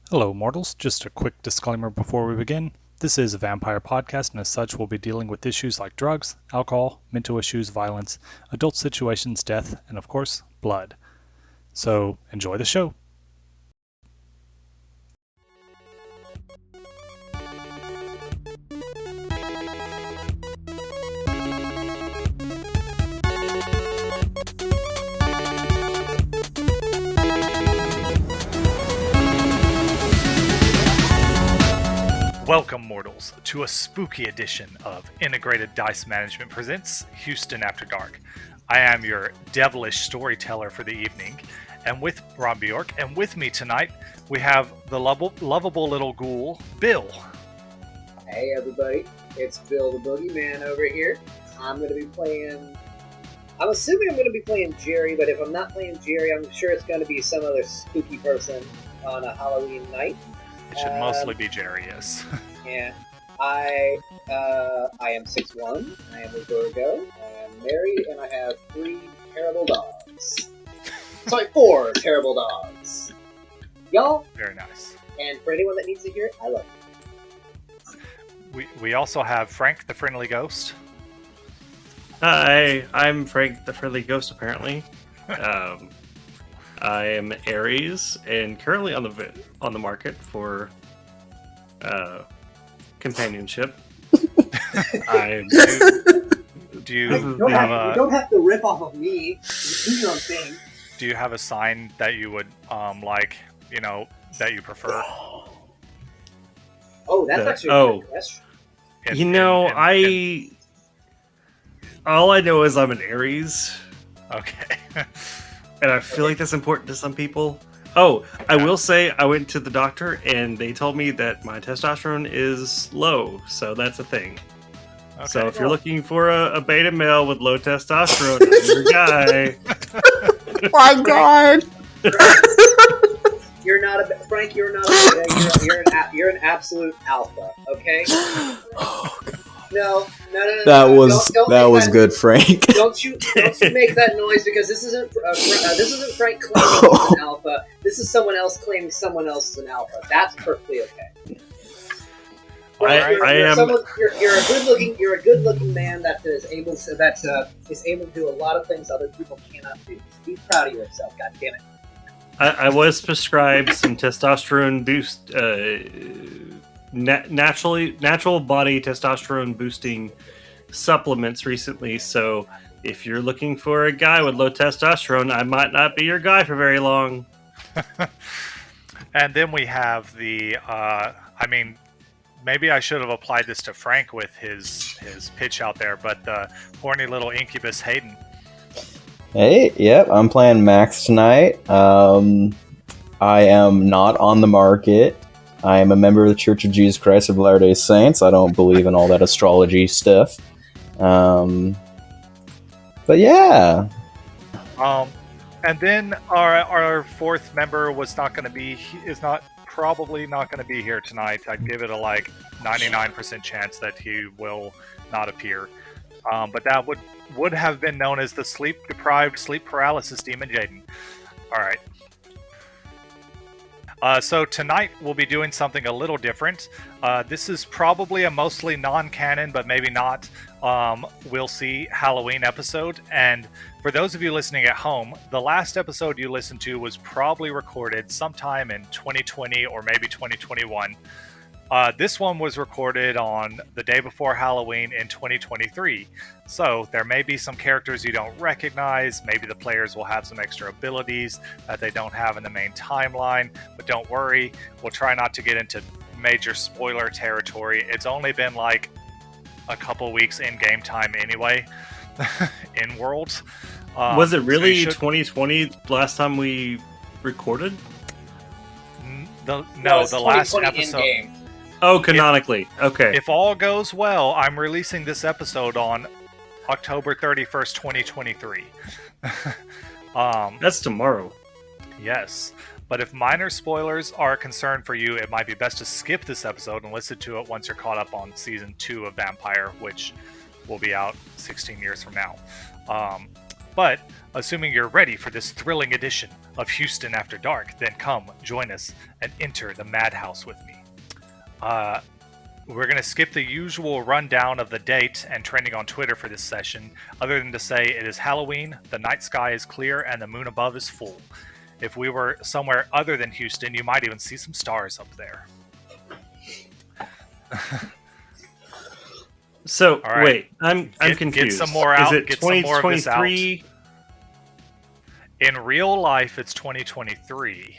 Hello, mortals. Just a quick disclaimer before we begin. This is a vampire podcast, and as such, we'll be dealing with issues like drugs, alcohol, mental issues, violence, adult situations, death, and of course, blood. So, enjoy the show. Welcome, mortals, to a spooky edition of Integrated Dice Management Presents Houston After Dark. I am your devilish storyteller for the evening, and with Rob Bjork, and with me tonight, we have the lovable little ghoul, Bill. Hey everybody, it's Bill the Boogeyman over here. I'm assuming I'm going to be playing Jerry, but if I'm not playing Jerry, I'm sure it's going to be some other spooky person on a Halloween night. It should mostly be Jerry, yes. Yeah. I am 6'1", I am a Virgo, I am married, and I have 3 terrible dogs. Sorry, 4 terrible dogs. Y'all? Very nice. And for anyone that needs to hear it, I love you. We also have Frank, the friendly ghost. Hi, I'm Frank, the friendly ghost. Apparently, I am Aries and currently on the market for companionship. You don't have to rip off of me. Do your own thing. Do you have a sign that you would like? That you prefer? Oh, that's actually a good question. All I know is I'm an Aries. Okay. And I feel like that's important to some people. Oh, I will say I went to the doctor and they told me that my testosterone is low, so that's a thing. Okay. So if you're looking for a beta male with low testosterone, I'm your guy. My God. You're not a Frank. You're not a you're an absolute alpha. Okay. Oh, God. No. That was good, Frank. Don't you make that noise, because this isn't Frank claiming he's an alpha. This is someone else claiming someone else is an alpha. That's perfectly okay. You're a good-looking man that is able to do a lot of things other people cannot do. Be proud of yourself, God damn it. I was prescribed some testosterone boost, natural body testosterone boosting supplements recently. So if you're looking for a guy with low testosterone, I might not be your guy for very long. And then we have the. Maybe I should have applied this to Frank with his pitch out there, but the horny little incubus Hayden. Hey, yep, I'm playing Max tonight. I am not on the market. I am a member of the Church of Jesus Christ of Latter-day Saints. I don't believe in all that astrology stuff. But yeah. And then our fourth member is probably not going to be here tonight. I'd give it a 99% chance that he will not appear. But that would have been known as the sleep-deprived, sleep paralysis demon Jaden. All right. So tonight we'll be doing something a little different. This is probably a mostly non-canon, but maybe not. We'll see Halloween episode. And for those of you listening at home, the last episode you listened to was probably recorded sometime in 2020 or maybe 2021. This one was recorded on the day before Halloween in 2023. So there may be some characters you don't recognize. Maybe the players will have some extra abilities that they don't have in the main timeline. But don't worry, we'll try not to get into major spoiler territory. It's only been a couple weeks in game time anyway, in Worlds. Was it really 2020 last time we recorded? The last episode. In-game. Oh, canonically. Okay. If all goes well, I'm releasing this episode on October 31st, 2023. That's tomorrow. Yes. But if minor spoilers are a concern for you, it might be best to skip this episode and listen to it once you're caught up on Season 2 of Vampire, which will be out 16 years from now. But assuming you're ready for this thrilling edition of Houston After Dark, then come join us and enter the madhouse with me. We're going to skip the usual rundown of the date and trending on Twitter for this session, other than to say it is Halloween, the night sky is clear, and the moon above is full. If we were somewhere other than Houston, you might even see some stars up there. So, All right. wait, I'm confused. Get some more out. Is it Get some more of this out. 2023? In real life, it's 2023.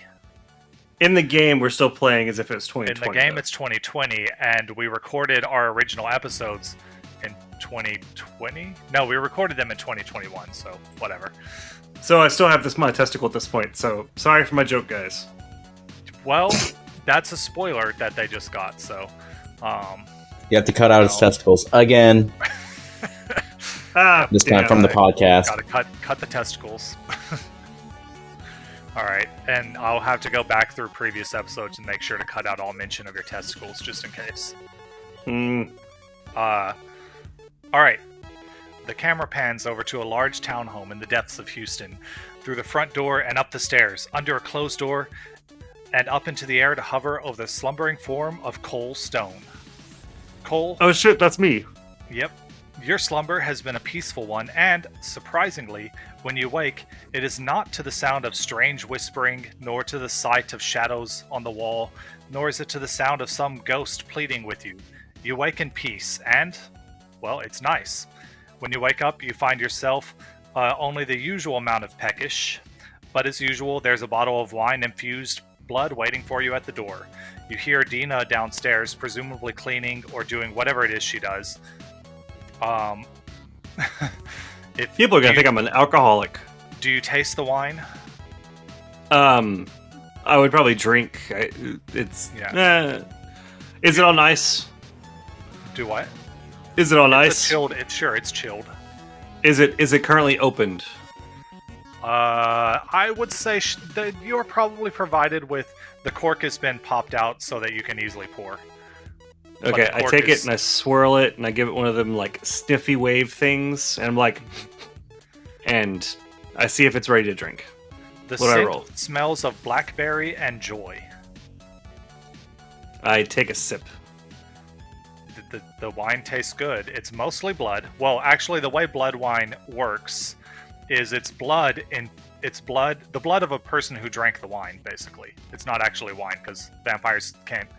In the game, we're still playing as if it was In 2020. the game, though. it's 2020, and we recorded our original episodes in 2020. No, we recorded them in 2021. So whatever. So I still have my testicle at this point. So sorry for my joke, guys. Well, that's a spoiler that they just got. So, You have to cut out its testicles again. This time from the podcast. Gotta cut the testicles. All right, and I'll have to go back through previous episodes and make sure to cut out all mention of your testicles, just in case. All right. The camera pans over to a large townhome in the depths of Houston, through the front door and up the stairs, under a closed door, and up into the air to hover over the slumbering form of Cole Stone. Cole. Oh shit, that's me. Yep. Your slumber has been a peaceful one, and, surprisingly, when you wake, it is not to the sound of strange whispering, nor to the sight of shadows on the wall, nor is it to the sound of some ghost pleading with you. You wake in peace, and, well, it's nice. When you wake up, you find yourself only the usual amount of peckish, but as usual, there's a bottle of wine-infused blood waiting for you at the door. You hear Dina downstairs, presumably cleaning or doing whatever it is she does. People are gonna think I'm an alcoholic. Do you taste the wine? I would probably drink. Is it all nice? Do what? Is it all nice? It's chilled. It's chilled. Is it currently opened? I would say that you're probably provided with the cork has been popped out so that you can easily pour. Okay, I take it and I swirl it and I give it one of them like sniffy wave things, and I'm like, and I see if it's ready to drink. The What do I roll? scent smells of blackberry and joy. I take a sip. The wine tastes good. It's mostly blood. Well, actually, the way blood wine works is the blood of a person who drank the wine. Basically, it's not actually wine because vampires can't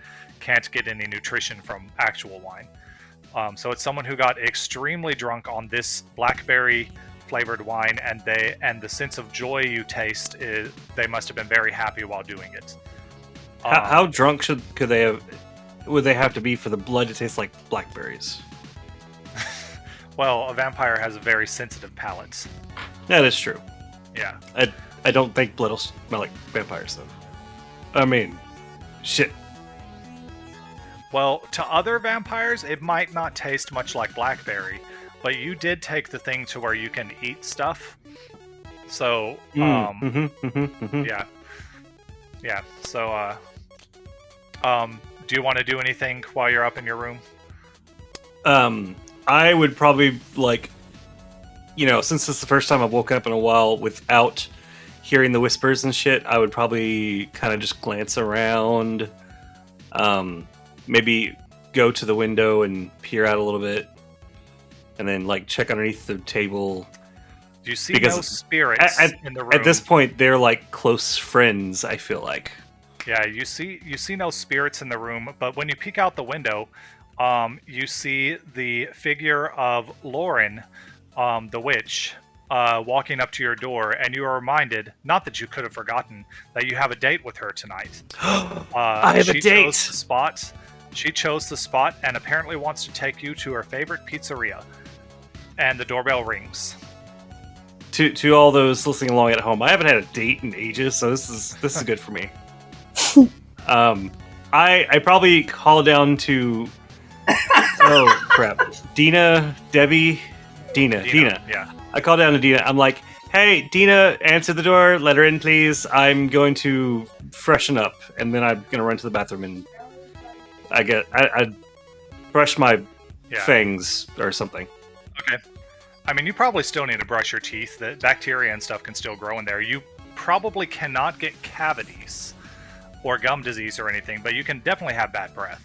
get any nutrition from actual wine. So it's someone who got extremely drunk on this blackberry flavored wine, and the sense of joy you taste is they must have been very happy while doing it. How drunk would they have to be for the blood to taste like blackberries? Well, a vampire has a very sensitive palate. That is true. Yeah. I don't think blood will smell like vampires though. I mean, shit. Well, to other vampires, it might not taste much like blackberry, but you did take the thing to where you can eat stuff. So, yeah. So, do you want to do anything while you're up in your room? I would probably since this is the first time I've woken up in a while without hearing the whispers and shit, I would probably kind of just glance around, maybe go to the window and peer out a little bit, and then check underneath the table. Do you see no spirits in the room? At this point, they're like close friends, I feel like. Yeah, you see no spirits in the room, but when you peek out the window, you see the figure of Lauren, the witch, walking up to your door, and you are reminded, not that you could have forgotten, that you have a date with her tonight. I have a date! She chose the spot and apparently wants to take you to her favorite pizzeria. And the doorbell rings. To all those listening along at home, I haven't had a date in ages, so this is good for me. I probably call down to oh crap, Dina. Yeah. I call down to Dina. I'm like, hey, Dina, answer the door. Let her in, please. I'm going to freshen up, and then I'm gonna run to the bathroom and I brush my fangs or something. Okay. I mean, you probably still need to brush your teeth. The bacteria and stuff can still grow in there. You probably cannot get cavities or gum disease or anything, but you can definitely have bad breath.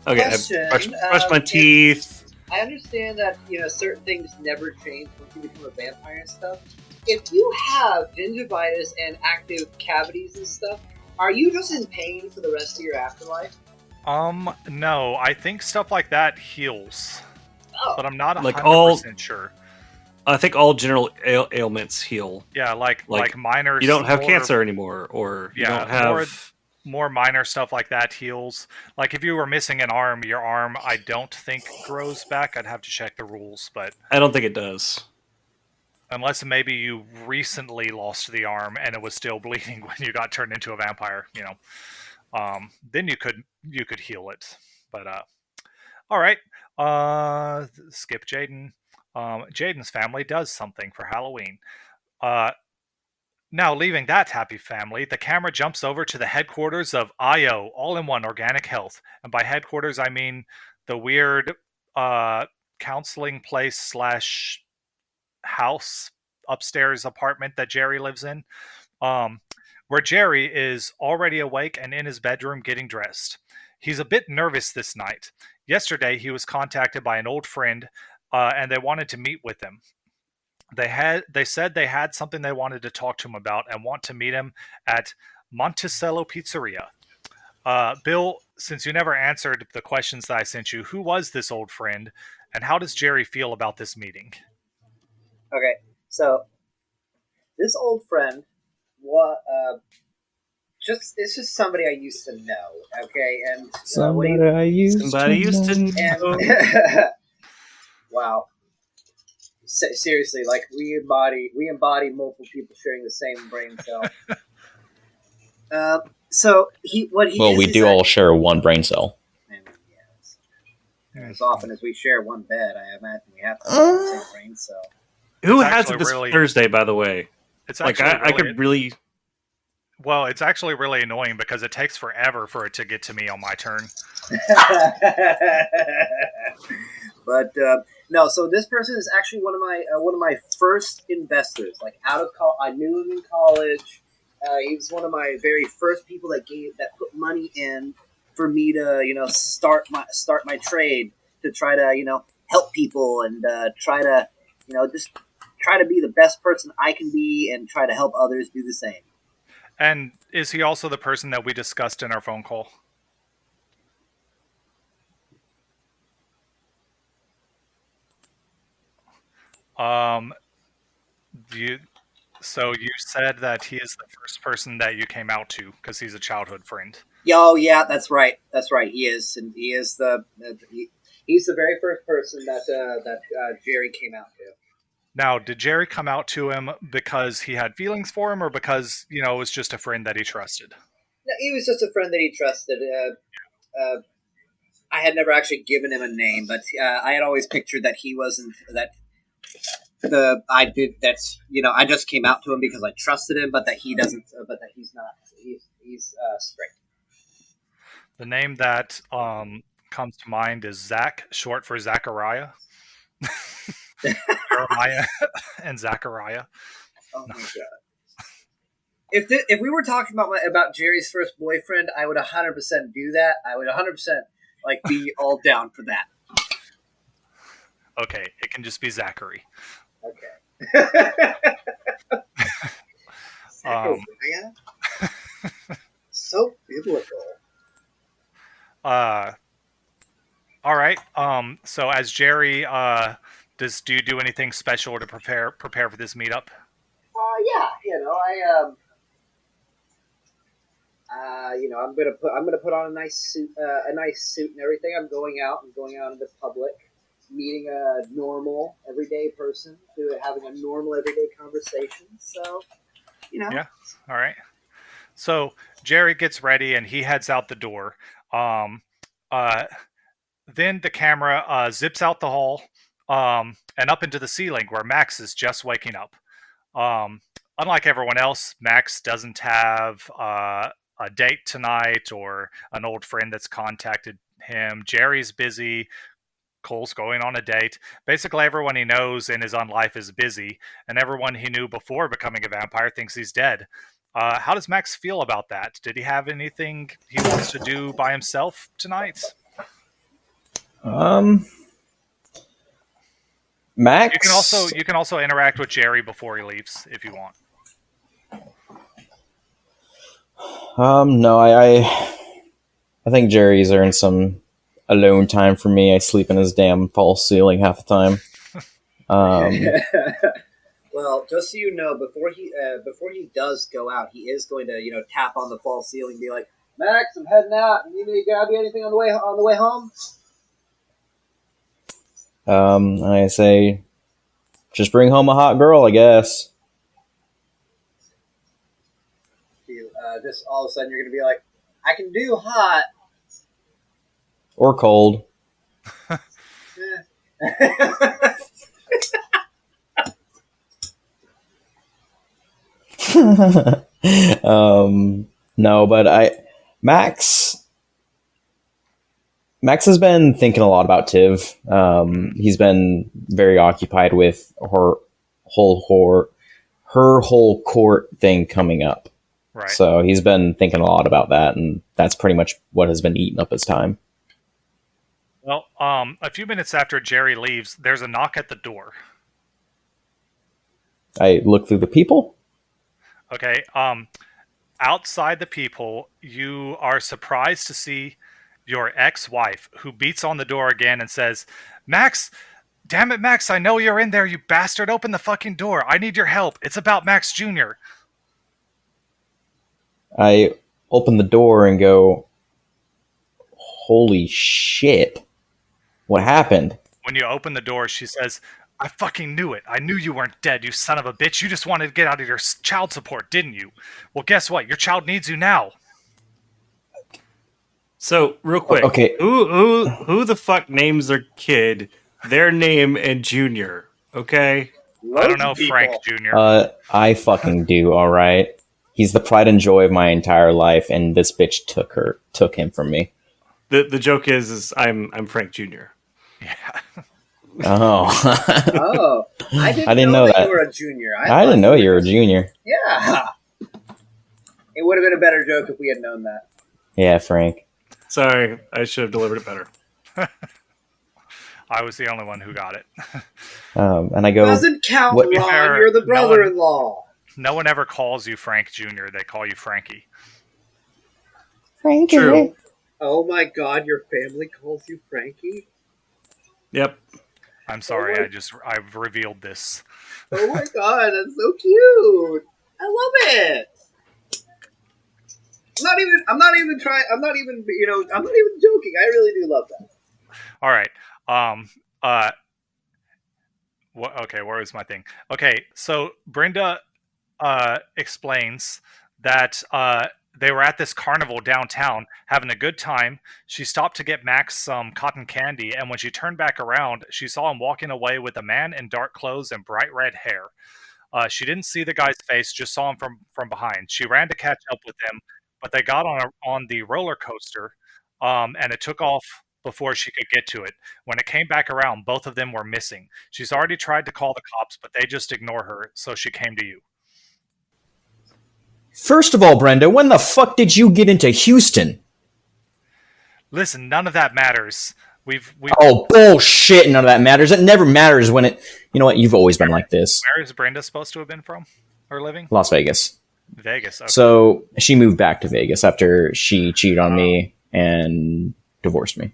Okay, Question, I brush my teeth. I understand that certain things never change once you become a vampire and stuff. If you have gingivitis and active cavities and stuff, are you just in pain for the rest of your afterlife? No, I think stuff like that heals, Oh, but I'm not Like 100% sure. I think all general ailments heal. Yeah, like minor. You don't have more- cancer anymore, or you Yeah, don't have. more minor stuff like that heals. Like if you were missing an arm, your arm I don't think grows back. I'd have to check the rules, but I don't think it does. unless maybe you recently lost the arm and it was still bleeding when you got turned into a vampire, then you could heal it. But all right, skip Jaden. Jaden's family does something for Halloween. Now, leaving that happy family, the camera jumps over to the headquarters of IO, All-in-One Organic Health. And by headquarters, I mean the weird counseling place / house upstairs apartment that Jerry lives in, where Jerry is already awake and in his bedroom getting dressed. He's a bit nervous this night. Yesterday, he was contacted by an old friend, and they wanted to meet with him. They said they had something they wanted to talk to him about and want to meet him at Monticello Pizzeria. Bill, since you never answered the questions that I sent you, who was this old friend, and how does Jerry feel about this meeting? okay. So this old friend, it's just somebody I used to know. Okay, and Somebody I used to know. and wow. Seriously, like we embody multiple people sharing the same brain cell. So We do all share one brain cell. Yes. As often as we share one bed, I imagine we have to share the same brain cell. Who It's has it this Thursday, by the way? It's Like actually I could really. Well, it's actually really annoying because it takes forever for it to get to me on my turn. But no, so this person is actually one of my first investors. Like out of college, I knew him in college. He was one of my very first people that put money in for me to start my trade to try to help people and try to just try to be the best person I can be and try to help others do the same. And is he also the person that we discussed in our phone call? So you said that he is the first person that you came out to because he's a childhood friend. Oh yeah, that's right. That's right. He is, and he is he's the very first person that Jerry came out to. Now, did Jerry come out to him because he had feelings for him, or because it was just a friend that he trusted? No, he was just a friend that he trusted. I had never actually given him a name, but I had always pictured that he wasn't that. I just came out to him because I trusted him, but that he doesn't. But that he's not. He's straight. The name that comes to mind is Zach, short for Zachariah. Jeremiah and Zachariah. Oh my god! If we were talking about Jerry's first boyfriend, I would 100% do that. I would 100% be all down for that. Okay, it can just be Zachary. Okay. Zachariah? So biblical. All right. So as Jerry, do you do anything special to prepare for this meetup? Yeah. I'm gonna put on a nice suit and everything. I'm going out into public, meeting a normal everyday person, having a normal everyday conversation. So, Yeah. All right. So Jerry gets ready and he heads out the door. Then the camera zips out the hall and up into the ceiling where Max is just waking up. Unlike everyone else, Max doesn't have a date tonight or an old friend that's contacted him. Jerry's busy Cole's going on a date. Basically, everyone he knows in his own life is busy, and everyone he knew before becoming a vampire thinks he's dead. How does Max feel about that? Did he have anything he wants to do by himself tonight? Max. You can also interact with Jerry before he leaves if you want. No, I think Jerry's earned some alone time for me. I sleep in his damn false ceiling half the time. Well, just so you know, before he does go out, he is going to tap on the false ceiling and be like, "Max, I'm heading out. You need me to grab you anything on the way home?" I say, just bring home a hot girl, I guess. Just all of a sudden you're going to be like, "I can do hot." Or cold. No, but Max has been thinking a lot about Tiv. He's been very occupied with her whole court thing coming up. Right. So he's been thinking a lot about that, and that's pretty much what has been eating up his time. Well, a few minutes after Jerry leaves, there's a knock at the door. I look through the people. Okay. Outside the people, you are surprised to see your ex-wife, who beats on the door again and says, "Max, damn it, Max, I know you're in there, you bastard. Open the fucking door. I need your help. It's about Max Jr." I open the door and go, "Holy shit. What happened?" When you open the door, she says, "I fucking knew it. I knew you weren't dead, you son of a bitch. You just wanted to get out of your child support, didn't you? Well, guess what? Your child needs you now." So, real quick, Okay. Who the fuck names their kid their name and Junior? Okay, I don't know, Frank Jr. I fucking do, alright? He's the pride and joy of my entire life, and this bitch took him from me. the joke is I'm Frank Jr. Yeah. Oh. Oh, I didn't know that you were a junior. I didn't know you were a junior. Yeah. It would have been a better joke if we had known that. Yeah, Frank. Sorry, I should have delivered it better. I was the only one who got it. And I go, Doesn't count, what- Ron. You're the brother-in-law. No one ever calls you Frank Jr. They call you Frankie. Frankie. True. Oh my God, your family calls you Frankie? Yep. I'm sorry, I've revealed this. Oh my God, that's so cute. I love it. I'm not even joking. I really do love that. All right. Okay, where was my thing? Okay, so Brenda explains that they were at this carnival downtown having a good time. She stopped to get Max some cotton candy, and when she turned back around, she saw him walking away with a man in dark clothes and bright red hair. She didn't see the guy's face, just saw him from behind. She ran to catch up with him, but they got on the roller coaster, and it took off before she could get to it. When it came back around, both of them were missing. She's already tried to call the cops, but they just ignore her, so she came to you. First of all, Brenda, when the fuck did you get into Houston? Listen, none of that matters. We've Oh, bullshit, none of that matters. It never matters when it... You know what? You've always been like this. Where is Brenda supposed to have been from? Or living? Las Vegas. Vegas. Okay. So she moved back to Vegas after she cheated on me and divorced me.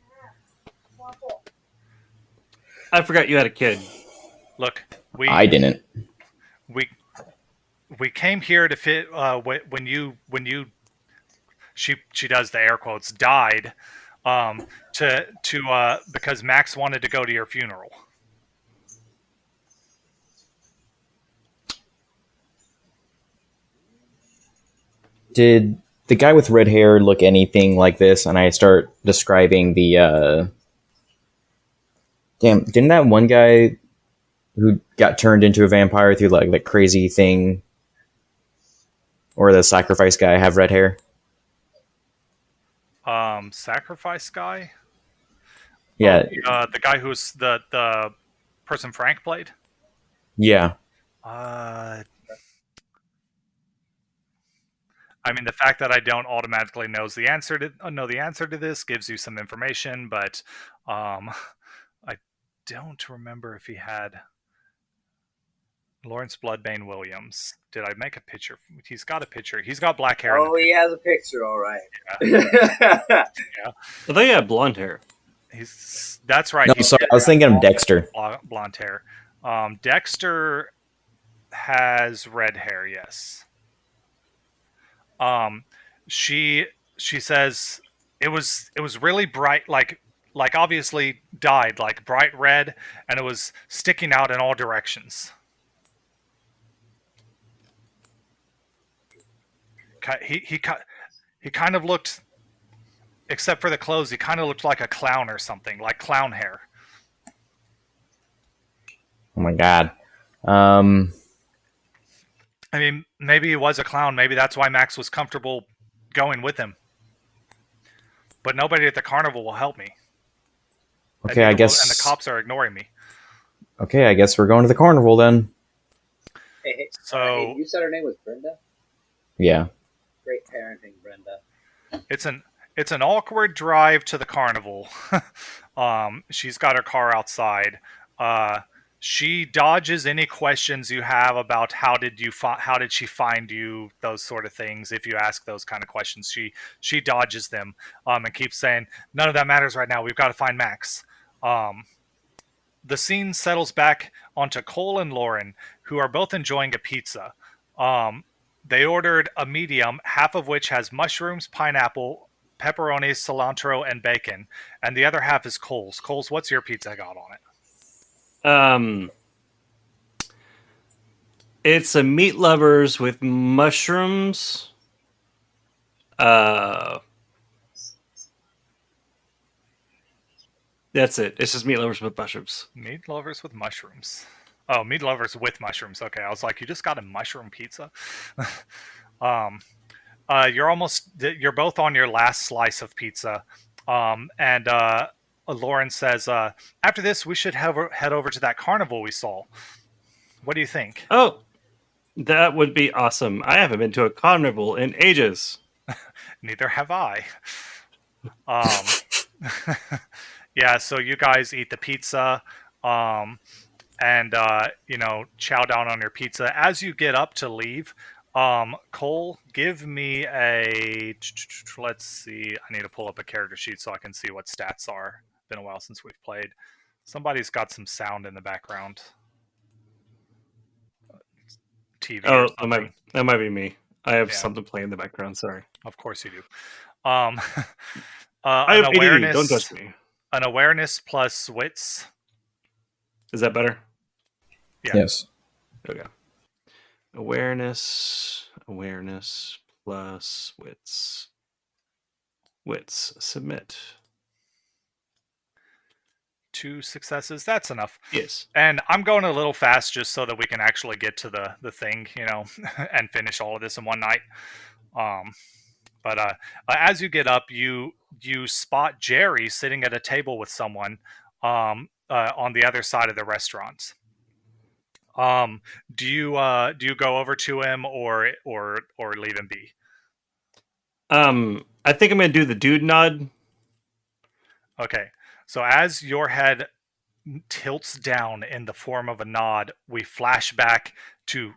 I forgot you had a kid. Look, I didn't. We came here to fit when you she does the air quotes died to because Max wanted to go to your funeral. Did the guy with red hair look anything like this? And I start describing the damn, didn't that one guy who got turned into a vampire through like that crazy thing, or the sacrifice guy, have red hair? Sacrifice guy? Yeah, The guy who's the person Frank played. yeah. I mean, the fact that I don't automatically know the answer to this gives you some information, but I don't remember if he had Lawrence Bloodbane Williams. Did I make a picture? He's got a picture. He's got black hair. Oh, he has a picture, all right. Yeah. I thought he had blonde hair. That's right. No, He's sorry, I was thinking of Dexter. blonde hair. Dexter has red hair. Yes. She says it was really bright, like obviously dyed like bright red, and it was sticking out in all directions. He kind of looked, except for the clothes, he kind of looked like a clown or something, like clown hair. Oh my god. I mean, maybe he was a clown. Maybe that's why Max was comfortable going with him. But nobody at the carnival will help me. Okay, I guess. And the cops are ignoring me. Okay, I guess we're going to the carnival then. Hey, so you said her name was Brenda? Yeah. Great parenting, Brenda. It's an awkward drive to the carnival. She's got her car outside. She dodges any questions you have about how did she find you, those sort of things. If you ask those kind of questions, she dodges them and keeps saying none of that matters right now. We've got to find Max. The scene settles back onto Cole and Lauren, who are both enjoying a pizza. They ordered a medium, half of which has mushrooms, pineapple, pepperoni, cilantro, and bacon, and the other half is Cole's. Cole's, what's your pizza got on it? It's a meat lovers with mushrooms. That's it. It's just meat lovers with mushrooms. Meat lovers with mushrooms. Oh, meat lovers with mushrooms. Okay, I was like, you just got a mushroom pizza. You're both on your last slice of pizza, and Lauren says, after this, we should head over to that carnival we saw. What do you think? Oh, that would be awesome. I haven't been to a carnival in ages. Neither have I. Yeah, so you guys eat the pizza, and chow down on your pizza. As you get up to leave, Cole, give me a. Let's see. I need to pull up a character sheet so I can see what stats are. Been a while since we've played. Somebody's got some sound in the background. TV. Oh, that might be me. I have something playing in the background. Sorry. Of course you do. I have ADD. Don't touch me. An awareness plus wits. Is that better? Yeah. Yes. Okay. Awareness plus wits. Submit. 2 successes. That's enough. Yes. And I'm going a little fast just so that we can actually get to the thing, and finish all of this in one night. But as you get up, you spot Jerry sitting at a table with someone on the other side of the restaurant. Do you go over to him or leave him be? I think I'm gonna do the dude nod. Okay. So as your head tilts down in the form of a nod, we flash back to,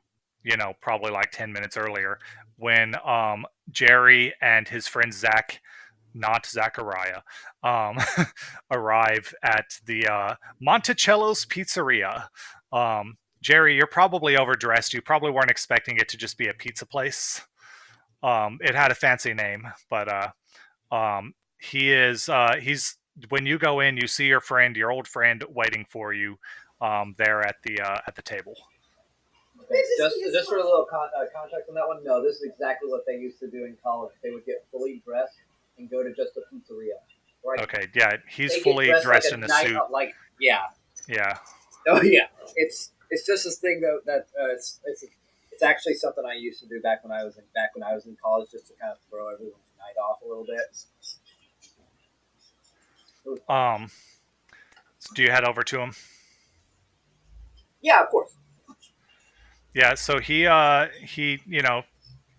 probably like 10 minutes earlier when Jerry and his friend Zach, not Zachariah, arrive at the Monticello's Pizzeria. Jerry, you're probably overdressed. You probably weren't expecting it to just be a pizza place. It had a fancy name, but he's when you go in, you see your old friend, waiting for you there at the table. Okay. Just for a little context on that one, no, this is exactly what they used to do in college. They would get fully dressed and go to just a pizzeria. Right? Okay, yeah, he's fully dressed in a suit. Yeah. Yeah. Oh yeah, it's just this thing though that it's actually something I used to do back when I was in college, just to kind of throw everyone's night off a little bit. Do you head over to him? Yeah, of course. Yeah. So he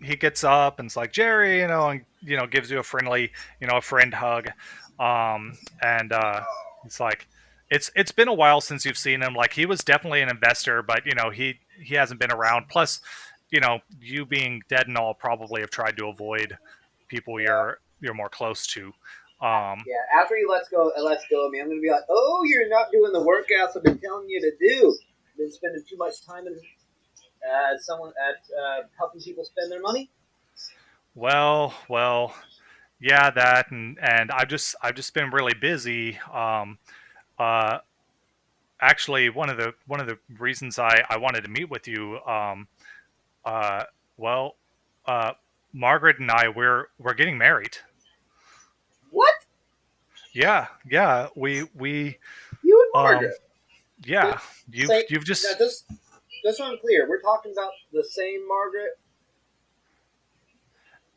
he gets up and it's like, Jerry, and gives you a friendly, a friend hug, and it's like, it's been a while since you've seen him. Like, he was definitely an investor, but he hasn't been around. Plus, you being dead and all, probably have tried to avoid people you're more close to. Yeah, after he lets go of me, I'm gonna be like, "Oh, you're not doing the workouts I've been telling you to do. Been spending too much time in helping people spend their money." Well, yeah, that and I've just been really busy. Uh, Actually, one of the reasons I wanted to meet with you, uh, well, uh, Margaret and I, we're getting married. What? Yeah, we You and um Margaret? yeah, you've Now, just just so I'm clear, we're talking about the same Margaret.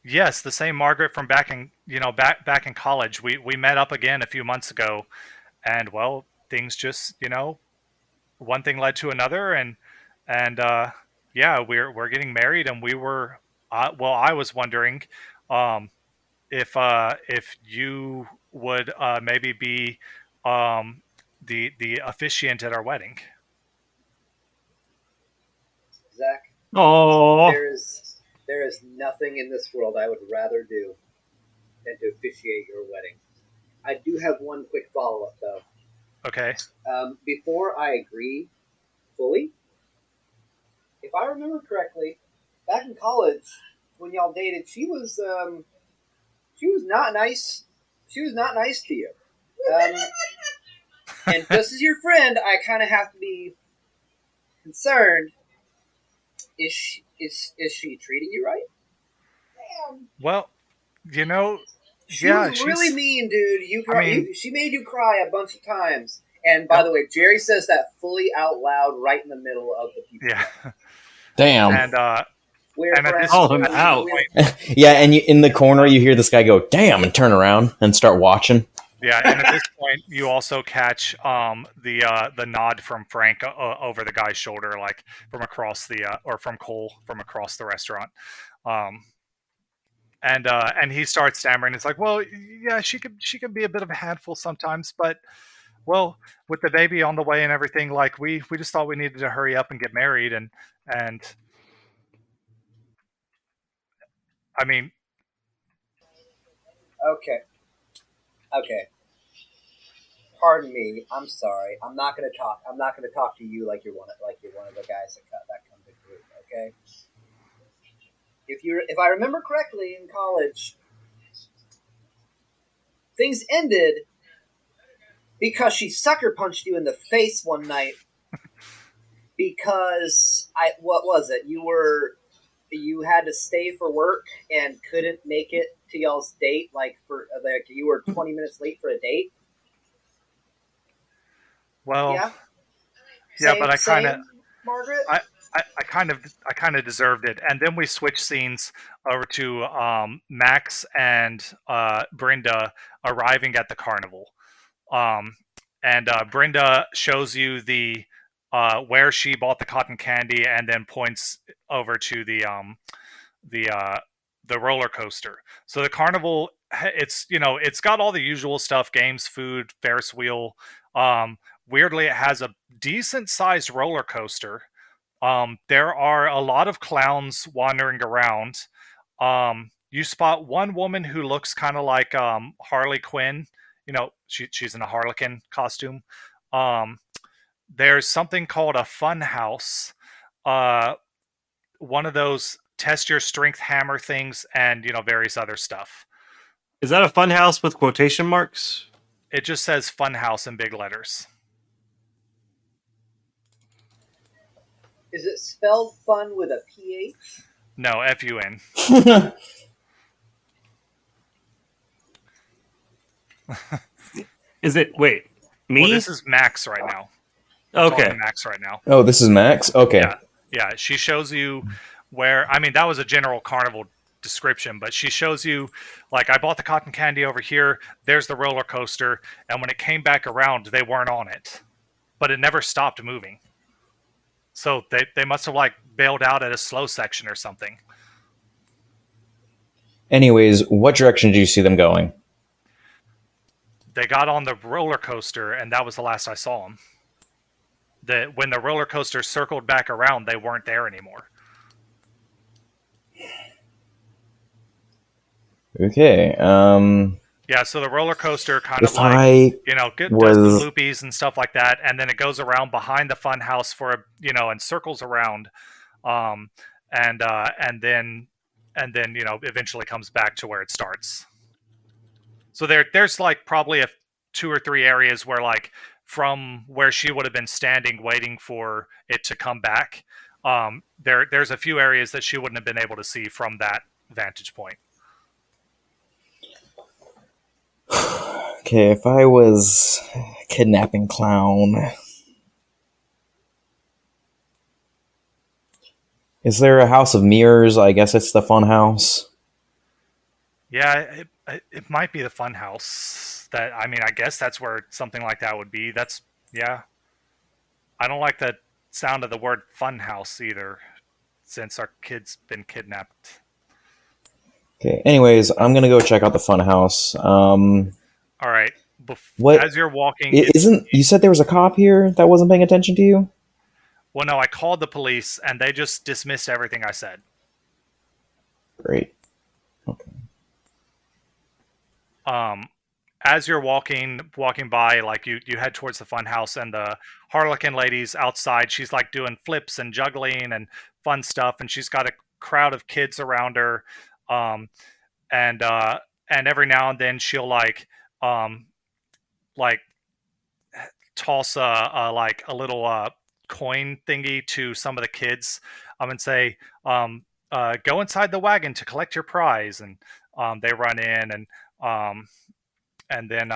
yes, the same Margaret from back in back in college. We met up again a few months ago, and well, things just one thing led to another, and yeah, we're getting married, and we were well, I was wondering um if you would maybe be um the officiant at our wedding. Zach, Oh, there is nothing in this world I would rather do than to officiate your wedding. I do have one quick follow up though. Okay. Before I agree fully, if I remember correctly, back in college when y'all dated, she was not nice. She was not nice to you. Um, and just as your friend, I kind of have to be concerned. Is she treating you right? Well, She yeah, was really she's mean, dude. I mean, She made you cry a bunch of times. And by the way, Jerry says that fully out loud, right in the middle of the people. yeah. Damn. And at this call him out. Yeah, and in the corner you hear this guy go, "Damn," and turn around and start watching. Yeah, and at this point, you also catch the nod from Frank over the guy's shoulder, like from across or from Cole from across the restaurant, um, and he starts stammering. It's like, well, yeah, she can be a bit of a handful sometimes, but well, with the baby on the way and everything, like we just thought we needed to hurry up and get married, and I mean, Okay. Okay. Pardon me. I'm sorry. I'm not gonna talk. I'm not gonna talk to you like you're one of the guys that come to group. Okay. If I remember correctly, in college, things ended because she sucker punched you in the face one night. Because what was it? You had to stay for work and couldn't make it to y'all's date. You were 20 minutes late for a date. well, Yeah. yeah, but Margaret. I kind of deserved it. And then we switch scenes over to Max and Brenda arriving at the carnival. And Brenda shows you the where she bought the cotton candy, and then points over to the uh, the roller coaster. So the carnival, it's got all the usual stuff: games, food, Ferris wheel. Weirdly, it has a decent sized roller coaster. There are a lot of clowns wandering around. You spot one woman who looks kind of like Harley Quinn. She's in a harlequin costume. Um, there's something called a fun house. Uh, One of those test your strength hammer things, and various other stuff. Is that a fun house with quotation marks? It just says fun house in big letters. Is it spelled fun with a PH? No, FUN. Is it? Wait, me? Well, this is Max right now. I'm Okay. talking Max right now. Oh, this is Max? Okay. Yeah. She shows you where. I mean, that was a general carnival description, but she shows you, like, I bought the cotton candy over here, there's the roller coaster, and when it came back around, they weren't on it. But it never stopped moving. So they must have, like, bailed out at a slow section or something. Anyways, what direction did you see them going? They got on the roller coaster, and that was the last I saw them. When the roller coaster circled back around, they weren't there anymore. Okay. Yeah, so the roller coaster kind If of like, I does the was loopies and stuff like that, and then it goes around behind the fun house and circles around, um, and then eventually comes back to where it starts. So there's like probably 2 or 3 areas where, like, from where she would have been standing waiting for it to come back, there's a few areas that she wouldn't have been able to see from that vantage point. okay, if I was kidnapping clown, is there a house of mirrors? I guess it's the fun house. Yeah, it might be the fun house. I guess that's where something like that would be. Yeah. I don't like the sound of the word fun house either, since our kid's been kidnapped. Okay. Anyways, I'm gonna go check out the fun house. All right. What As you're walking, isn't? You said there was a cop here that wasn't paying attention to you. well, no, I called the police and they just dismissed everything I said. Great. Okay. As you're walking by, like, you head towards the fun house, and the Harlequin lady's outside. She's like doing flips and juggling and fun stuff, and she's got a crowd of kids around her. Um, and every now and then she'll um, like toss a little coin thingy to some of the kids, and say, "Go inside the wagon to collect your prize," and they run in, um, and then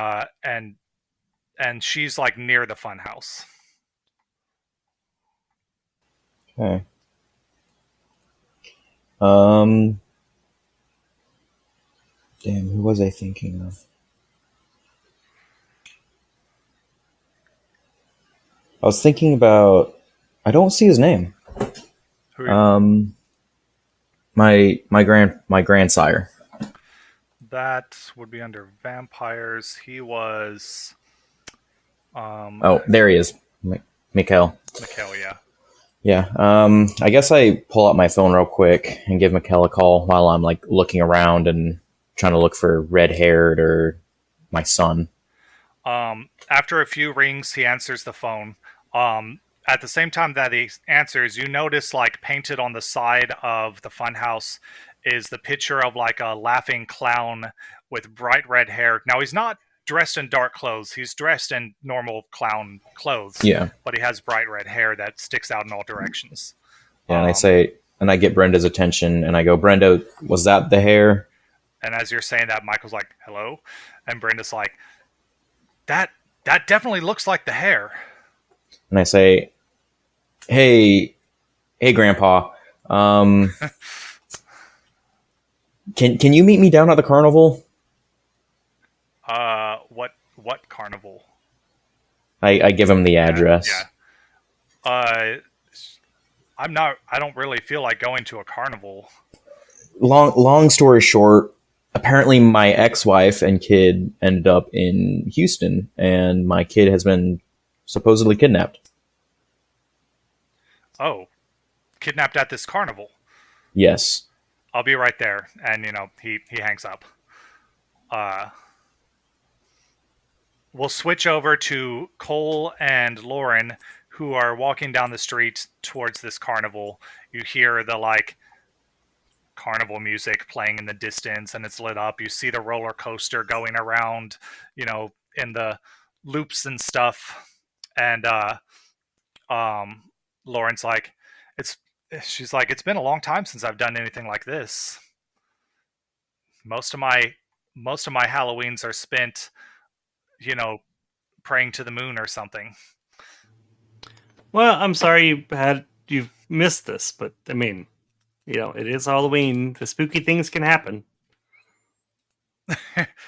and she's like near the fun house. Okay. Damn, who was I thinking of? I was thinking about. I don't see his name. Who are you- My grandsire. that would be under vampires. He was Oh, there he is, Mikhail. Mikhail, yeah. Yeah. I guess I pull out my phone real quick and give Mikhail a call while I'm like looking around and trying to look for red-haired or my son. After a few rings, he answers the phone. At the same time that he answers, you notice, like, painted on the side of the funhouse is the picture of, like, a laughing clown with bright red hair. Now, he's not dressed in dark clothes. He's dressed in normal clown clothes. Yeah. But he has bright red hair that sticks out in all directions. Yeah, and I get Brenda's attention and I go, Brenda, was that the hair? And as you're saying that, Michael's like, hello? And Brenda's like, that definitely looks like the hair. And I say, hey, Grandpa, can you meet me down at the carnival? What carnival? I give him the address. Yeah. I don't really feel like going to a carnival. Long story short, apparently my ex-wife and kid ended up in Houston, and my kid has been supposedly kidnapped. Oh, kidnapped at this carnival. Yes. I'll be right there. And, he hangs up. We'll switch over to Cole and Lauren, who are walking down the street towards this carnival. You hear the, like, carnival music playing in the distance, and it's lit up. You see the roller coaster going around, in the loops and stuff. And Lauren's like, she's like, it's been a long time since I've done anything like this. Most of my Halloweens are spent, praying to the moon or something. Well, I'm sorry you've missed this, but I mean, It is Halloween. The spooky things can happen.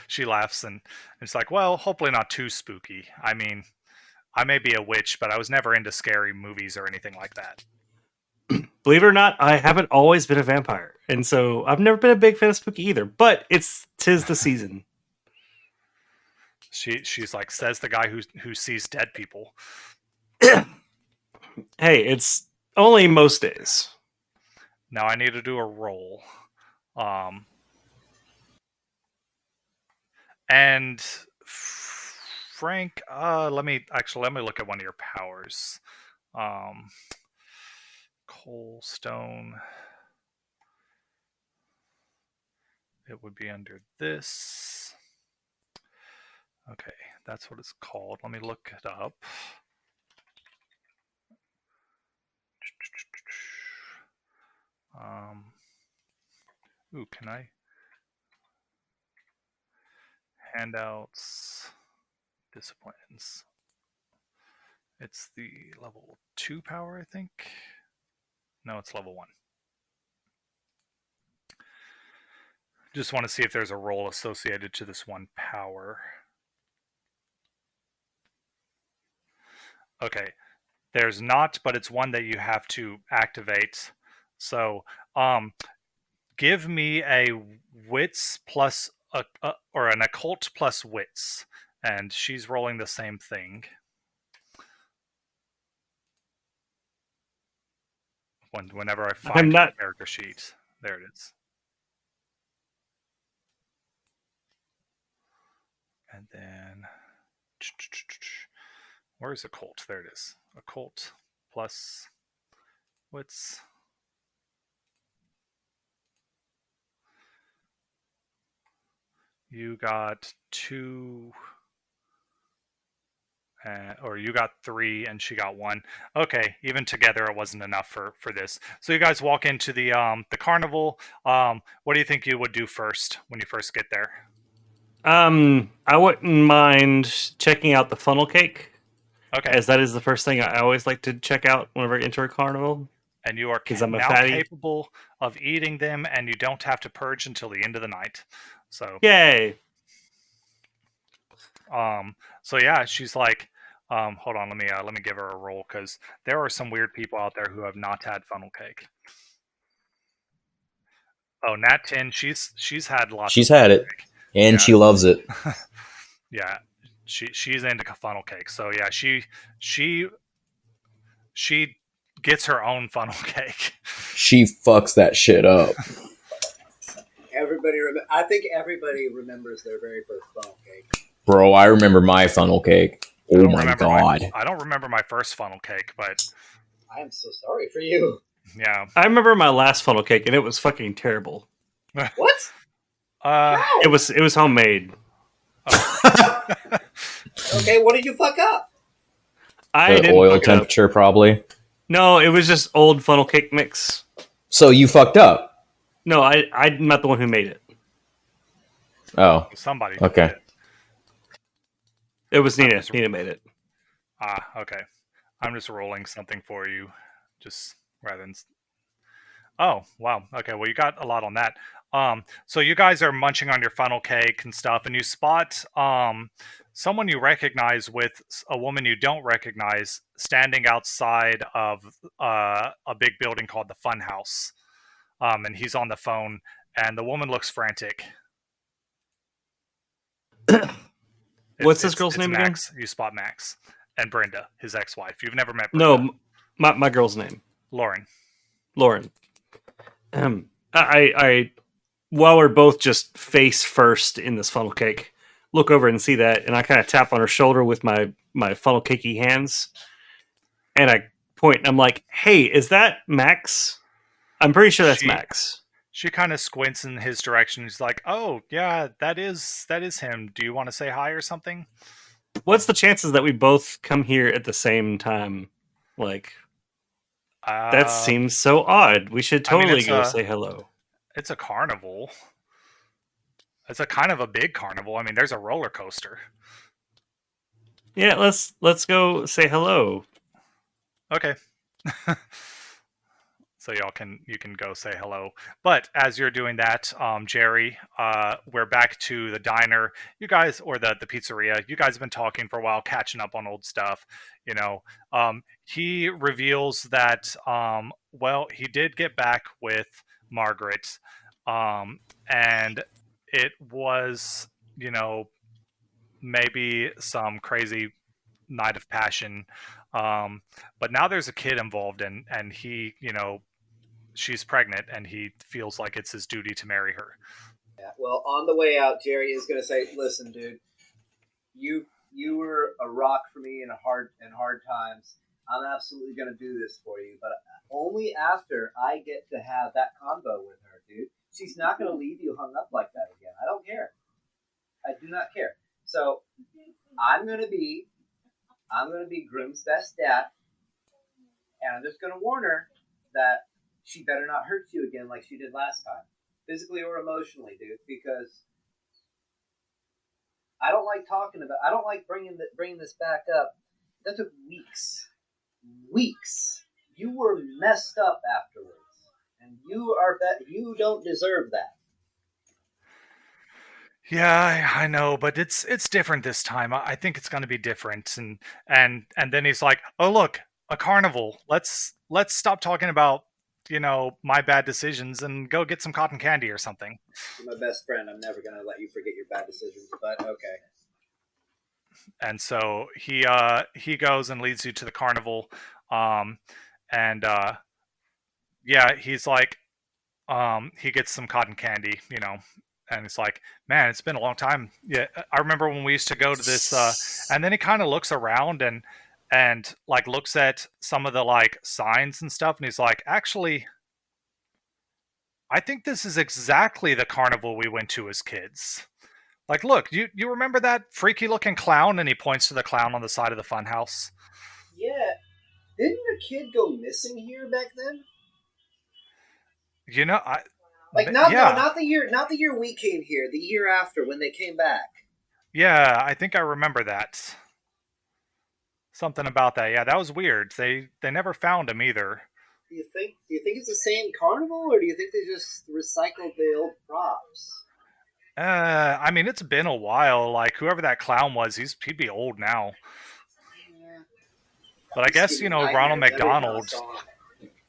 She laughs and it's like, well, hopefully not too spooky. I mean, I may be a witch, but I was never into scary movies or anything like that. Believe it or not, I haven't always been a vampire. And so I've never been a big fan of spooky either. But tis the season. She's like, says the guy who sees dead people. Hey, it's only most days. Now I need to do a roll. And Frank, let me look at one of your powers. Coal, stone. It would be under this. Okay, that's what it's called. Let me look it up. Ooh, can I? Handouts, disciplines. It's the level 2 power, I think. No, it's level 1. Just want to see if there's a role associated to this one power. Okay, there's not, but it's one that you have to activate. So, give me a wits plus or an occult plus wits, and she's rolling the same thing. Whenever I find the character sheet, there it is. And then, where is occult? There it is. Occult plus wits. You got 2, or you got 3, and she got 1. Okay, even together, it wasn't enough for this. So you guys walk into the carnival. What do you think you would do first when you first get there? I wouldn't mind checking out the funnel cake. Okay, as that is the first thing I always like to check out whenever I enter a carnival. And you are now capable of eating them, and you don't have to purge until the end of the night. So yay! So yeah, she's like, hold on, let me give her a roll, because there are some weird people out there who have not had funnel cake. Oh, Nat 10, she's had lots. She's had it, and she loves it. Yeah, she's into funnel cake. So yeah, she gets her own funnel cake. She fucks that shit up. I think everybody remembers their very first funnel cake. Bro, I remember my funnel cake. Oh my god. I don't remember my first funnel cake, but I am so sorry for you. Yeah. I remember my last funnel cake, and it was fucking terrible. What? It was homemade. Okay, what did you fuck up? The oil temperature, probably. No, it was just old funnel cake mix. So you fucked up? No, I'm not the one who made it. Oh. Somebody. Okay. It was Nina. Nina made it. Okay. I'm just rolling something for you, just rather than. Oh wow. Okay. Well, you got a lot on that. So you guys are munching on your funnel cake and stuff, and you spot someone you recognize with a woman you don't recognize standing outside of a big building called the Fun House. And he's on the phone, and the woman looks frantic. What's this girl's name Max. again? You spot Max and Brenda, his ex-wife. You've never met Brenda. No, my girl's name. Lauren. I while we're both just face first in this funnel cake, look over and see that, and I kind of tap on her shoulder with my funnel cakey hands, and I point, and I'm like, "Hey, is that Max? I'm pretty sure that's Max." She kind of squints in his direction. She's like, "Oh, yeah, that is him. Do you want to say hi or something?" What's the chances that we both come here at the same time? Like, that seems so odd. We should totally go say hello. It's a carnival. It's a kind of a big carnival. I mean, there's a roller coaster. Yeah, let's go say hello. Okay. So you can go say hello. But as you're doing that, Jerry, we're back to the diner. You guys, or the pizzeria. You guys have been talking for a while, catching up on old stuff. He reveals that well, he did get back with Margaret, and it was maybe some crazy night of passion. But now there's a kid involved, and he, she's pregnant, and he feels like it's his duty to marry her. Yeah. Well, on the way out, Jerry is going to say, "Listen, dude, you were a rock for me in hard times. I'm absolutely going to do this for you, but only after I get to have that convo with her, dude. She's not going to leave you hung up like that again. I don't care. I do not care. So I'm going to be Groom's best dad, and I'm just going to warn her that she better not hurt you again like she did last time, physically or emotionally, dude. Because I don't like bringing this back up. That took weeks. You were messed up afterwards, and you don't deserve that. Yeah, I know, but it's different this time. I think it's going to be different. And then he's like, "Oh, look, a carnival. Let's stop talking about my bad decisions and go get some cotton candy or something." You're my best friend. I'm never going to let you forget your bad decisions, but okay. And so he goes and leads you to the carnival, and yeah, he's like, he gets some cotton candy, and it's like, man, it's been a long time. Yeah, I remember when we used to go to this, and then he kind of looks around and like looks at some of the like signs and stuff, and he's like, actually, I think this is exactly the carnival we went to as kids. Like, look, you remember that freaky looking clown? And he points to the clown on the side of the funhouse. Yeah. Didn't a kid go missing here back then? Not the year we came here, the year after when they came back. Yeah, I think I remember that. Something about that. Yeah, that was weird. They never found him either. Do you think it's the same carnival, or do you think they just recycled the old props? I mean, it's been a while. Like, whoever that clown was, he'd be old now. Yeah. But I guess, Ronald McDonald.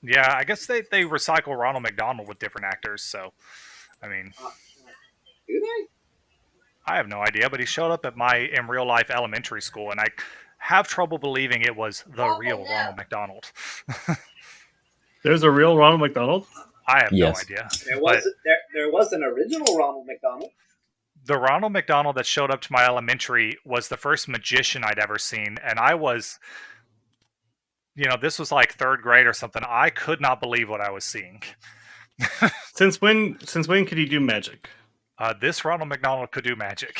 Yeah, I guess they recycle Ronald McDonald with different actors, so, I mean. Do they? I have no idea, but he showed up at in real life elementary school, and I have trouble believing it was the real Ronald McDonald. There's a real Ronald McDonald? I have no idea. There was an original Ronald McDonald. The Ronald McDonald that showed up to my elementary was the first magician I'd ever seen, and I was, this was like third grade or something. I could not believe what I was seeing. Since when could he do magic? This Ronald McDonald could do magic.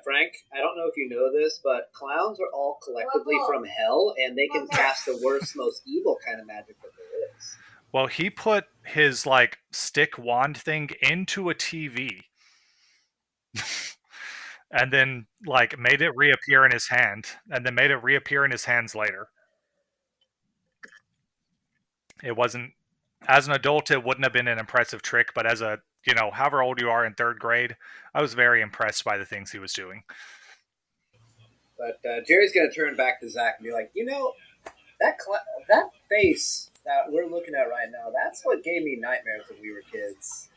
Frank, I don't know if you know this, but clowns are all collectively from hell, and they can cast the worst, most evil kind of magic that there is. Well, he put his like stick wand thing into a TV. And then like made it reappear in his hand, and then made it reappear in his hands later. It wasn't, as an adult, it wouldn't have been an impressive trick, but as a, however old you are in third grade, I was very impressed by the things he was doing. But Jerry's going to turn back to Zach and be like, that face that we're looking at right now, that's what gave me nightmares when we were kids.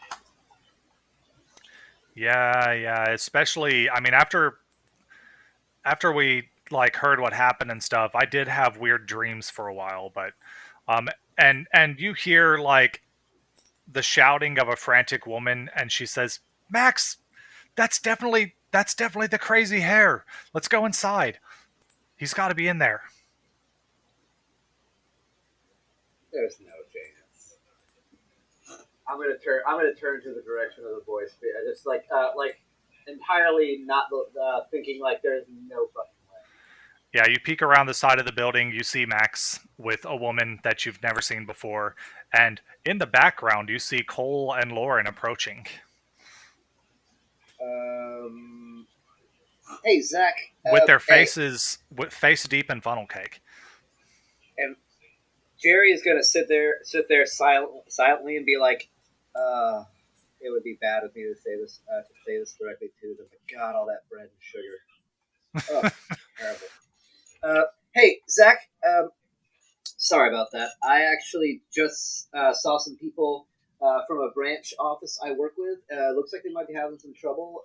Yeah, especially, I mean, after we like heard what happened and stuff, I did have weird dreams for a while, but and you hear like the shouting of a frantic woman, and she says, "Max, that's definitely the crazy hair. Let's go inside. He's got to be in there." There's no chance. I'm gonna turn to the direction of the voice. I just like entirely not thinking like there's no fucking way. Yeah, you peek around the side of the building. You see Max with a woman that you've never seen before, and in the background, you see Cole and Lauren approaching. Hey, Zach. With their faces face deep in funnel cake. And Jerry is gonna sit there silently and be like, it would be bad of me to say this directly to them, but God, all that bread and sugar. Oh, terrible. Hey, Zach, sorry about that. I actually just saw some people from a branch office I work with. Looks like they might be having some trouble.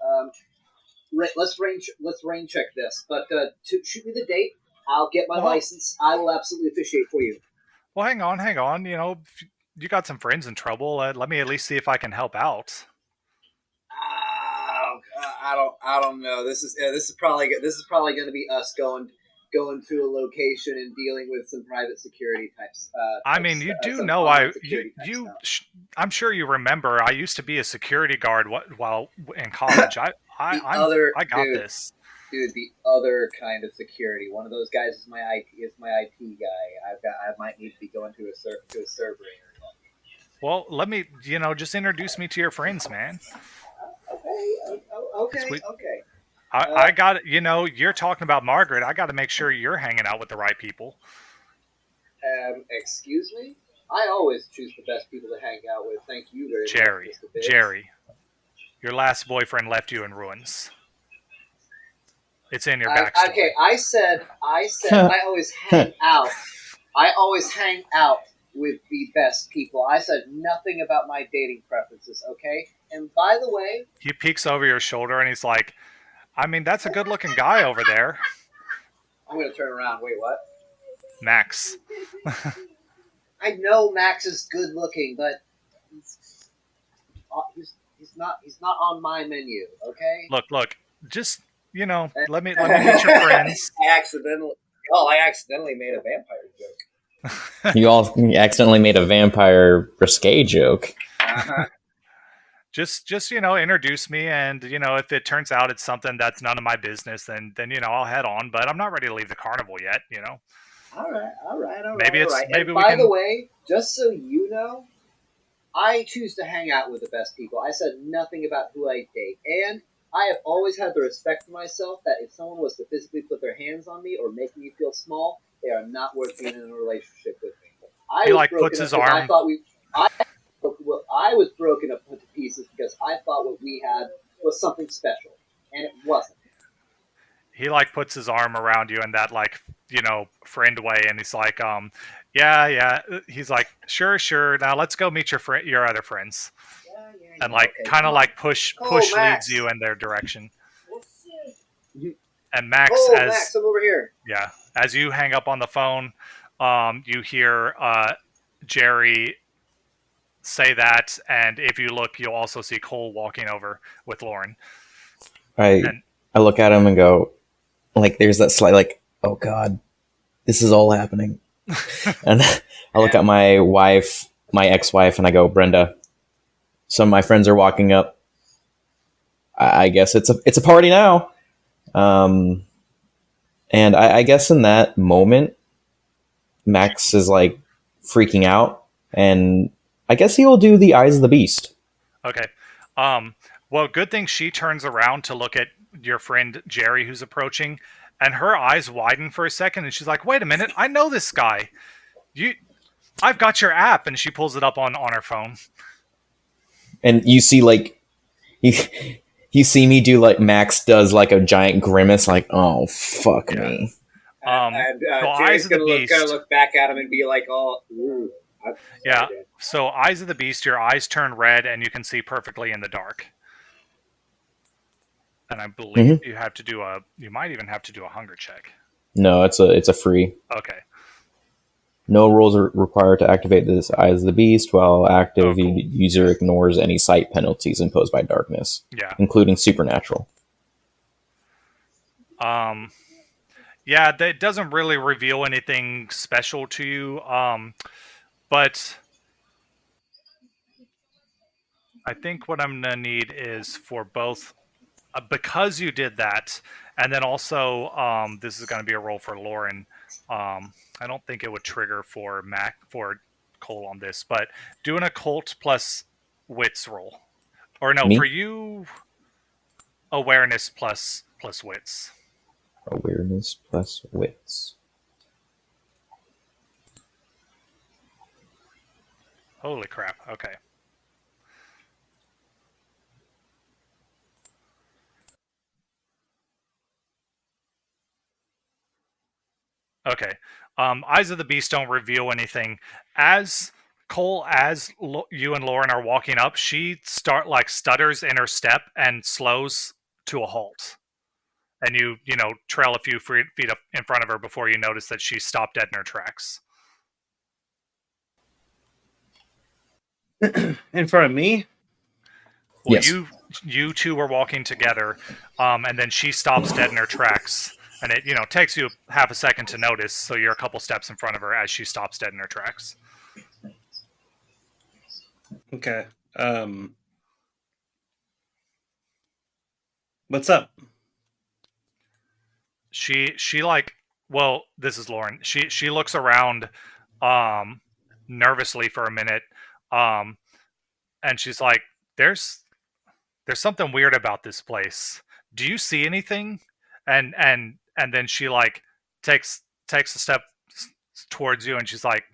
Let's rain check this. But shoot me the date. I'll get my license. I will absolutely officiate for you. Well, hang on. You know, you got some friends in trouble. Let me at least see if I can help out. I don't know. This is probably going to be us going to a location and dealing with some private security types. I mean, you do know I'm sure you remember. I used to be a security guard while in college. I got this. Dude, the other kind of security. One of those guys is my IT guy. I might need to be going to a server area. Well, let me, just introduce me to your friends, man. Okay. I got it. You're talking about Margaret. I got to make sure you're hanging out with the right people. Excuse me? I always choose the best people to hang out with. Thank you very much. Jerry, your last boyfriend left you in ruins. It's in your backstory. Okay, I said I always hang out. I always hang out with the best people. I said nothing about my dating preferences, okay? And by the way... He peeks over your shoulder and he's like, I mean, that's a good-looking guy over there. I'm going to turn around. Wait, what? Max. I know Max is good-looking, but he's not on my menu, okay? Look. Just, let me meet your friends. I accidentally made a vampire joke. You accidentally made a vampire risque joke. Uh-huh. Just introduce me, and if it turns out it's something that's none of my business, then I'll head on. But I'm not ready to leave the carnival yet. All right. Maybe By the way, just so you know, I choose to hang out with the best people. I said nothing about who I date, and I have always had the respect for myself that if someone was to physically put their hands on me or make me feel small, they are not worth being in a relationship with me. He puts his arm. I was broken up into pieces because I thought what we had was something special, and it wasn't. He puts his arm around you in that friend way, and he's like, yeah. He's like, sure. Now let's go meet your other friends, and push leads you in their direction. And Max, Max, I'm over here. Yeah, as you hang up on the phone, you hear Jerry say that, and if you look, you'll also see Cole walking over with Lauren. I look at him and go, there's that slight, oh God, this is all happening. And I look at my wife, my ex-wife, and I go, Brenda, some of my friends are walking up. I guess it's a party now. And I guess in that moment, Max is freaking out, and I guess he will do the Eyes of the Beast. Okay. Well, good thing she turns around to look at your friend Jerry who's approaching, and her eyes widen for a second, and she's like, wait a minute, I know this guy. I've got your app, and she pulls it up on her phone. And you see you see me do Max does a giant grimace, oh fuck me. Jerry's gonna look back at him and be like, oh, ooh. Yeah. So Eyes of the Beast, your eyes turn red, and you can see perfectly in the dark. And I believe you might even have to do a hunger check. No, it's a free. Okay. No rules are required to activate this Eyes of the Beast. While active, the user ignores any sight penalties imposed by darkness, including supernatural. Yeah, that doesn't really reveal anything special to you, but I think what I'm going to need is for both, because you did that, and then also this is going to be a roll for Lauren. I don't think it would trigger for Cole on this, but do an occult plus wits roll. Or no, for you, awareness plus wits. Awareness plus wits. Holy crap. Okay. Okay. Eyes of the Beast don't reveal anything. As Cole, you and Lauren are walking up, she stutters in her step and slows to a halt. And you trail a few feet up in front of her before you notice that she stopped dead in her tracks. In front of me? Well, Yes. you two were walking together, and then she stops dead in her tracks, and it takes you half a second to notice. So you're a couple steps in front of her as she stops dead in her tracks. Okay. What's up? She well, this is Lauren. She looks around, nervously for a minute, and she's like, "There's something weird about this place. Do you see anything?" And then she takes a step towards you, and she's like,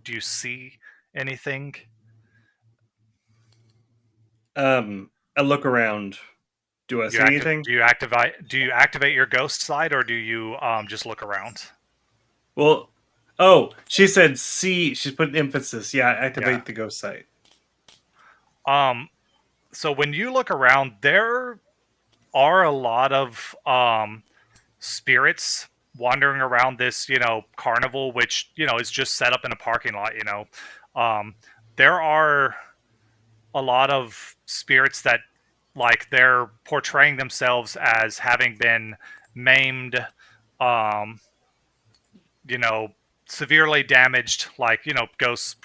"Do you see anything?" I look around. Do I see anything? Do you activate your ghost side, or do you just look around? Well, oh, she said see. She's put an emphasis. Yeah, activate Yeah. the ghost sight. So when you look around, there are a lot of spirits wandering around this, carnival, which is just set up in a parking lot. There are a lot of spirits that they're portraying themselves as having been maimed, um, severely damaged. Ghosts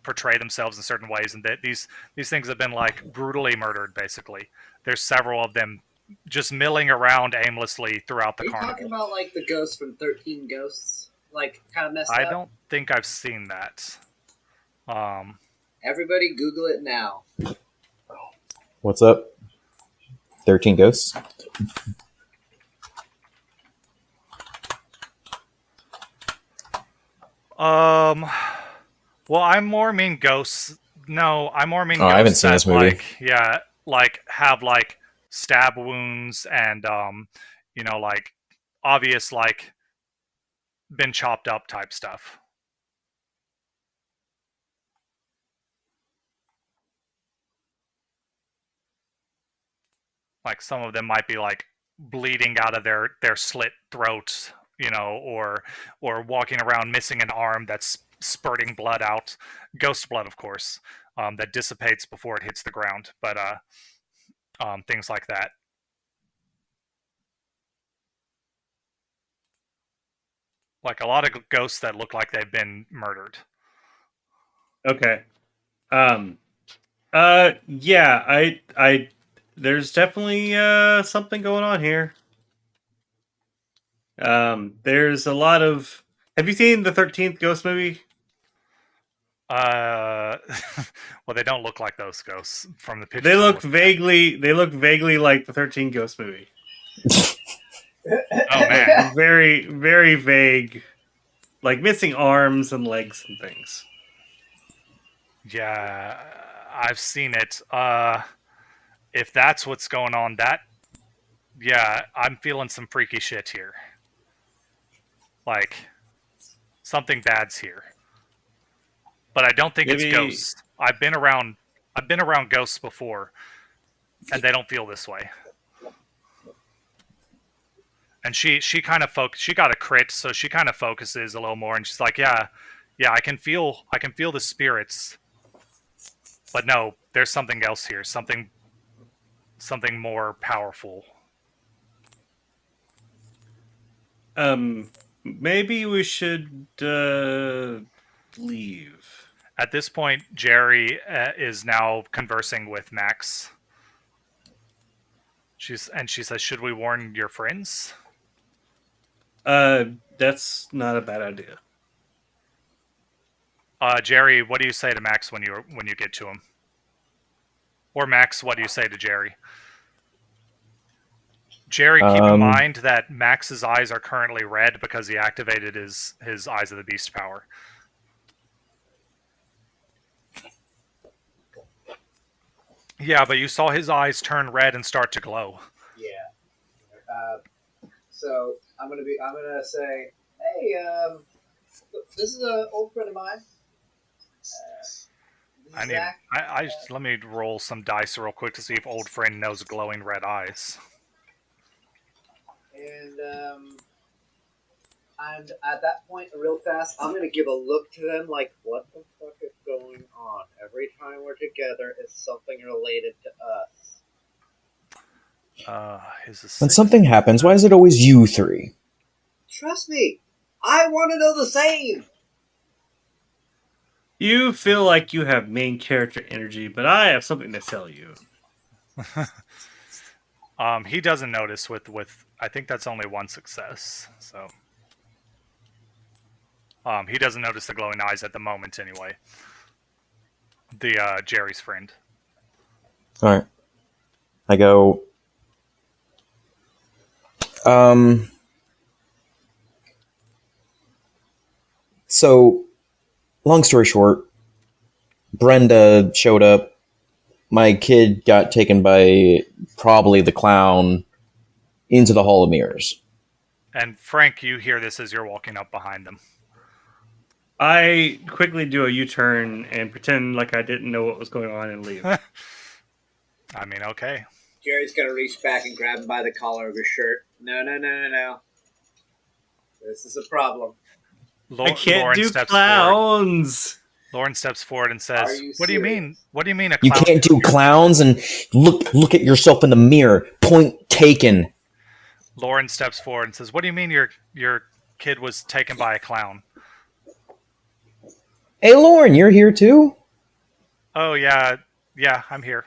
portray themselves in certain ways, and that these things have been brutally murdered. Basically, there's several of them just milling around aimlessly throughout the carnival. Are you talking about the ghosts from 13 Ghosts? Kind of messed up? I don't think I've seen that. Everybody Google it now. What's up? 13 Ghosts? Well, I more mean ghosts. No, I more mean Oh, ghosts I haven't seen that, this movie. have stab wounds and obvious been chopped up type stuff. Some of them might be bleeding out of their slit throats, or walking around missing an arm that's spurting blood out. Ghost blood, of course, that dissipates before it hits the ground. But things like that. A lot of ghosts that look like they've been murdered. Okay. Yeah, I there's definitely something going on here. There's a lot of. Have you seen the 13th Ghost movie? Well, they don't look like those ghosts from the pictures. They look vaguely like the 13 Ghost movie. Oh man, very, very vague, missing arms and legs and things. Yeah, I've seen it. If that's what's going on, I'm feeling some freaky shit here. Something bad's here. But I don't think it's ghosts. I've been around ghosts before, and they don't feel this way. And she kind of she got a crit, so she kind of focuses a little more, and she's like, yeah, I can feel the spirits. But no, there's something else here. Something more powerful. Maybe we should leave. At this point, Jerry is now conversing with Max. She says, "Should we warn your friends?" That's not a bad idea. Jerry, what do you say to Max when you get to him? Or Max, what do you say to Jerry? Jerry, keep in mind that Max's eyes are currently red because he activated his Eyes of the Beast power. Yeah, but you saw his eyes turn red and start to glow. Yeah. So I'm gonna say, hey, this is an old friend of mine. This I is need. Zach. Let me roll some dice real quick to see if old friend knows glowing red eyes. And at that point, real fast, I'm gonna give a look to them like, what the fuck is going on? Every time we're together, it's something related to us. His is When 6. something happens, why is it always you three? Trust me, I want to know the same. You feel like you have main character energy, but I have something to tell you. He doesn't notice with. I think that's only one success. So. He doesn't notice the glowing eyes at the moment, anyway. The Jerry's friend. All right. I go. So, long story short, Brenda showed up. My kid got taken by probably the clown into the Hall of Mirrors. And Frank, you hear this as you're walking up behind them. I quickly do a U-turn and pretend like I didn't know what was going on and leave. I mean, okay. Jerry's gonna reach back and grab him by the collar of his shirt. No. This is a problem. I can't Lauren do steps clowns. Forward. Lauren steps forward and says, you "What do you mean? serious? What do you mean a You clown?" can't do clowns and look at yourself in the mirror. Point taken. Lauren steps forward and says, "What do you mean your kid was taken by a clown?" Hey, Lauren, you're here too? Oh yeah, I'm here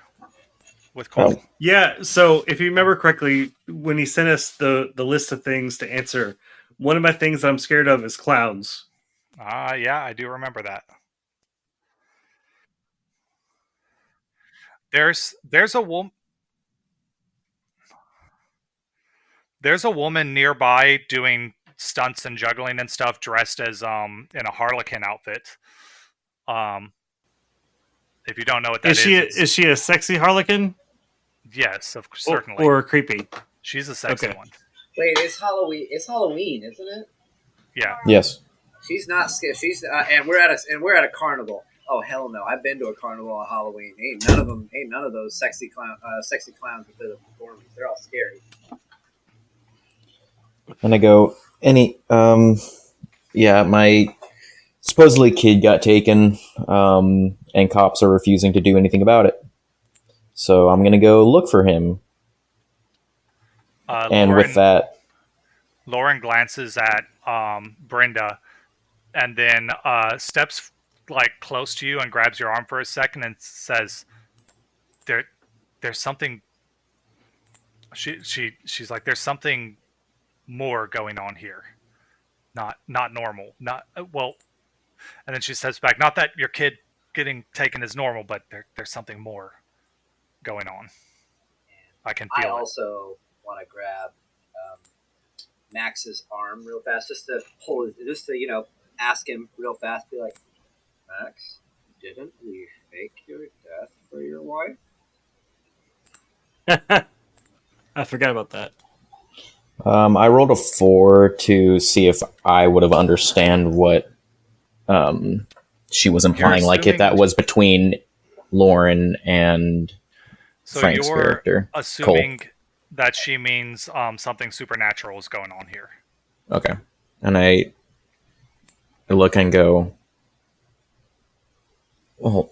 with Cole. Oh. Yeah, so if you remember correctly, when he sent us the list of things to answer, one of my things I'm scared of is clowns. Yeah, I do remember that. There's a woman. There's a woman nearby doing stunts and juggling and stuff, dressed as in a harlequin outfit. If you don't know what that Is she a sexy harlequin? Yes, certainly. Or creepy? She's a sexy Okay. one. Wait, it's Halloween. It's Halloween, isn't it? Yeah. Yes. She's not scared. She's and we're at a carnival. Oh hell no! I've been to a carnival on Halloween. Ain't none of those sexy clowns at the performance. They're all scary. And I go, yeah, my supposedly kid got taken, and cops are refusing to do anything about it. So I'm going to go look for him. And with that, Lauren glances at Brenda and then steps like close to you and grabs your arm for a second and says, there's something. She's like, there's something more going on here. Not normal. Not well. And then she steps back. Not that your kid getting taken is normal, but there's something more going on. I can feel I it. also want to grab Max's arm real fast, just to ask him real fast. Be like, Max, didn't we fake your death for your wife? I forgot about that. I rolled a 4 to see if I would have understand what she was implying, like if that was between Lauren and Frank's character. Assuming Cole. That she means something supernatural is going on here. Okay. And I look and go, well,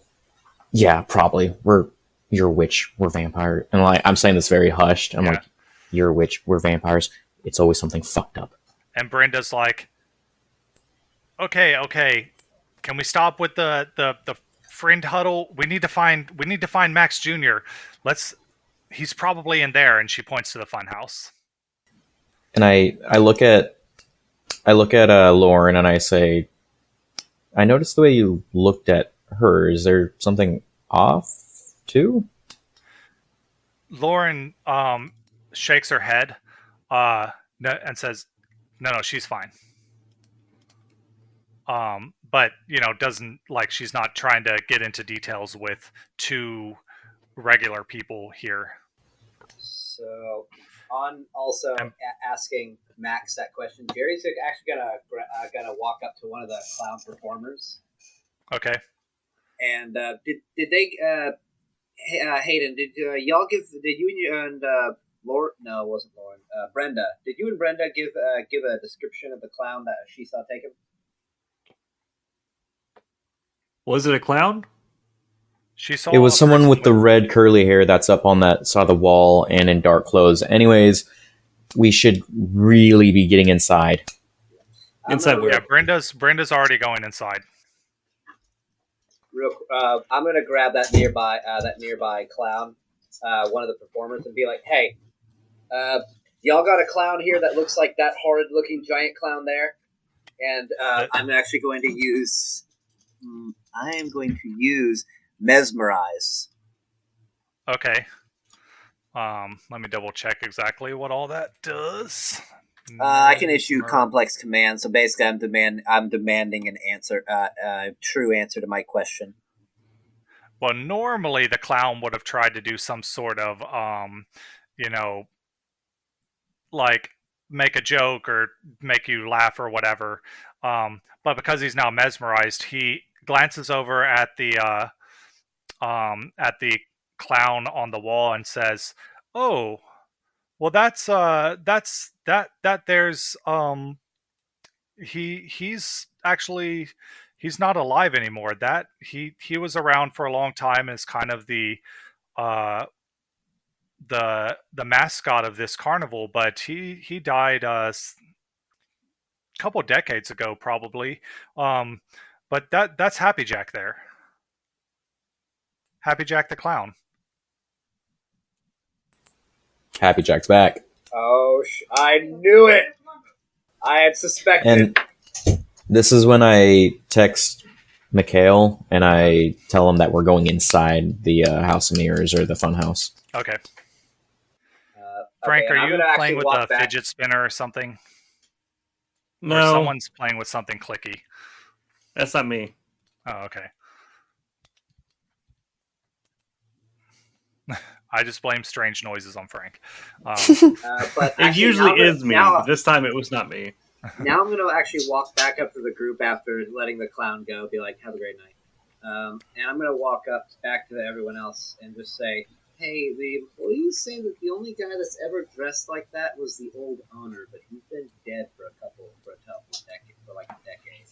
yeah, probably. You're a witch, we're vampire. And like I'm saying this very hushed. I'm like, you're a witch, we're vampires. It's always something fucked up. And Brenda's like, okay. Can we stop with the friend huddle? We need to find Max Jr. He's probably in there. And she points to the funhouse. And I look at Lauren and I say, I noticed the way you looked at her. Is there something off too? Lauren shakes her head and says, no, she's fine. But doesn't, like, she's not trying to get into details with two regular people here. So, on also asking Max that question, Jerry's actually gonna walk up to one of the clown performers. Okay. And did they Hayden? Did y'all give? Did you and Lauren? No, it wasn't Lauren. Brenda. Did you and Brenda give a description of the clown that she saw taken? Was it a clown? She saw It was a someone person with the red curly hair that's up on that side of the wall and in dark clothes. Anyways, we should really be getting inside. Inside where? Yeah, Brenda's already going inside. I'm gonna grab that nearby clown, one of the performers, and be like, "Hey, y'all got a clown here that looks like that horrid-looking giant clown there?" And I'm actually going to use. I am going to use mesmerize. Okay. Let me double check exactly what all that does. I can issue complex commands, so basically, I'm demanding an answer, true answer to my question. Well, normally the clown would have tried to do some sort of, like make a joke or make you laugh or whatever. But because he's now mesmerized, he glances over at the clown on the wall and says, "Oh, well, that's there's he's actually he's not alive anymore. That he was around for a long time as kind of uh the mascot of this carnival, but he died a couple decades ago probably. But that's Happy Jack there. Happy Jack the clown. Happy Jack's back. Oh, I knew it. I had suspected. And this is when I text Mikhail and I tell him that we're going inside the House of Mirrors or the Fun House. Okay. Frank, okay, are you playing with a fidget spinner or something? No. Or someone's playing with something clicky. That's not me. Oh, okay. I just blame strange noises on Frank. But it usually is me. This time it was not me. Now I'm going to actually walk back up to the group after letting the clown go, be like, have a great night. And I'm going to walk up back to everyone else and just say, hey, the employees say that the only guy that's ever dressed like that was the old owner, but he's been dead for like a decade.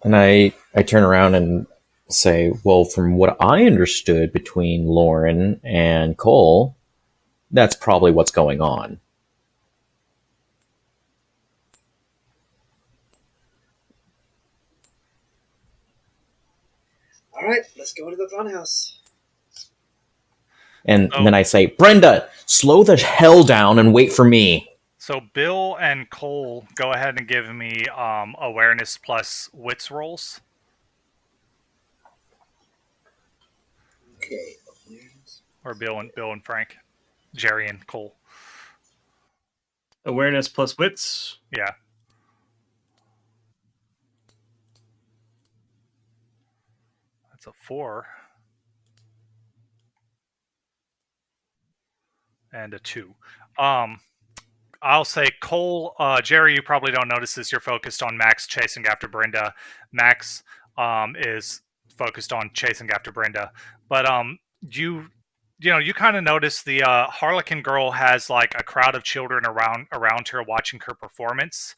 And I turn around and say, well, from what I understood between Lauren and Cole, that's probably what's going on. All right, let's go to the funhouse. And then I say, Brenda, slow the hell down and wait for me. So Bill and Cole, go ahead and give me awareness plus wits rolls. Okay. Or Bill and Frank, Jerry and Cole. Awareness plus wits. Yeah. That's a 4. And a 2. I'll say Cole, Jerry, you probably don't notice this. You're focused on Max chasing after Brenda. Max is focused on chasing after Brenda. But you kind of notice the Harlequin girl has like a crowd of children around her watching her performance.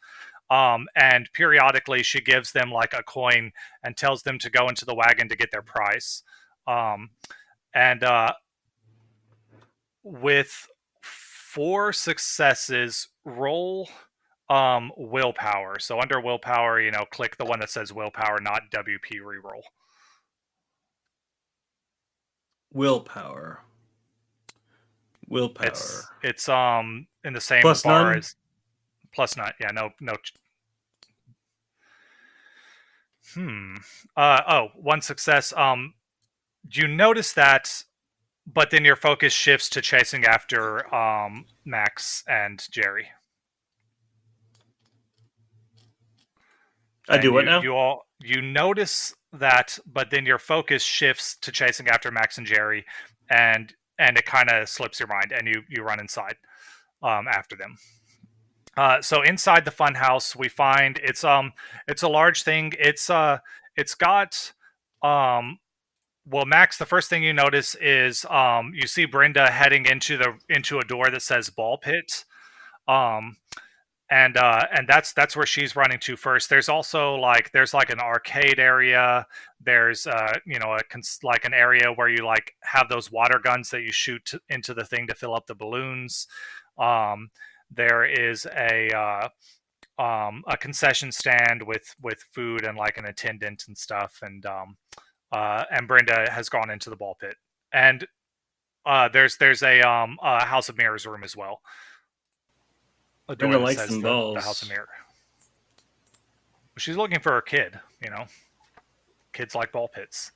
And periodically she gives them like a coin and tells them to go into the wagon to get their prize. And with 4 successes, roll willpower. So under willpower, click the one that says willpower, not WP reroll. Willpower. It's in the same plus bar none? as plus 9. Yeah, no. One success. You notice that, but then your focus shifts to chasing after Max and Jerry. I do what now? You notice but then your focus shifts to chasing after Max and Jerry, and it kind of slips your mind, and you run inside after them. So inside the funhouse, we find it's a large thing. It's got well, Max, the first thing you notice is you see Brenda heading into a door that says ball pit. Um, and that's where she's running to first. There's also there's an arcade area. There's like an area where you like have those water guns that you shoot into the thing to fill up the balloons. There is a concession stand with food and like an attendant and stuff, and Brenda has gone into the ball pit, and there's a House of Mirrors room as well. A door Brenda that likes says some the dolls. House of Mirror. She's looking for her kid, Kids like ball pits.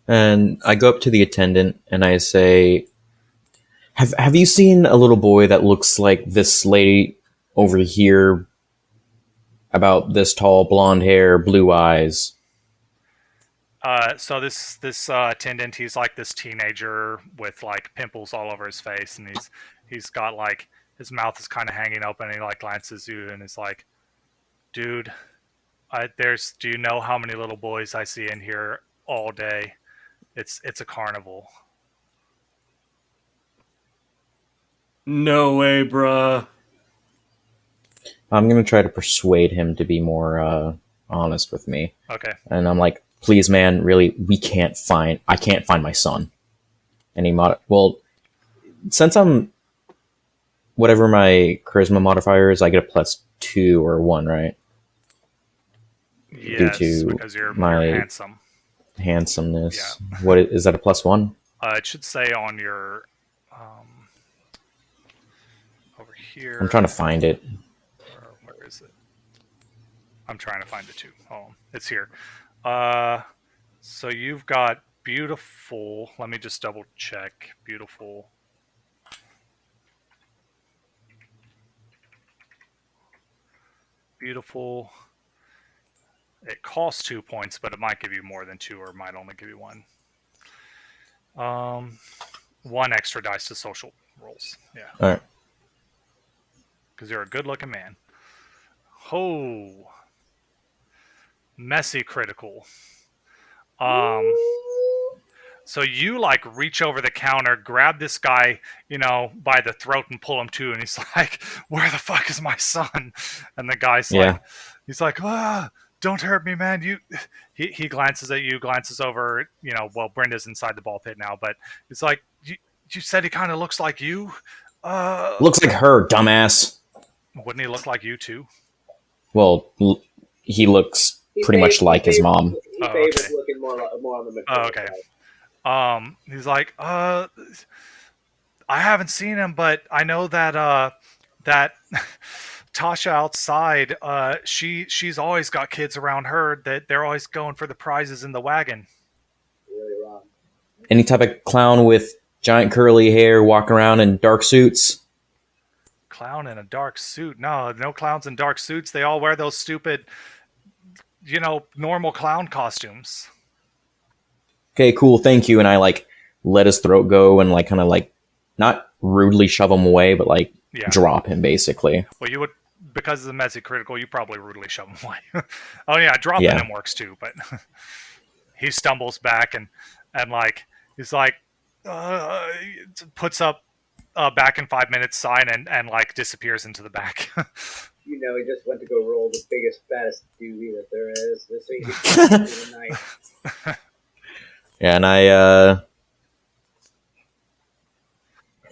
And I go up to the attendant and I say, Have you seen a little boy that looks like this lady over here? About this tall, blonde hair, blue eyes. So this attendant, he's like this teenager with like pimples all over his face, and he's got like his mouth is kind of hanging open, and he like glances at you and is like, "Dude, do you know how many little boys I see in here all day? It's a carnival." No way, bruh. I'm gonna try to persuade him to be more honest with me. Okay. And I'm like, please, man, really, I can't find my son. And well, since I'm whatever my charisma modifier is, I get a +2 or 1, right? Yes, Due to because you're handsome. Handsomeness. Yeah. What is that, a +1? It should say on your over here. I'm trying to find it. Where is it? I'm trying to find it too. Oh, it's here. So you've got beautiful. Let me just double check. Beautiful. Beautiful. It costs 2 points, but it might give you more than 2, or it might only give you 1. 1 extra dice to social rolls. Yeah. All right. Because you're a good-looking man. Oh. Messy critical. So you like reach over the counter, grab this guy, by the throat and pull him to, and he's like, "Where the fuck is my son?" And the guy's like, he's like, "Don't hurt me, man." He glances at you, glances over, well, Brenda's inside the ball pit now, but it's like, you said he kind of looks like you? Looks like her, dumbass. Wouldn't he look like you too? Well, he looks pretty much like his mom. He favors looking more on the mature okay. side. He's like, I haven't seen him, but I know that that Tasha outside, she's always got kids around her that they're always going for the prizes in the wagon. Really wrong. Any type of clown with giant curly hair walking around in dark suits? Clown in a dark suit? No clowns in dark suits. They all wear those stupid, normal clown costumes. Okay, cool, thank you. And I let his throat go and kind of not rudely shove him away, but drop him basically. Well, you would, because of the messy critical, you probably rudely shove him away. Oh yeah, dropping him works too, but he stumbles back and he's like puts up back in 5 minutes sign and disappears into the back. He just went to go roll the biggest, fattest doobie that there is. This week the night. Yeah, and I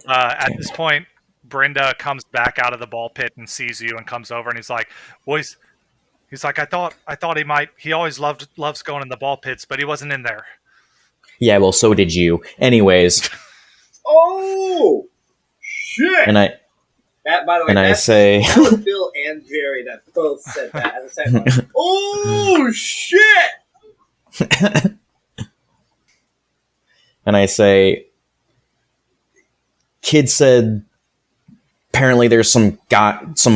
at this point, Brenda comes back out of the ball pit and sees you and comes over and he's like, "Well, he's like, I thought he always loves going in the ball pits, but he wasn't in there." Yeah, well, so did you. Anyways. Oh shit! And I. That, by the way, and I say, that was Bill and Jerry that both said that at the same time. Oh shit! And I say, kid said, apparently there's some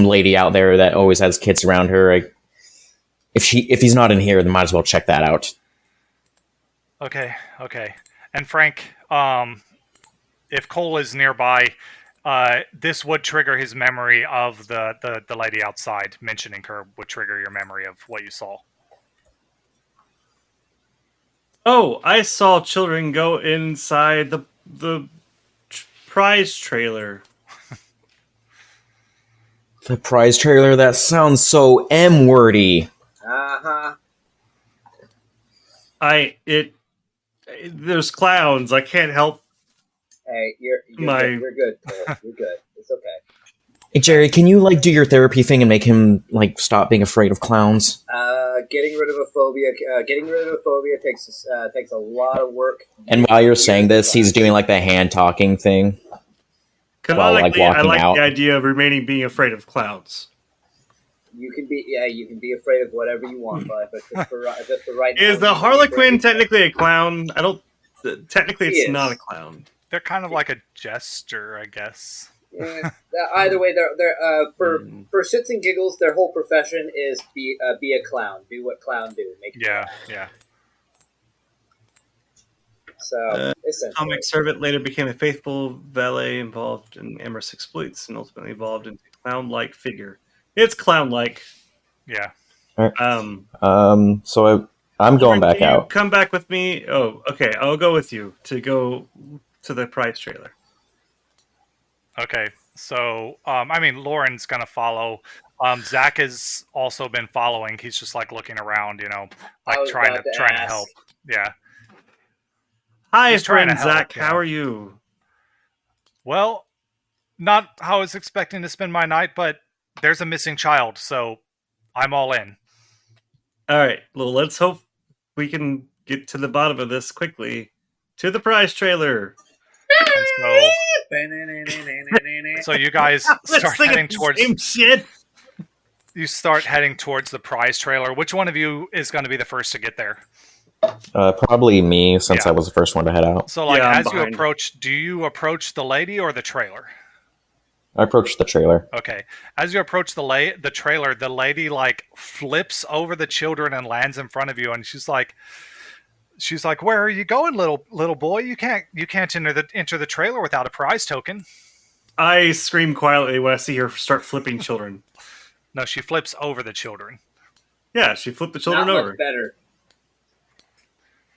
lady out there that always has kids around her. if he's not in here, then might as well check that out. Okay. And Frank, if Cole is nearby, this would trigger his memory of the lady outside. Mentioning her would trigger your memory of what you saw. Oh, I saw children go inside the prize trailer. The prize trailer? That sounds so M-wordy. Uh-huh. There's clowns. I can't help. Hey, you're My- good. You're good, Cole. You're good. It's okay. Hey, Jerry, can you do your therapy thing and make him stop being afraid of clowns? Getting rid of a phobia takes a lot of work. And while you're saying this, he's doing the hand talking thing. Canonically, I walking like out. the idea of remaining being afraid of clowns. You can be afraid of whatever you want, but just for right now. Is the Harlequin technically a clown? I don't. Technically, it's not a clown. They're kind of like a jester, I guess. Yeah, either way, they're for shits and giggles, their whole profession is be a clown. Do what clown do. Make it Yeah. So, essentially. Comic servant later became a faithful valet involved in amorous exploits and ultimately evolved into a clown-like figure. It's clown-like. Yeah. So I'm going back Can you out. come back with me? Oh, okay. I'll go with you to go to the prize trailer. Okay. So, Lauren's gonna follow. Zach has also been following. He's just looking around, trying to help. Yeah. Hi, He's trying friend to help, Zach. How are you? Well, not how I was expecting to spend my night, but there's a missing child, so I'm all in. All right. Well, let's hope we can get to the bottom of this quickly. To the prize trailer. So you guys start heading towards. Same shit. You start heading towards the prize trailer. Which one of you is going to be the first to get there? Probably me, since Yeah. I was the first one to head out. So, Yeah, I'm as you behind. approach, do you approach the lady or the trailer? I approached the trailer. Okay. As you approach the trailer, the lady flips over the children and lands in front of you, and she's like, "Where are you going, little boy? You can't enter the trailer without a prize token." I scream quietly when I see her start flipping children. No, she flips over the children. Yeah, she flipped the children Not over. much better.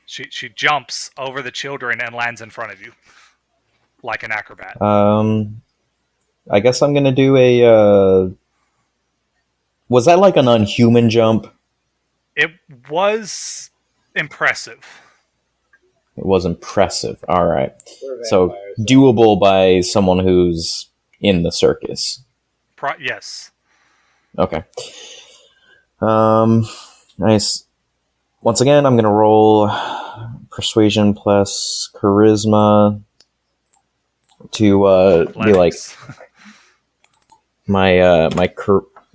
She jumps over the children and lands in front of you, like an acrobat. I guess I'm gonna do a. Was that an unhuman jump? It was impressive. It was impressive. All right. We're So vampires, doable by someone who's in the circus. Yes. Okay. Nice. Once again, I'm gonna roll persuasion plus charisma to be Athletics.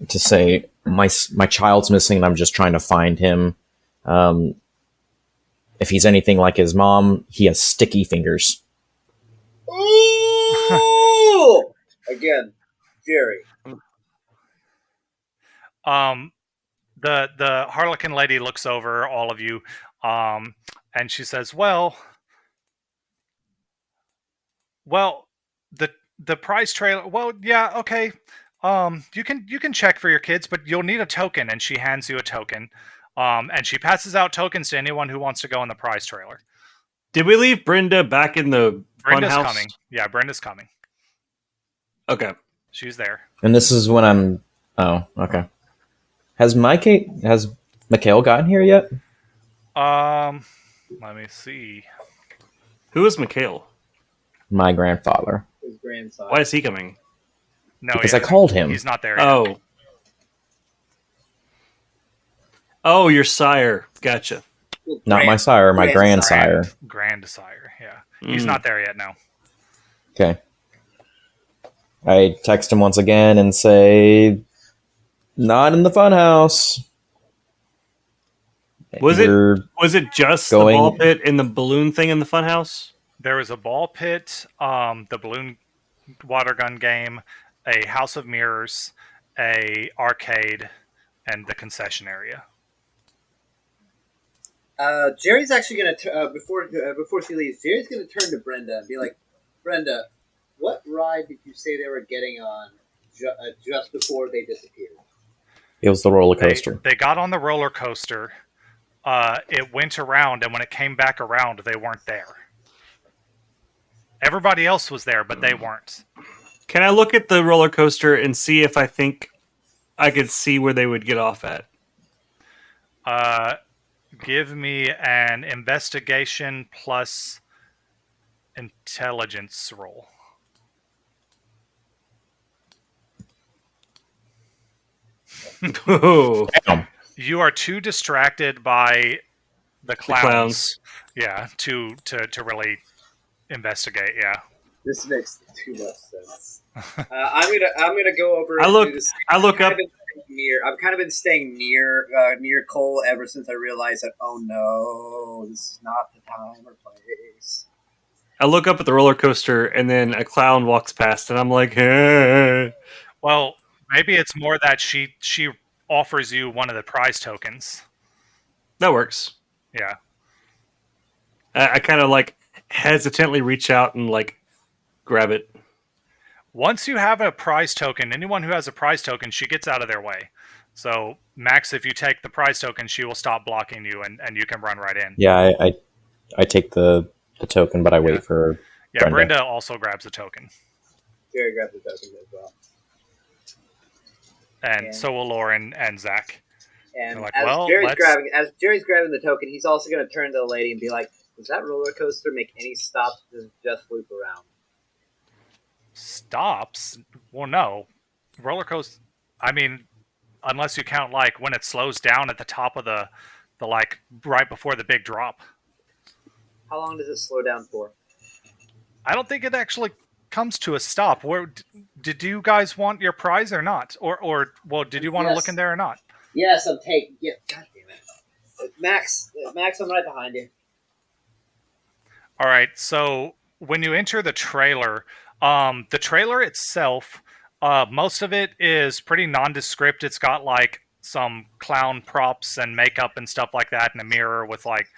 to say my child's missing and I'm just trying to find him. If he's anything like his mom, he has sticky fingers. Ooh! Again, Jerry. The Harlequin lady looks over all of you, and she says, "Well, the prize trailer. Well, yeah, okay. You can check for your kids, but you'll need a token." And she hands you a token. And she passes out tokens to anyone who wants to go in the prize trailer. Did we leave Brenda back in the Brenda's funhouse? coming. Yeah, Brenda's coming. Okay. She's there. And this is when I'm. Oh, okay. Has Mikhail gotten here yet? Let me see. Who is Mikhail? My grandfather. His grandson. Why is he coming? No, Because I called him. He's not there yet. Oh. Oh, your sire. Gotcha. Not my sire, my grandsire. Grandsire, yeah. He's not there yet, no. Okay. I text him once again and say, "Not in the funhouse." Was it just the going- ball pit and the balloon thing in the funhouse? There was a ball pit, the balloon water gun game, a house of mirrors, a arcade, and the concession area. Jerry's actually gonna before she leaves. Jerry's gonna turn to Brenda and be like, "Brenda, what ride did you say they were getting on just before they disappeared?" It was the roller coaster. They got on the roller coaster. It went around, and when it came back around, they weren't there. Everybody else was there, but they weren't. Can I look at the roller coaster and see if I think I could see where they would get off at? Give me an investigation plus intelligence roll. Damn. You are too distracted by the clowns. Yeah, to really investigate. Yeah. This makes too much sense. I'm gonna go over. I and look- do this. I look up- I've kind of been staying near Cole ever since I realized that. Oh no, this is not the time or place. I look up at the roller coaster, and then a clown walks past, and I'm like, hey. Well, maybe it's more that she offers you one of the prize tokens. That works. Yeah. I kind of like hesitantly reach out and like grab it. Once you have a prize token, anyone who has a prize token, she gets out of their way. So, Max, if you take the prize token, she will stop blocking you, and you can run right in. Yeah, I take the token, but I wait for Yeah, Brenda. Brenda also grabs a token. Jerry grabbed the token as well. And so will Lauren and Zach. And They're like, as, well, Jerry's grabbing the token, he's also going to turn to the lady and be like, "Does that roller coaster make any stops? Does it just loop around?" Stops? Well, no. Roller coaster, I mean, unless you count, like, when it slows down at the top of the like, right before the big drop. How long does it slow down for? I don't think it actually comes to a stop. Where did you guys want your prize or not? Or well, did you want to look in there or not? Yes, I'm taking. Yeah, God damn it, Max, I'm right behind you. All right. So when you enter the trailer itself, most of it is pretty nondescript. It's got like some clown props and makeup and stuff like that, and a mirror with like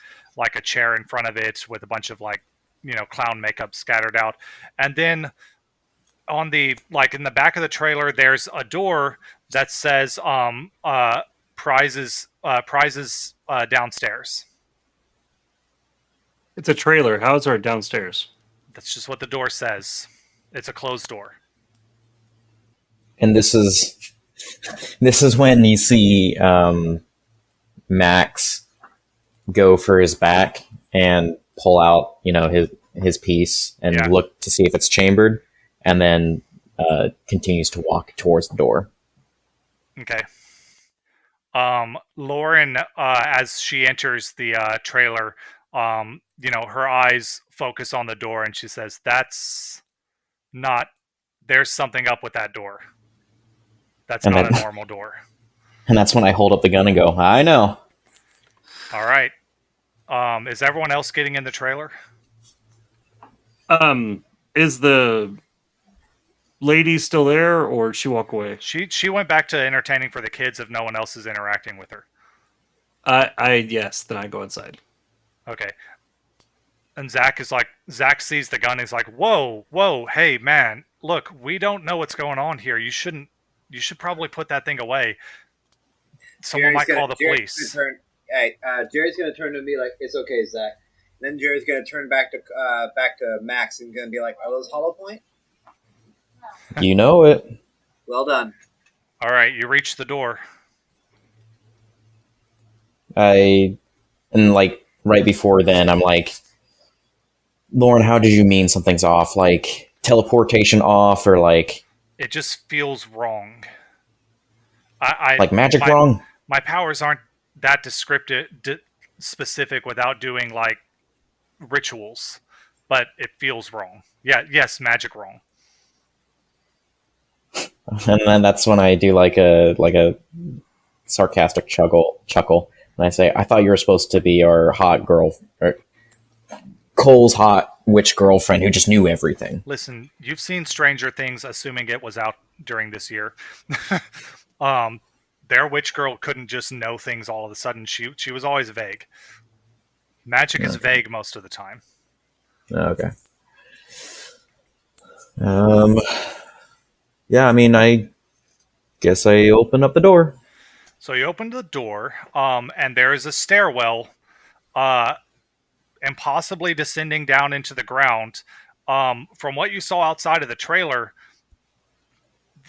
a chair in front of it with a bunch of like, clown makeup scattered out. And then on the, like, in the back of the trailer, there's a door that says prizes downstairs. It's a trailer. How is our downstairs? That's just what the door says. It's a closed door. And this is when you see Max go for his back and pull out, his piece and look to see if it's chambered, and then continues to walk towards the door. Okay. Lauren, as she enters the trailer, her eyes focus on the door, and she says, there's something up with that door. That's not a normal door. And that's when I hold up the gun and go, I know. All right. Is everyone else getting in the trailer? Is the lady still there, or did she walk away? She went back to entertaining for the kids if no one else is interacting with her. Yes, then I go inside. Okay. And Zach sees the gun and is like, whoa, hey, man, look, we don't know what's going on here. You should probably put that thing away. Someone might call the police. Jerry's going to turn to me like, "It's okay, Zach." Then Jerry's going to turn back to Max and going to be like, "Are those hollow point?" You know it. Well done. All right, you reach the door. And like right before then, I'm like, Lauren, how did you mean something's off? Like teleportation off, or like it just feels wrong. Like magic wrong? My powers aren't that descriptive, specific without doing like rituals, but it feels wrong. Yes, magic wrong. And then that's when I do like a sarcastic chuckle, and I say, "I thought you were supposed to be our hot girl, or Cole's hot witch girlfriend who just knew everything." Listen, you've seen Stranger Things, assuming it was out during this year. Their witch girl couldn't just know things all of a sudden. She was always vague. Magic is Okay. vague most of the time. Okay. Yeah, I mean, I guess I open up the door. So you open the door, and there is a stairwell, impossibly descending down into the ground. From what you saw outside of the trailer,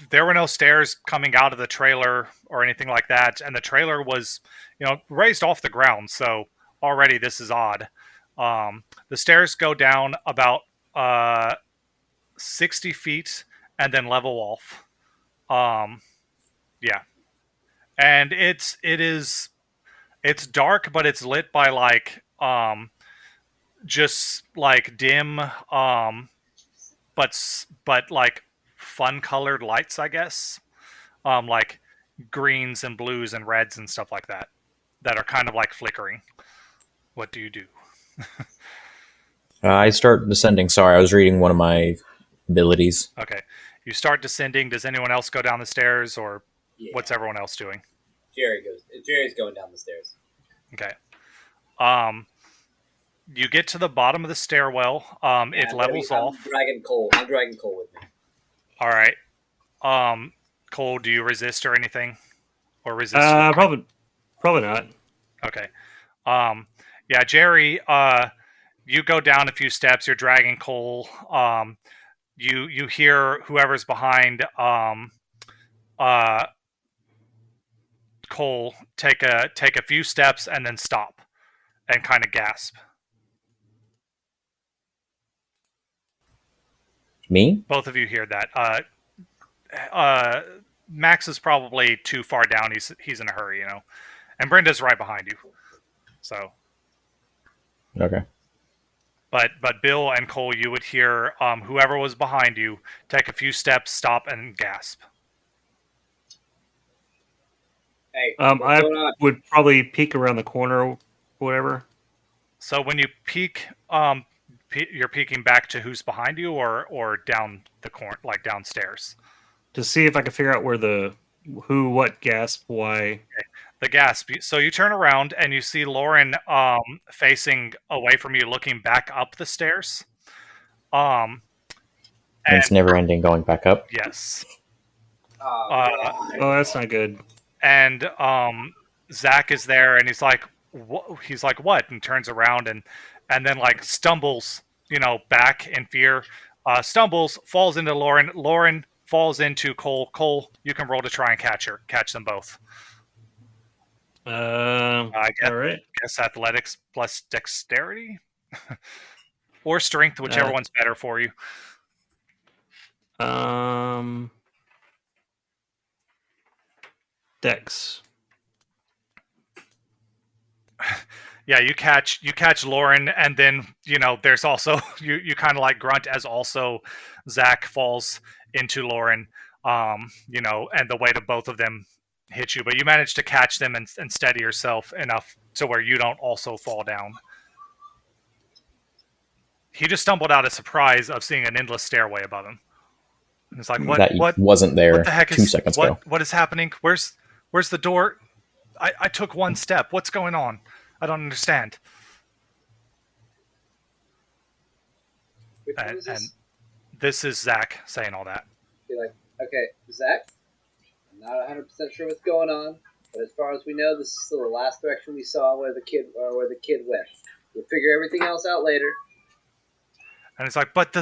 there were no stairs coming out of the trailer or anything like that, and the trailer was, raised off the ground. So already this is odd. The stairs go down about 60 feet and then level off. Yeah, and it's dark, but it's lit by like just like dim but like fun colored lights, I guess. Like greens and blues and reds and stuff like that are kind of like flickering. What do you do? I start descending. Sorry, I was reading one of my abilities. Okay, you start descending. Does anyone else go down the stairs, or what's everyone else doing? Jerry's going down the stairs. Okay. You get to the bottom of the stairwell. It levels off. I'm dragging Cole with me. All right. Cole, do you resist or anything, or resist? Probably not. Okay. Yeah, Jerry. You go down a few steps. You're dragging Cole. You hear whoever's behind. Cole take a few steps and then stop, and kind of gasp. Me? Both of you hear that. Max is probably too far down. He's in a hurry, and Brenda's right behind you. So, Okay. but Bill and Cole, you would hear whoever was behind you take a few steps, stop, and gasp. Hey, I would probably peek around the corner or whatever. So when you peek, you're peeking back to who's behind you, or down the corner, like downstairs, to see if I can figure out where who, what, gasp, why. Okay. The gasp. So you turn around and you see Lauren facing away from you, looking back up the stairs. And it's never ending going back up. Yes. Oh, that's not good. And Zach is there, and he's like, what? And turns around and then like stumbles, back in fear. Stumbles, falls into Lauren. Lauren falls into Cole. Cole, you can roll to try and catch them both. All right. Guess athletics plus dexterity or strength, whichever one's better for you. Dex. Yeah, you catch Lauren, and then there's also you kind of like grunt as also Zach falls into Lauren, and the weight of both of them hit you, but you manage to catch them and steady yourself enough to where you don't also fall down. He just stumbled out of surprise of seeing an endless stairway above him. And it's like, what wasn't there what the heck 2 seconds ago. What is happening? Where's the door? I took one step. What's going on? I don't understand. Which one is this? And this is Zach saying all that. Be like, okay, Zach, I'm not 100% sure what's going on, but as far as we know, this is still the last direction we saw where the kid went. We'll figure everything else out later. And it's like, but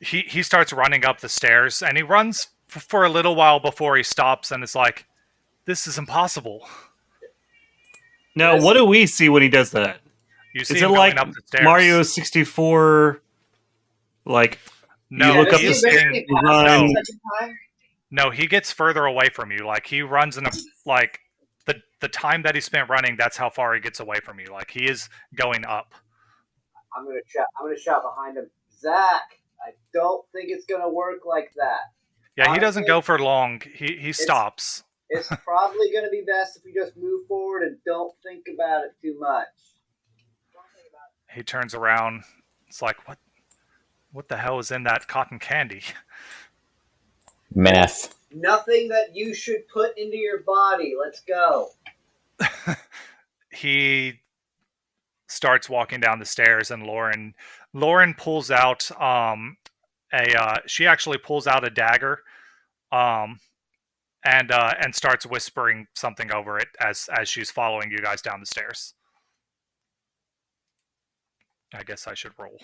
he starts running up the stairs, and he runs for a little while before he stops, and it's like, this is impossible. Now, what do we see when he does that? You see is him it like going up the stairs. Mario 64? Like, no, you look up the stairs, run. No, he gets further away from you. Like, he runs in the time that he spent running, that's how far he gets away from you. Like, he is going up. I'm gonna shout behind him, Zach, I don't think it's gonna work like that. Yeah, honestly, he doesn't go for long. He stops. It's probably gonna be best if we just move forward and don't think about it too much. He turns around. It's like, what the hell is in that cotton candy? Meth. Nothing that you should put into your body. Let's go. He starts walking down the stairs, and Lauren pulls out she actually pulls out a dagger, and starts whispering something over it as she's following you guys down the stairs. I guess I should roll.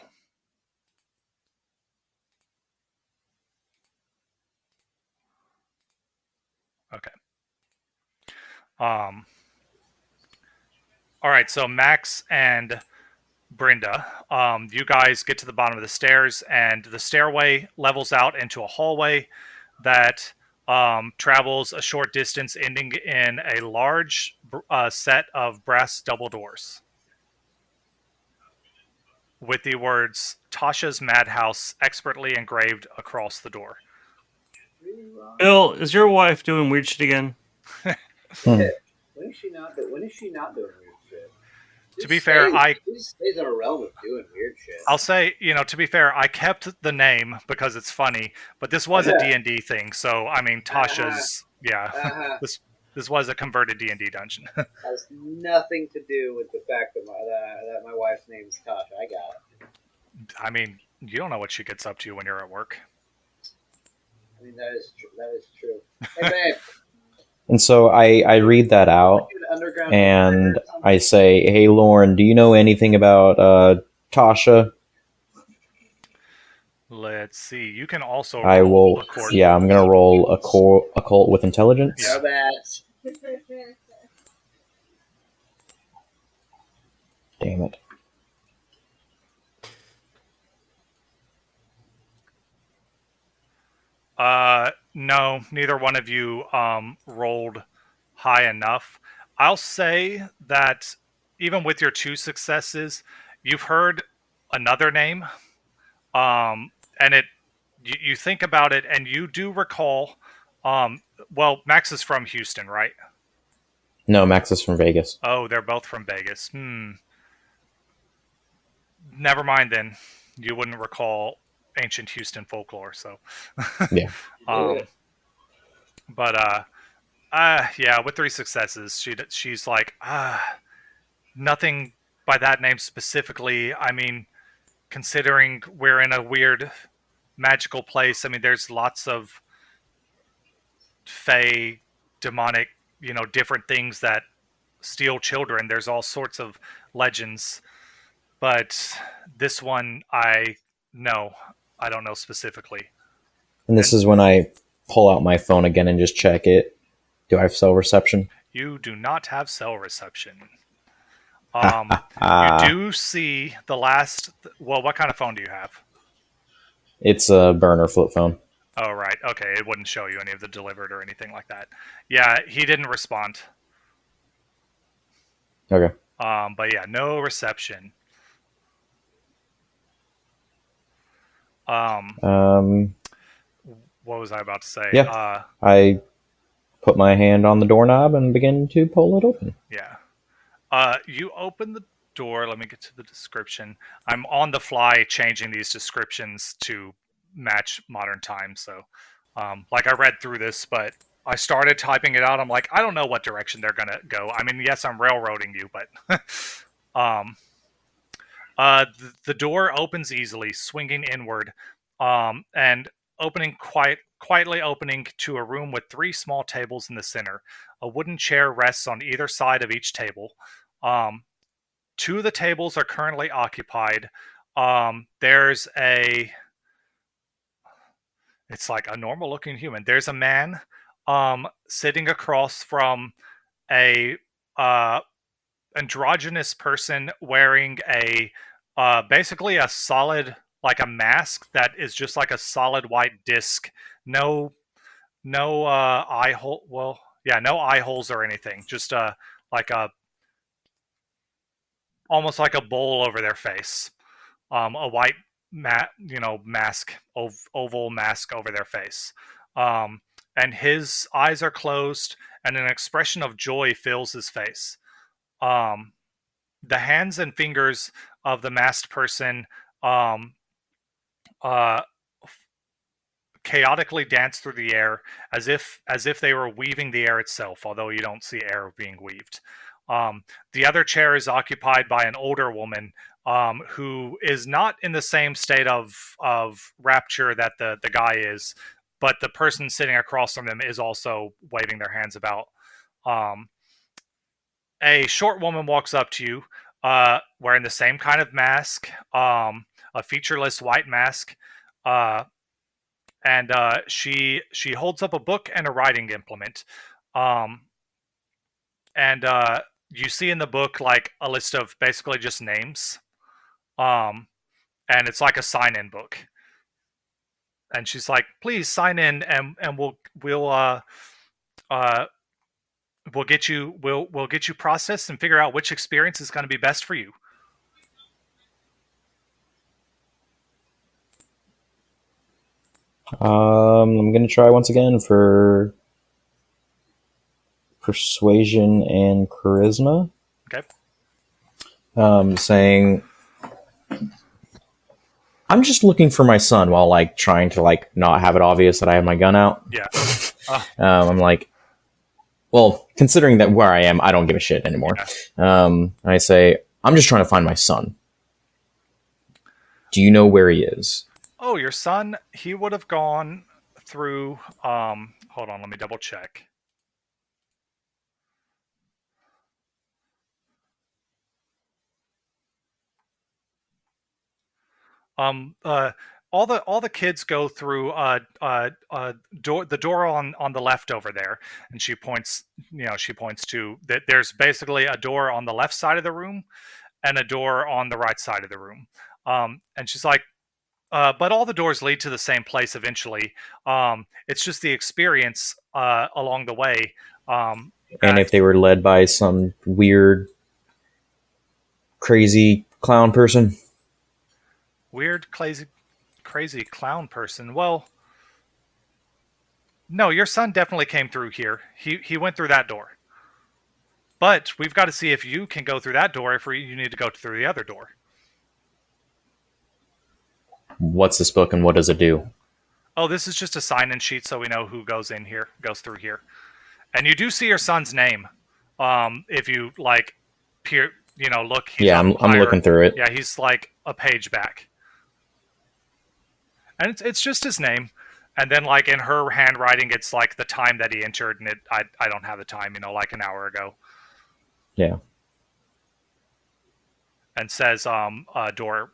Okay. All right, so Max and Brenda, you guys get to the bottom of the stairs, and the stairway levels out into a hallway that travels a short distance, ending in a large set of brass double doors with the words Tasha's Madhouse expertly engraved across the door. Bill, is your wife doing weird shit again? When is she not doing weird shit? To be fair, she stays in a realm of doing weird shit. I'll say, to be fair, I kept the name because it's funny, but this was a D&D thing, so I mean, Tasha's, this was a converted D&D dungeon. Has nothing to do with the fact that my wife's name's Tasha. I got it. I mean, you don't know what she gets up to when you're at work. I mean, that is true. Hey, babe. And so I read that out, and I say, "Hey, Lauren, do you know anything about Tasha?" Let's see. You can also. I will. Yeah, I'm gonna roll occult with intelligence. Yeah. Damn it. No, neither one of you rolled high enough. I'll say that even with your 2 successes, you've heard another name, and you think about it, and you do recall. Well, Max is from Houston, right? No, Max is from Vegas. Oh, they're both from Vegas. Never mind then. You wouldn't recall ancient Houston folklore, so yeah. But yeah, with 3 successes, she's like, nothing by that name specifically. I mean, considering we're in a weird magical place, I mean, there's lots of fae, demonic, different things that steal children. There's all sorts of legends, but this one I don't know specifically. And this is when I pull out my phone again and just check it. Do I have cell reception? You do not have cell reception. You do see the last. Well, what kind of phone do you have? It's a burner flip phone. Oh, right. Okay, it wouldn't show you any of the delivered or anything like that. Yeah, he didn't respond. Okay. But yeah, no reception. What was I about to say? Yeah. I put my hand on the doorknob and begin to pull it open. Yeah. You open the door. Let me get to the description. I'm on the fly changing these descriptions to match modern times. So, like I read through this, but I started typing it out. I'm like, I don't know what direction they're gonna go. I mean, yes, I'm railroading you, but the door opens easily, swinging inward, and quietly opening to a room with 3 small tables in the center. A wooden chair rests on either side of each table. 2 of the tables are currently occupied. There's it's like a normal looking human. There's a man sitting across from a androgynous person wearing basically a solid, like a mask that is just like a solid white disc. No eye hole. Well, yeah, no eye holes or anything. Just like almost like a bowl over their face. A white mask, oval mask over their face. And his eyes are closed, and an expression of joy fills his face. The hands and fingers of the masked person chaotically dance through the air as if they were weaving the air itself, although you don't see air being weaved. The other chair is occupied by an older woman who is not in the same state of rapture that the guy is, but the person sitting across from them is also waving their hands about. A short woman walks up to you, wearing the same kind of mask, a featureless white mask, and she holds up a book and a writing implement, and you see in the book like a list of basically just names, and it's like a sign-in book. And she's like, "Please sign in, and we'll get you processed and figure out which experience is going to be best for you." I'm gonna try once again for persuasion and charisma. Okay. Saying, I'm just looking for my son while like trying to like not have it obvious that I have my gun out. Yeah. I'm like, well, considering that where I am, I don't give a shit anymore. Yeah. I say, I'm just trying to find my son. Do you know where he is? Oh, your son, he would have gone through, hold on, let me double check. All the kids go through the door on the left over there, and she points to that. There's basically a door on the left side of the room and a door on the right side of the room. And she's like, but all the doors lead to the same place eventually. It's just the experience along the way. And if they were led by some weird, crazy clown person? Weird, crazy clown person. Well, no, your son definitely came through here. He went through that door. But we've got to see if you can go through that door, if you need to go through the other door. What's this book and what does it do? Oh, this is just a sign-in sheet so we know who goes through here. And you do see your son's name. If you like look. Yeah, I'm looking through it. Yeah, he's like a page back. And it's just his name. And then like in her handwriting, it's like the time that he entered, and I don't have the time, like an hour ago. Yeah. And says door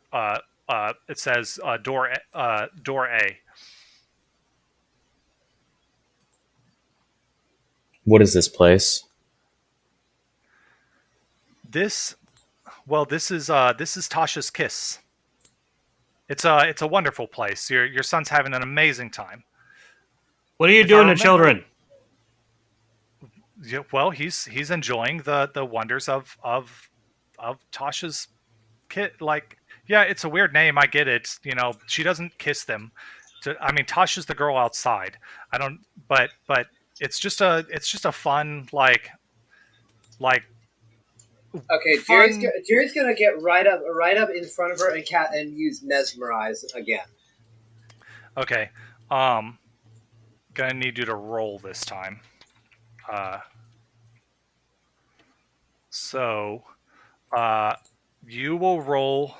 it says door A. What is this place? This is Tasha's Kiss. It's a wonderful place. Your son's having an amazing time. What are you doing to children? Yeah, well, he's enjoying the wonders of Tasha's kid. Like, yeah, it's a weird name. I get it. She doesn't kiss them. Tasha's the girl outside. I don't. But it's just a fun like. Okay, fun... Jerry's gonna get right up in front of her and use mesmerize again. Okay, gonna need you to roll this time. So, you will roll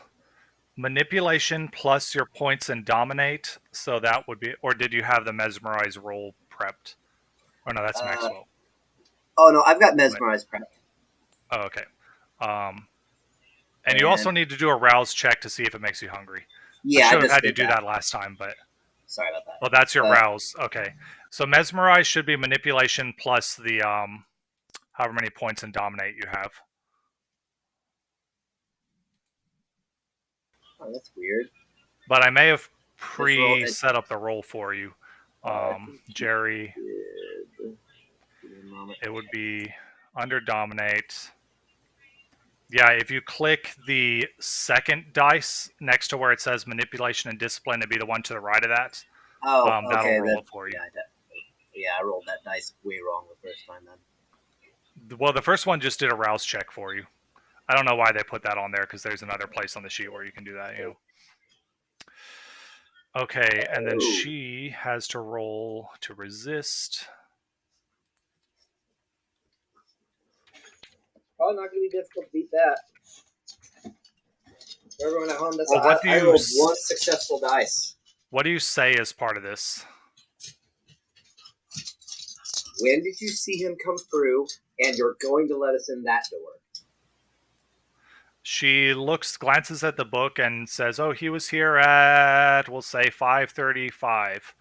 manipulation plus your points and dominate. So that would be, or did you have the mesmerize roll prepped? Oh no, that's Maxwell. Oh no, I've got mesmerize prepped. Oh, okay. And you also need to do a rouse check to see if it makes you hungry. Yeah, I should have had you do that last time, but sorry about that. Well, that's your rouse. Okay, so mesmerize should be manipulation plus the however many points in dominate you have. Oh, that's weird. But I may have set up the roll for you, Jerry. It would be under dominate. Yeah, if you click the second dice next to where it says manipulation and discipline, it'd be the one to the right of that. Oh, that'll okay. roll it for you. Yeah, I rolled that dice way wrong the first time then. Well, the first one just did a rouse check for you. I don't know why they put that on there because there's another place on the sheet where you can do that. Okay, and then she has to roll to resist. Probably not going to be difficult to beat that. For everyone at home, Well, what do I you rolled s- one successful dice. What do you say as part of this? When did you see him come through, and you're going to let us in that door? She glances at the book and says, "Oh, he was here at, we'll say, 5:35."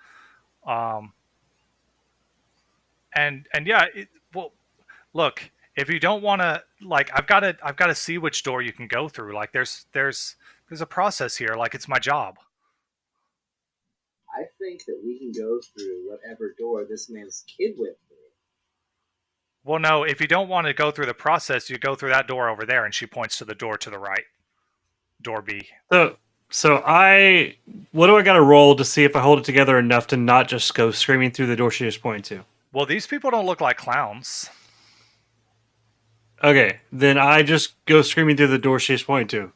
And yeah, well, look, if you don't want to, like, I've got to see which door you can go through. Like, there's a process here. Like, it's my job. I think that we can go through whatever door this man's kid went through. Well, no, if you don't want to go through the process, you go through that door over there, and she points to the door to the right, door B. So what do I got to roll to see if I hold it together enough to not just go screaming through the door she just pointed to? Well, these people don't look like clowns. Okay, then I just go screaming through the door she just pointed to.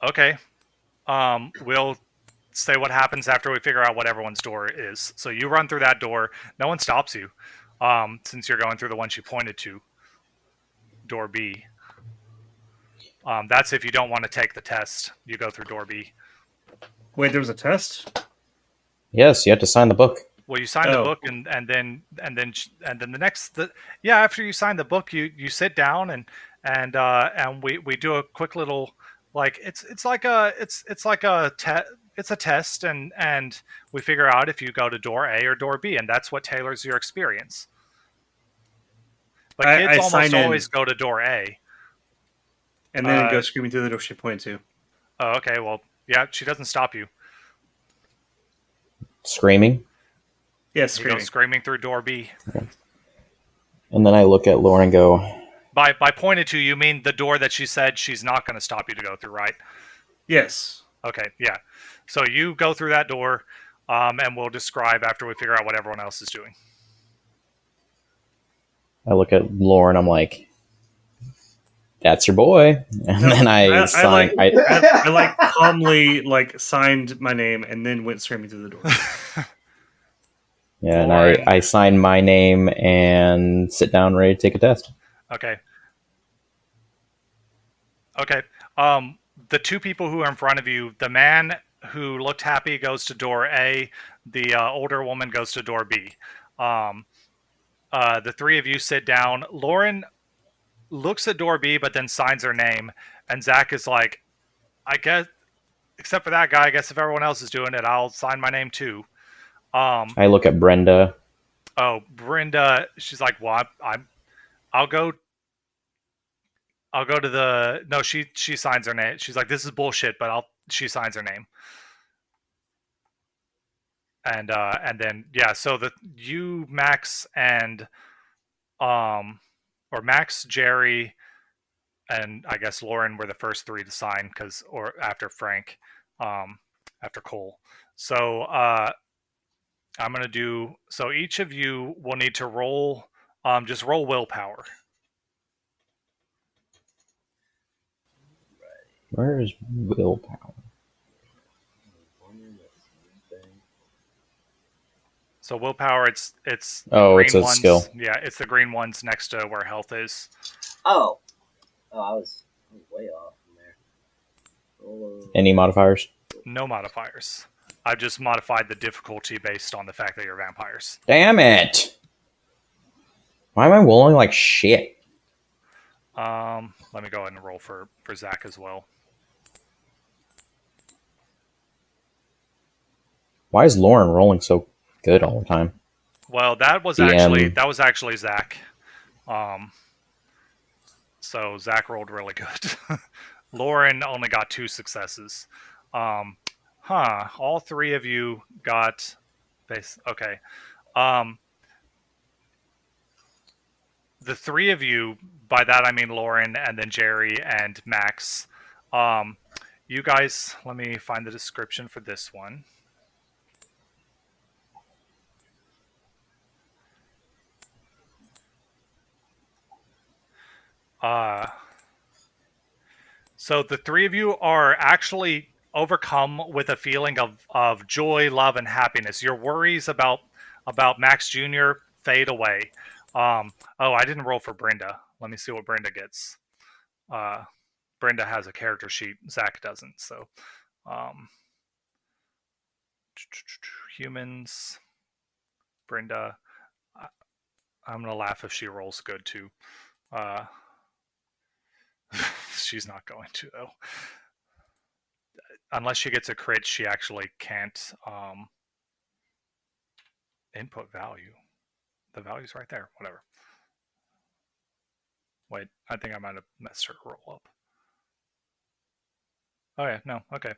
Okay. We'll say what happens after we figure out what everyone's door is. So you run through that door. No one stops you, since you're going through the one she pointed to, door B. That's if you don't want to take the test. You go through door B. Wait, there was a test? Yes, you have to sign the book. Well, you sign the book, and then the next after you sign the book, you sit down and we do a quick little, like, it's like a test, and we figure out if you go to door A or door B, and that's what tailors your experience. But kids almost always go to door A. And then go screaming through the door she pointed to. Oh, okay. Well, yeah, she doesn't stop you. Screaming? Yes, You go screaming through door B. And then I look at Lauren and go, By pointed to, you mean the door that she said she's not going to stop you to go through, right? Yes. Okay, yeah. So you go through that door, and we'll describe after we figure out what everyone else is doing. I look at Lauren, I'm like, that's your boy. And then I calmly signed my name and then went screaming through the door. Yeah, and I sign my name and sit down ready to take a test. Okay. The two people who are in front of you, the man who looked happy goes to door A, the older woman goes to door B. The three of you sit down. Lauren looks at door B, but then signs her name, and Zach is like, I guess, except for that guy, I guess if everyone else is doing it, I'll sign my name too. I look at Brenda. Oh, Brenda, she's like, well, I'll go to the, no, she signs her name. She's like, this is bullshit, but she signs her name. And then, yeah, so you, Max, and, or Max, Jerry, and I guess Lauren were the first three to sign, or after Frank, after Cole. So, I'm going to do, so each of you will need to roll, just roll willpower. Where is willpower? So willpower, it's it's a skill. Yeah, it's the green ones next to where health is. Oh, I was way off from there. Any modifiers? No modifiers. I've just modified the difficulty based on the fact that you're vampires. Damn it! Why am I rolling like shit? Let me go ahead and roll for Zach as well. Why is Lauren rolling so good all the time? Well, that was actually Zach. So Zach rolled really good. Lauren only got 2 successes. All three of you got base. Okay. The three of you, by that I mean Lauren and then Jerry and Max. You guys, let me find the description for this one. So the three of you are actually overcome with a feeling of joy, love, and happiness. Your worries about Max Jr. fade away. I didn't roll for Brenda. Let me see what Brenda gets. Brenda has a character sheet. Zach doesn't. So, humans. Brenda. I'm gonna laugh if she rolls good too. She's not going to though. Unless she gets a crit, she actually can't input value. The value's right there. Whatever. Wait, I think I might have messed her roll up. Oh yeah, no, okay.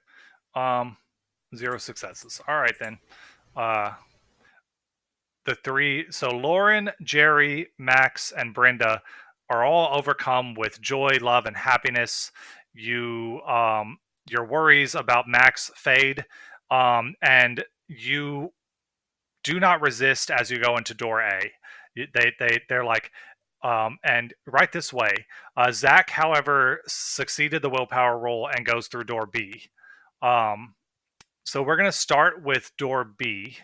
0 successes. All right then. The three, so Lauren, Jerry, Max, and Brenda are all overcome with joy, love, and happiness. You, your worries about Max fade, and you do not resist as you go into door A. They're like, and right this way. Zach, however, succeeded the willpower roll and goes through door B. So we're gonna start with door B.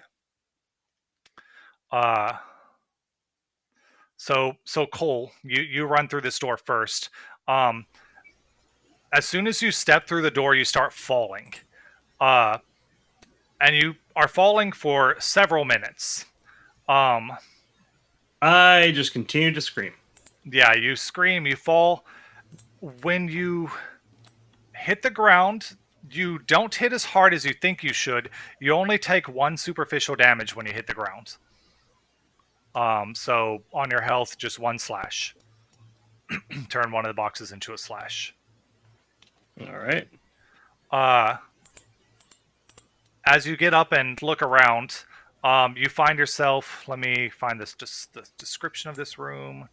So Cole, you run through this door first. As soon as you step through the door, you start falling. And you are falling for several minutes. I just continue to scream. Yeah, you scream, you fall. When you hit the ground, you don't hit as hard as you think you should. You only take 1 superficial damage when you hit the ground. So on your health, just 1 slash. Turn one of the boxes into a slash. All right. As you get up and look around, you find yourself. Let me find this. Just the description of this room.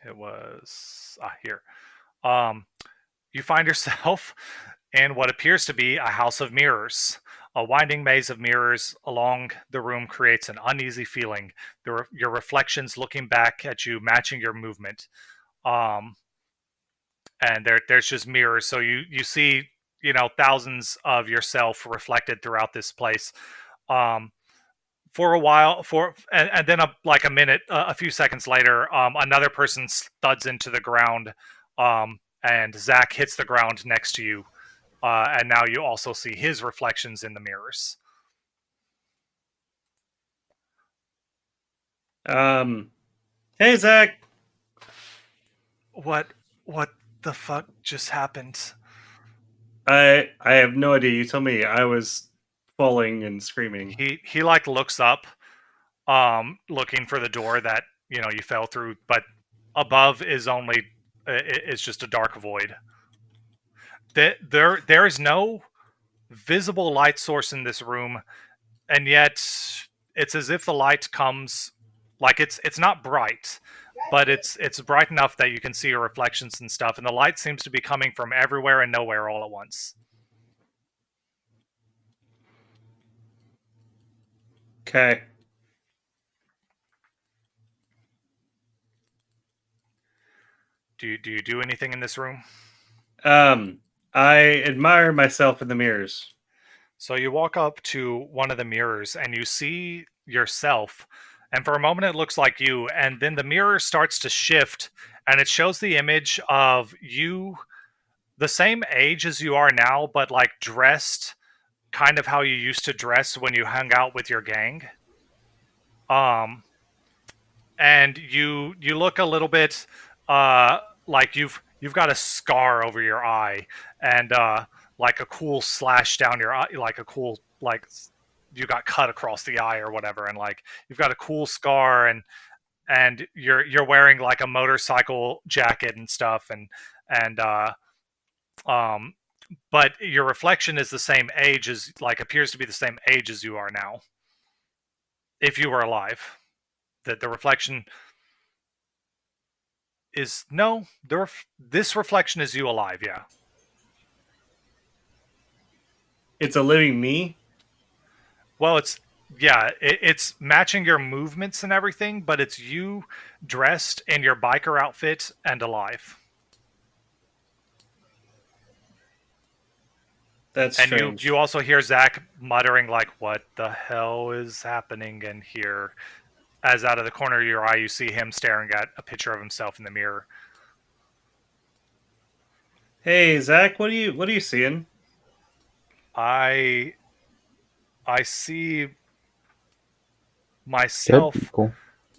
It was here. You find yourself in what appears to be a house of mirrors. A winding maze of mirrors along the room creates an uneasy feeling. Your reflections looking back at you, matching your movement. And there's just mirrors, so you see, thousands of yourself reflected throughout this place. For a while, and then like a minute, a few seconds later, another person thuds into the ground, and Zach hits the ground next to you. And now you also see his reflections in the mirrors. Hey, Zach. What the fuck just happened? I have no idea. You tell me. I was falling and screaming. He like looks up, looking for the door that you fell through, but above is only it's just a dark void. There is no visible light source in this room, and yet it's as if the light comes like it's not bright, but it's bright enough that you can see your reflections and stuff, and the light seems to be coming from everywhere and nowhere all at once. Okay. Do you do anything in this room? I admire myself in the mirrors. So you walk up to one of the mirrors and you see yourself, and for a moment it looks like you, and then the mirror starts to shift and it shows the image of you the same age as you are now, but like dressed kind of how you used to dress when you hung out with your gang. And you look a little bit like you've got a scar over your eye, and like a cool slash down your eye, like a cool, like you got cut across the eye or whatever, and like you've got a cool scar, and you're wearing like a motorcycle jacket and stuff, and but your reflection is the same age as, like, appears to be the same age as you are now, if you were alive. That the reflection is no, this reflection is you alive, yeah. It's a living me? Well, it's matching your movements and everything, but it's you dressed in your biker outfit and alive. That's and strange. you also hear Zach muttering like, "What the hell is happening in here?" as out of the corner of your eye, you see him staring at a picture of himself in the mirror. Hey, Zach, what are you seeing? I see Good. myself, Cool.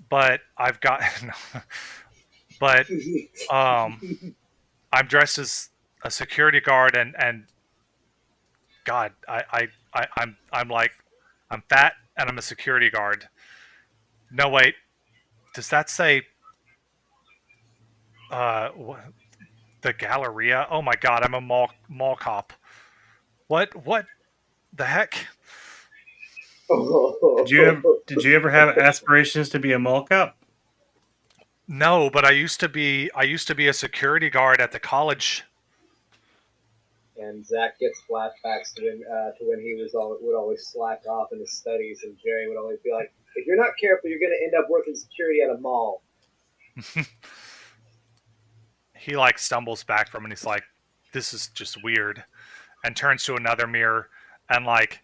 but I've got, but I'm dressed as a security guard, and God, I'm like, I'm fat and I'm a security guard. No, wait, does that say uh the Galleria? Oh my God, I'm a mall cop. What the heck? Did you ever have aspirations to be a mall cop? No, but I used to be a security guard at the college. And Zach gets flashbacks to when he would always slack off in his studies, and Jerry would always be like, "If you're not careful, you're going to end up working security at a mall." He like stumbles back from it and he's like, this is just weird, and turns to another mirror and like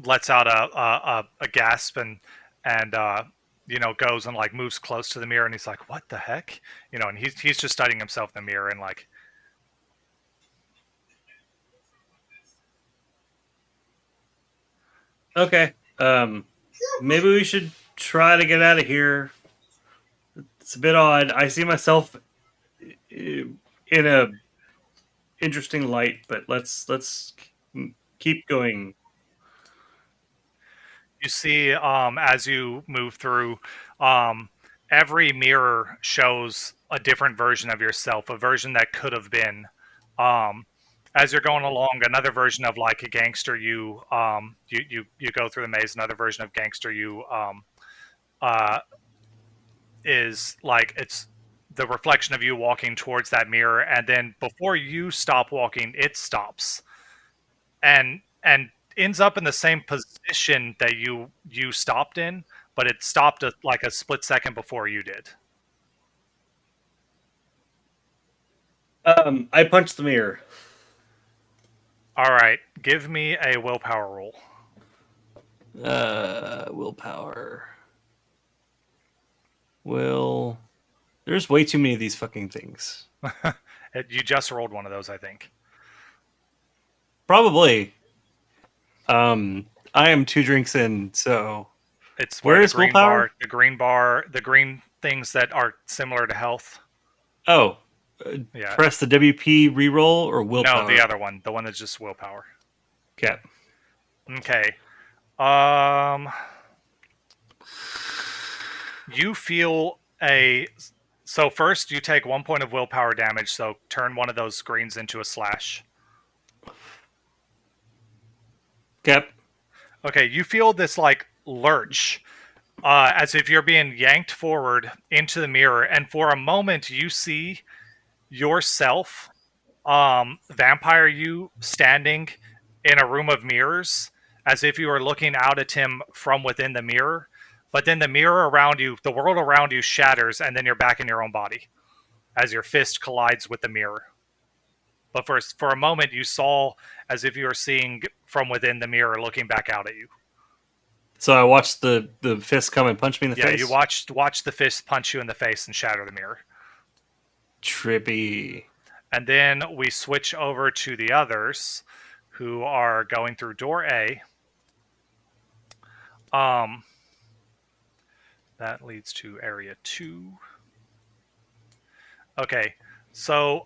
lets out a gasp and goes and like moves close to the mirror, and he's like, what the heck? And he's just studying himself in the mirror and like, Okay. Maybe we should try to get out of here. It's a bit odd. I see myself in a interesting light, but let's keep going. you see, as you move through, every mirror shows a different version of yourself, a version that could have been. As you're going along, another version of like a gangster, you go through the maze. Another version of gangster, uh, is like it's the reflection of you walking towards that mirror, and then before you stop walking, it stops and ends up in the same position that you stopped in, but it stopped like a split second before you did. I punched the mirror. All right, give me a willpower roll. Willpower. There's way too many of these fucking things. You just rolled one of those, I think. Probably. I am 2 drinks in, so It's where where the is green willpower? the green things that are similar to health. Oh, Yeah. press the WP reroll or No, willpower. the other one, the one that's just willpower. Okay. Okay. You feel so first you take 1 point of willpower damage, so turn one of those greens into a slash. Okay. Okay, you feel this like lurch, as if you're being yanked forward into the mirror, and for a moment you see yourself, vampire you, standing in a room of mirrors, as if you were looking out at him from within the mirror. But then the mirror around you, the world around you shatters, and then you're back in your own body as your fist collides with the mirror. But for a moment, you saw as if you were seeing from within the mirror, looking back out at you. So I watched the fist come and punch me in the face. Yeah, you watched the fist punch you in the face and shatter the mirror. Trippy. And then we switch over to the others, who are going through door A. That leads to area 2. Okay, so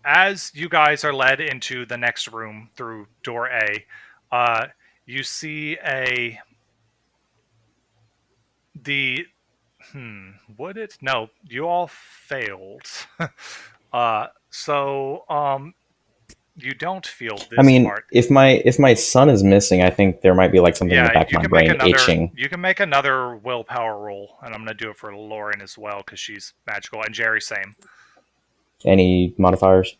as you guys are led into the next room through door A, you see would it? No, you all failed. So you don't feel this I mean, part. if my son is missing, I think there might be like something in the Yeah, back of you my can make brain another. itching. You can make another willpower roll, and I'm gonna do it for Lauren as well because she's magical, and Jerry same. Any modifiers?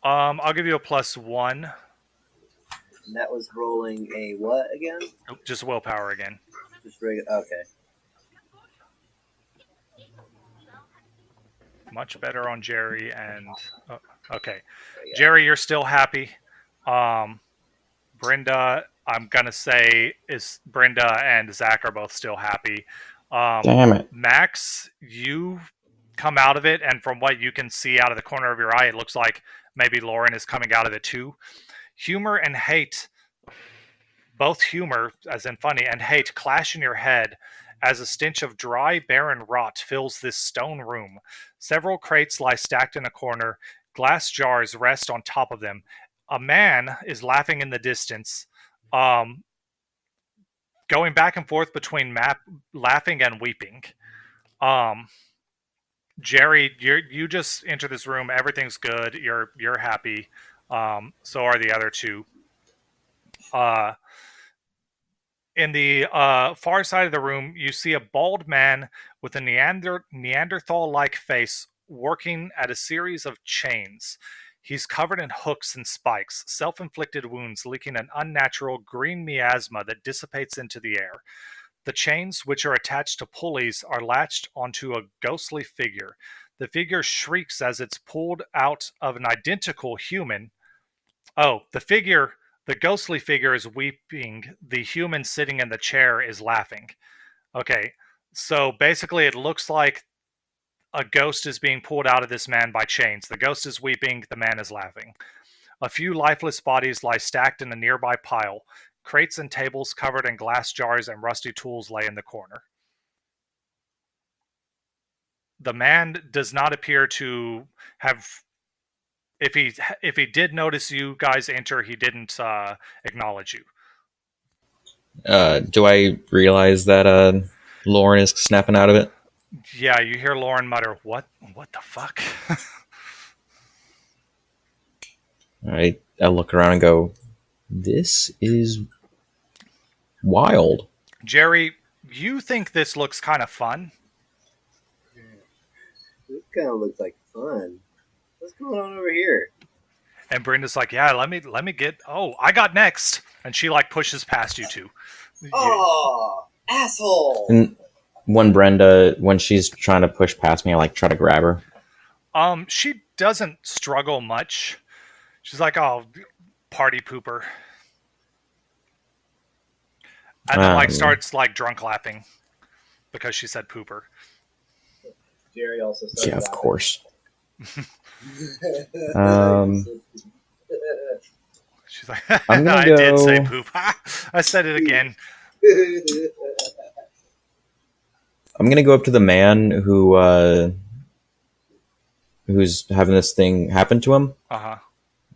I'll give you a +1. And that was rolling a what again? Just willpower again. Just regular. Okay. Much better on Jerry and okay. Jerry, you're still happy. Brenda I'm gonna say is Brenda and Zach are both still happy. Damn it. Max, you come out of it, and from what you can see out of the corner of your eye, it looks like maybe Lauren is coming out of it too. Humor and hate, both humor, as in funny, and hate clash in your head as a stench of dry, barren rot fills this stone room. Several crates lie stacked in a corner, glass jars rest on top of them. A man is laughing in the distance, um, going back and forth between laughing and weeping. Um, Jerry, you just enter this room. Everything's good. You're happy. So are the other two. Uh, in the far side of the room, you see a bald man with a Neanderthal-like face working at a series of chains. He's covered in hooks and spikes, self-inflicted wounds leaking an unnatural green miasma that dissipates into the air. The chains, which are attached to pulleys, are latched onto a ghostly figure. The figure shrieks as it's pulled out of an identical human. Oh, the ghostly figure is weeping. The human sitting in the chair is laughing. Okay, so basically it looks like a ghost is being pulled out of this man by chains. The ghost is weeping, the man is laughing. A few lifeless bodies lie stacked in a nearby pile. Crates and tables covered in glass jars and rusty tools lay in the corner. The man does not appear to have. If he did notice you guys enter, he didn't acknowledge you. Do I realize that Lauren is snapping out of it? Yeah, you hear Lauren mutter, "What the fuck?" I look around and go, this is wild. Jerry, you think this looks kind of fun? This kind of looks like fun. What's going on over here? And Brenda's like, "Yeah, let me get. Oh, I got next." And she like pushes past you two. Oh, asshole! And when she's trying to push past me, I like try to grab her. She doesn't struggle much. She's like, "Oh, party pooper," and then like starts like drunk laughing because she said pooper. Jerry also said Yeah, of laughing. course. She's like, I'm gonna "I go... did say poop." I said it again. I'm gonna go up to the man who's having this thing happen to him. Uh-huh.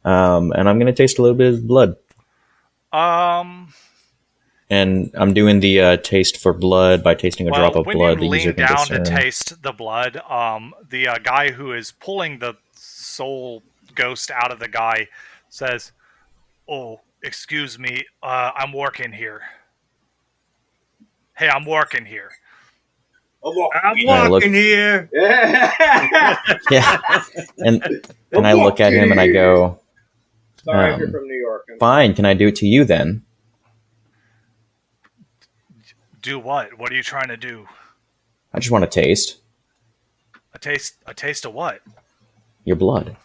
And I'm gonna taste a little bit of blood. And I'm doing the taste for blood by tasting a drop of when blood. you The user lean can down to discern. taste the blood, the guy who is pulling the soul ghost out of the guy says, "Oh, excuse me, I'm working here. Hey, I'm working here." I'm I look- walking here. Yeah, and I look at him and I go, Sorry if you're from New York. "Fine, can I do it to you then?" Do what? What are you trying to do? I just want to taste A taste of what? your blood.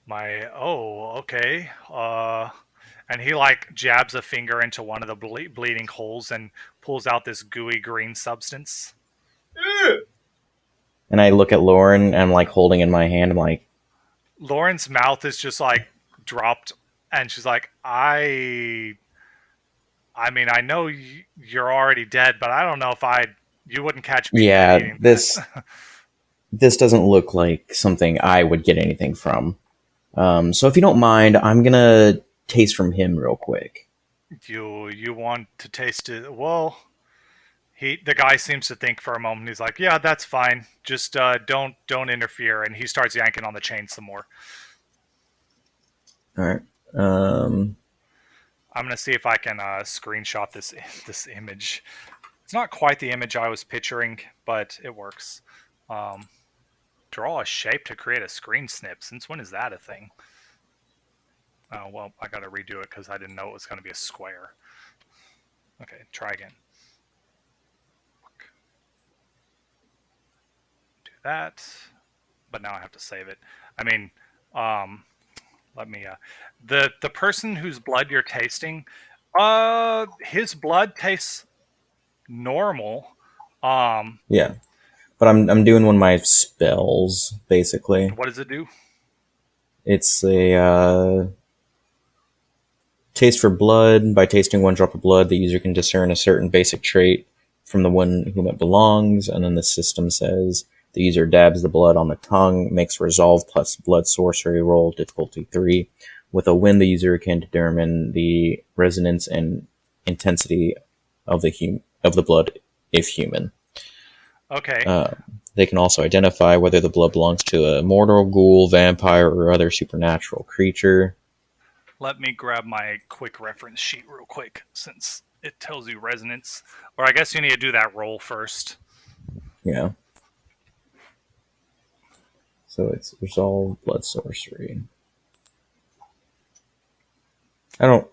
Okay. And he like jabs a finger into one of the bleeding holes and pulls out this gooey green substance. And I look at Lauren and I'm like holding in my hand. I'm like, Lauren's mouth is just like dropped, and she's like, I mean, I know you're already dead, but I don't know if you wouldn't catch me eating this doesn't look like something I would get anything from. So if you don't mind, I'm gonna taste from him real quick. You want to taste it? Well, the guy seems to think for a moment. He's like, "Yeah, that's fine. Just don't interfere." And he starts yanking on the chain some more. All right. I'm gonna see if I can screenshot this image. It's not quite the image I was picturing, but it works. Draw a shape to create a screen snip. Since when is that a thing? Oh, well, I gotta redo it because I didn't know it was gonna be a square. Okay, try again. Do that. But now I have to save it. I mean, Let me. The person whose blood you're tasting, his blood tastes normal. Yeah, but I'm doing one of my spells basically. What does it do? It's a taste for blood. By tasting one drop of blood, the user can discern a certain basic trait from the one whom it belongs, and then the system says the user dabs the blood on the tongue, makes resolve plus blood sorcery roll, difficulty 3. With a win, the user can determine the resonance and intensity of the blood if human. Okay. They can also identify whether the blood belongs to a mortal, ghoul, vampire, or other supernatural creature. Let me grab my quick reference sheet real quick, since it tells you resonance. Or I guess you need to do that roll first. Yeah. So it's resolve, blood sorcery. I don't.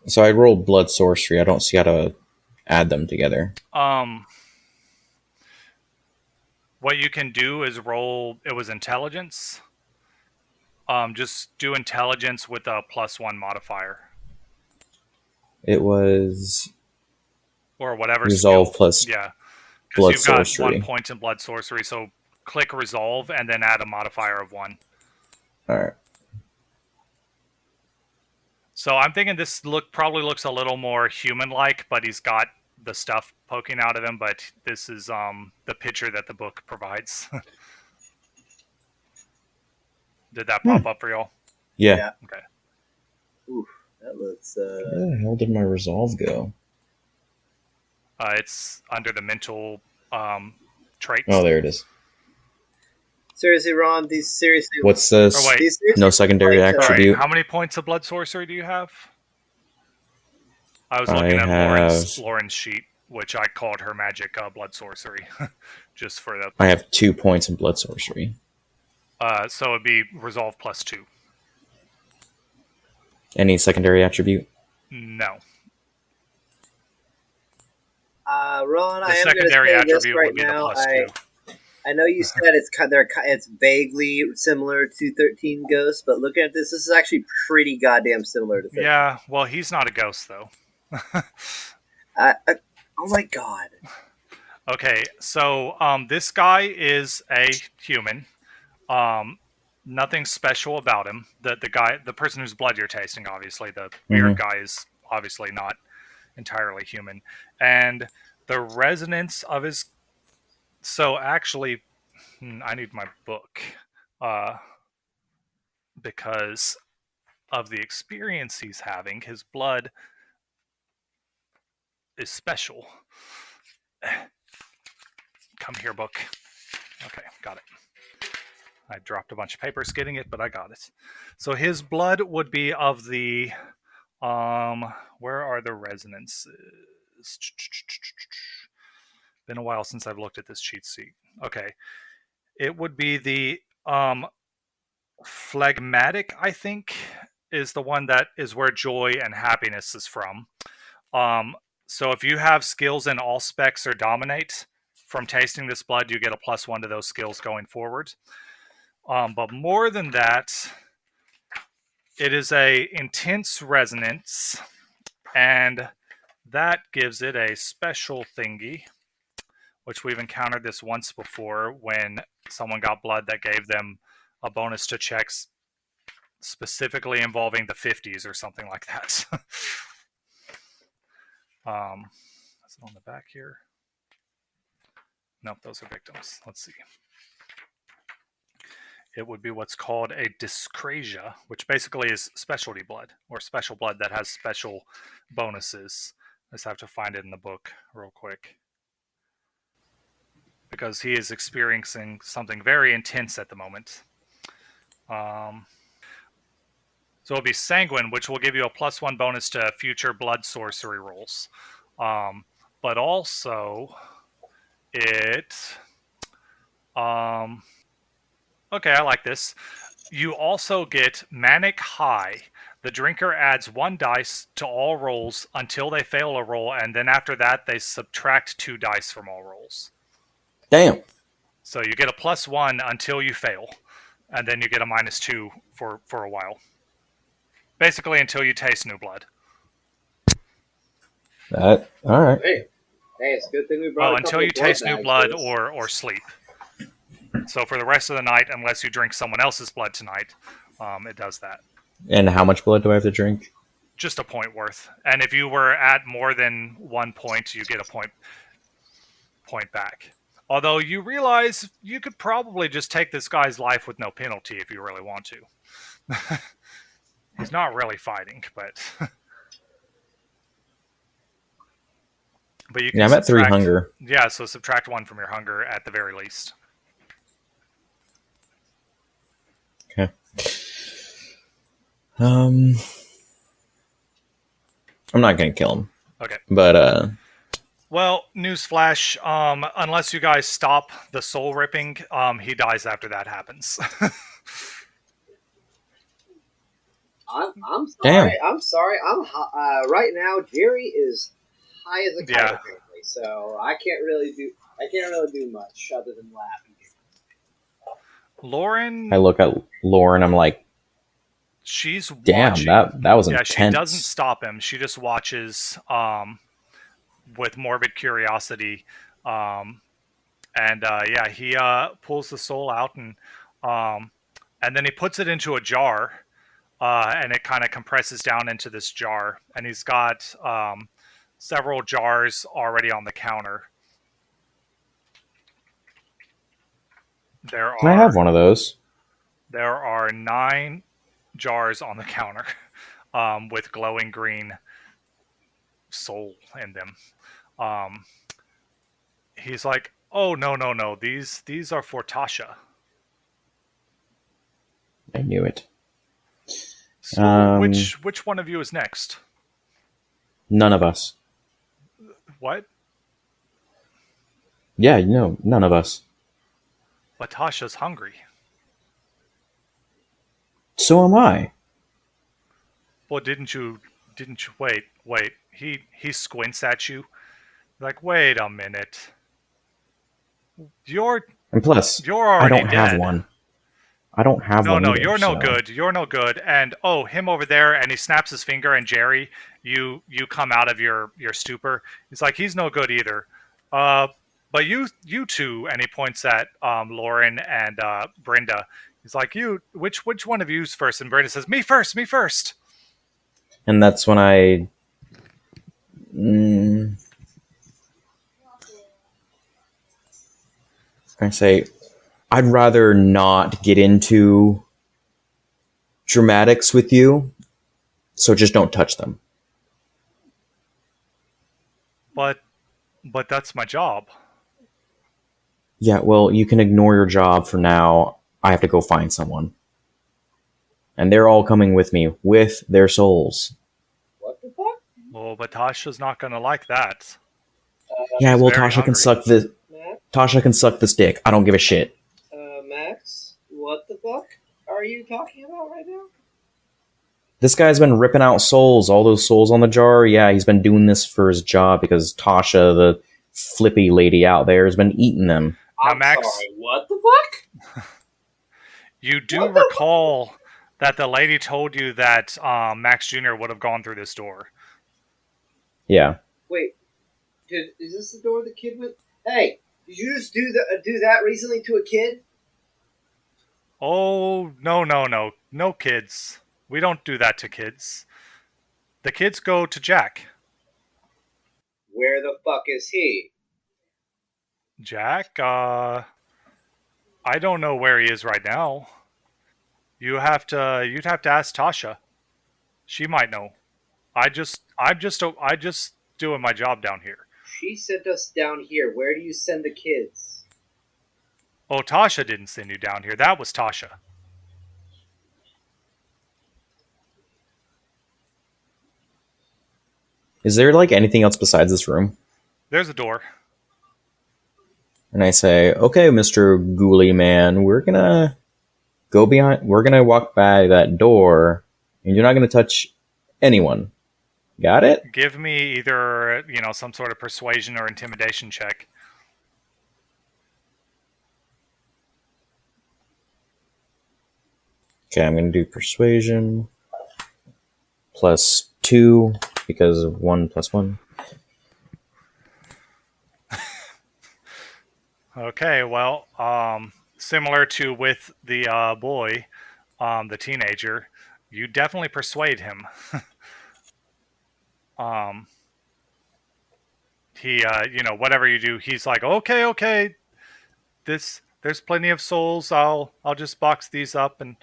So I rolled blood sorcery. I don't see how to add them together. What you can do is roll. It was intelligence. Just do intelligence with a +1 modifier. It was Or whatever resolve skill. plus Yeah. Because blood you've got sorcery. 1 point in blood sorcery, so click resolve and then add a modifier of 1. All right. So I'm thinking this probably looks a little more human-like, but he's got the stuff poking out of him. But this is the picture that the book provides. Did that pop up for y'all? Yeah. Okay. Oof, that looks. Where the hell did my resolve go? It's under the mental traits. Oh, there it is. Seriously, Ron. These seriously. What's this? Oh, wait. These seriously No secondary like, attribute. How many points of blood sorcery do you have? I was I looking at have- Lauren's sheet, which I called her magic blood sorcery, just for the. I have 2 points in blood sorcery. So it'd be resolve +2. Any secondary attribute? No. Ron, The I am going to secondary say this attribute right would be now. the +2. I know you said it's vaguely similar to 13 Ghosts, but looking at this is actually pretty goddamn similar to 13. Yeah, well, he's not a ghost, though. Oh my god. Okay, so this guy is a human. Nothing special about him. The person whose blood you're tasting, obviously, the weird guy is obviously not entirely human, and the resonance of his. So actually, I need my book, because of the experience he's having. His blood is special. Come here, book. Okay, got it. I dropped a bunch of papers getting it, but I got it. So his blood would be of the where are the resonances? Been a while since I've looked at this cheat sheet. Okay. It would be the phlegmatic, I think, is the one that is where joy and happiness is from. So if you have skills in all specs or dominate from tasting this blood, you get a +1 to those skills going forward. But more than that, it is a intense resonance, and that gives it a special thingy, which we've encountered this once before when someone got blood that gave them a bonus to checks specifically involving the 50s or something like that. Is it on the back here? Nope, those are victims. Let's see. It would be what's called a dyscrasia, which basically is specialty blood, or special blood that has special bonuses. I just have to find it in the book real quick, because he is experiencing something very intense at the moment. So it'll be sanguine, which will give you a +1 bonus to future blood sorcery rolls. But also, it... okay, I like this. You also get Manic High. The drinker adds 1 dice to all rolls until they fail a roll, and then after that, they subtract 2 dice from all rolls. Damn. So you get a +1 until you fail. and then you get a -2 for a while. Basically, until you taste new blood. All right. Hey, it's a good thing we brought Well, a until couple you of blood taste new bags blood for this. or sleep. So for the rest of the night, unless you drink someone else's blood tonight, it does that. And how much blood do I have to drink? Just a point worth. And if you were at more than 1 point, you get a point back. Although you realize you could probably just take this guy's life with no penalty if you really want to. He's not really fighting, but but you can. Yeah, I'm at 3 hunger. Yeah, so subtract 1 from your hunger at the very least. Okay. I'm not gonna kill him. Okay. But Well, newsflash, unless you guys stop the soul ripping, he dies after that happens. I'm sorry. Damn. I'm sorry. Right now. Jerry is high as a kite, Yeah. apparently. So I can't really do much other than laugh. Lauren, I look at Lauren. I'm like, she's damn, watching. that was Yeah, intense. she doesn't stop him. She just watches with morbid curiosity. Yeah, he pulls the soul out and then he puts it into a jar, and it kind of compresses down into this jar. And he's got several jars already on the counter. Can I have one of those? There are 9 jars on the counter with glowing green soul in them. He's like, "Oh no! These are for Tasha." I knew it. So which one of you is next? None of us. What? Yeah, no, none of us. But Tasha's hungry. So am I. Well, didn't you wait. He squints at you. Like, "Wait a minute. You're And plus, already I don't dead." have one. I don't have one. No, either, you're no so. good. You're no good. And oh, him over there, and he snaps his finger, and Jerry, you come out of your stupor. He's like, he's no good either. But you two, and he points at Lauren and Brenda. He's like, which one of you's first? And Brenda says, me first. And that's when I say, I'd rather not get into dramatics with you, so just don't touch them. But that's my job. Yeah, well, you can ignore your job for now. I have to go find someone. And they're all coming with me, with their souls. What the fuck? Well, but Tasha's not going to like that. Yeah, well, very Tasha hungry. can suck the... Max? Tasha can suck this dick. I don't give a shit. Max? What the fuck are you talking about right now? This guy's been ripping out souls, all those souls on the jar. Yeah, he's been doing this for his job because Tasha, the flippy lady out there, has been eating them. Now, I'm Max, sorry, what the fuck? you do What the recall that the lady told you that Max Jr. would have gone through this door. Yeah. Wait, is this the door the kid went? Hey, did you just do that recently to a kid? Oh, no kids. We don't do that to kids. The kids go to Jack. Where the fuck is he? Jack, I don't know where he is right now. You'd have to ask Tasha. She might know. I'm just doing my job down here. She sent us down here. Where do you send the kids? Oh, Tasha didn't send you down here. That was Tasha. Is there, like, anything else besides this room? There's a door. And I say, okay, Mr. Ghoulie Man, we're gonna walk by that door, and you're not gonna touch anyone. Got it? Give me either, some sort of persuasion or intimidation check. Okay, I'm going to do persuasion plus 2 because of 1 plus 1. Okay, well, similar to with the boy, the teenager, you definitely persuade him. He, whatever you do, he's like, okay, there's plenty of souls. I'll just box these up and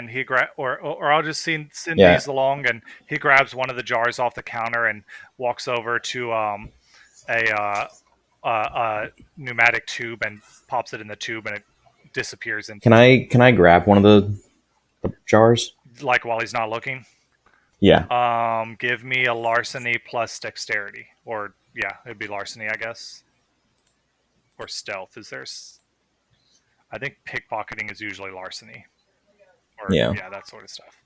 he or I'll just send Yeah. these along, and he grabs one of the jars off the counter and walks over to a pneumatic tube and pops it in the tube, and it disappears. And Can I grab one of the jars? like while he's not looking, Yeah. give me a larceny plus dexterity, or yeah, it'd be larceny, I guess, or stealth. I think pickpocketing is usually larceny, or Yeah. that sort of stuff.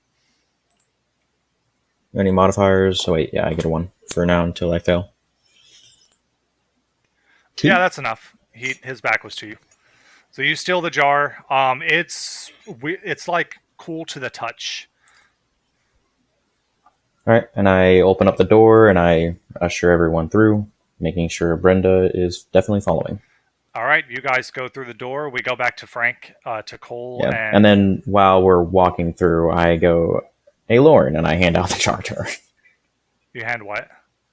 Any modifiers? Oh wait, yeah, I get a 1 for now until I fail. 2? Yeah, that's enough. His back was to you, so you steal the jar. It's like cool to the touch. All right, and I open up the door and I usher everyone through, making sure Brenda is definitely following. All right, you guys go through the door. We go back to Frank, to Cole, Yeah, and then while we're walking through, I go, "Hey, Lauren," and I hand out the jar to her. You hand what?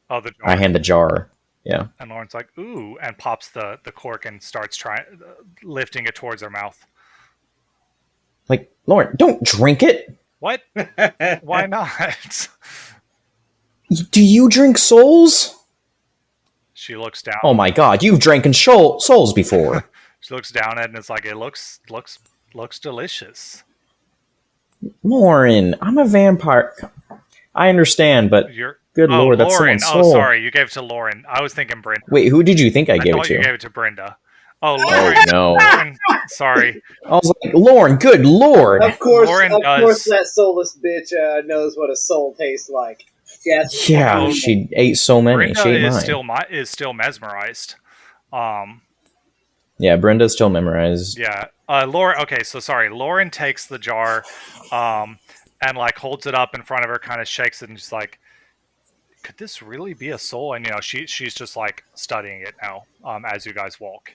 Oh, the jar. I hand the jar. Yeah. And Lauren's like, ooh, and pops the cork and starts lifting it towards her mouth. Like, Lauren, don't drink it. What? Why not? Do you drink souls? She looks down. Oh my god, you've drank souls before. She looks down at it and it's like, it looks delicious. Lauren, I'm a vampire. I understand, but good lord, that's Lauren. someone's soul. Oh, sorry, you gave it to Lauren. I was thinking Brenda. Wait, who did you think I gave it to? You gave it to Brenda. Oh, Lauren. Oh, no. Lauren, sorry. I was like, Lauren, good lord. Of course, Lauren course, that soulless bitch knows what a soul tastes like. Yes. Yeah, she ate so many. Brenda she ate is still mesmerized. Yeah, Brenda's still memorized. Yeah. Lauren. Okay, so sorry. Lauren takes the jar, and like holds it up in front of her, kind of shakes it, and she's like, "Could this really be a soul?" And she's just like studying it now, as you guys walk.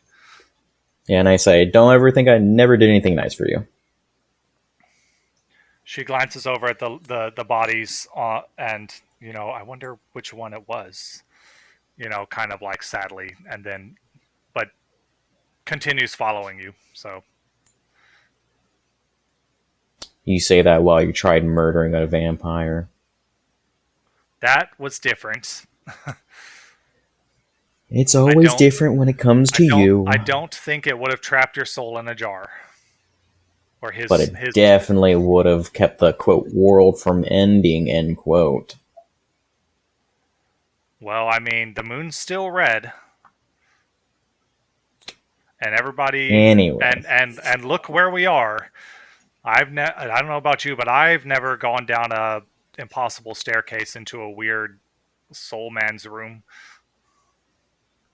Yeah, and I say, "Don't ever think I never did anything nice for you." She glances over at the bodies, and I wonder which one it was. Kind of like sadly, and then, but continues following you. So you say that while you tried murdering a vampire. That was different. It's always different when it comes to you. I don't think it would have trapped your soul in a jar. Or but it definitely would have kept the, quote, world from ending, end quote. Well, I mean, the moon's still red. And everybody... Anyway. And look where we are. I don't know about you, but I've never gone down a impossible staircase into a weird soul man's room.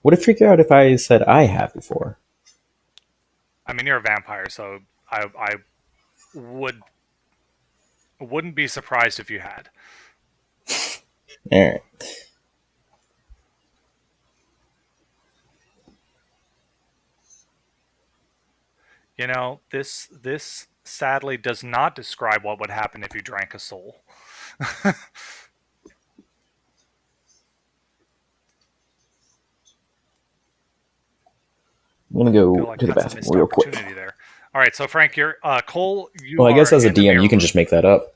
Would it freak you out if I said I have before? I mean, you're a vampire, so I wouldn't be surprised if you had. All right. This sadly does not describe what would happen if you drank a soul. I'm gonna go to the bathroom real quick. There. All right, so Frank, you're Cole. Well, I guess as a DM, you can just make that up.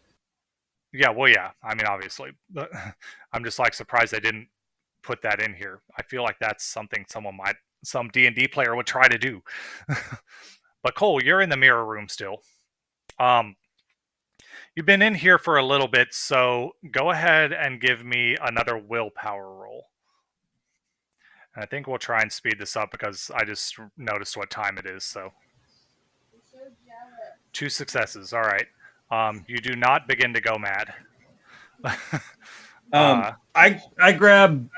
Yeah, well, yeah. I mean, obviously, but I'm just like surprised they didn't put that in here. I feel like that's something some D&D player would try to do. But Cole, you're in the mirror room still. You've been in here for a little bit, so go ahead and give me another willpower roll. And I think we'll try and speed this up because I just noticed what time it is. So, 2 successes. All right. You do not begin to go mad. I grab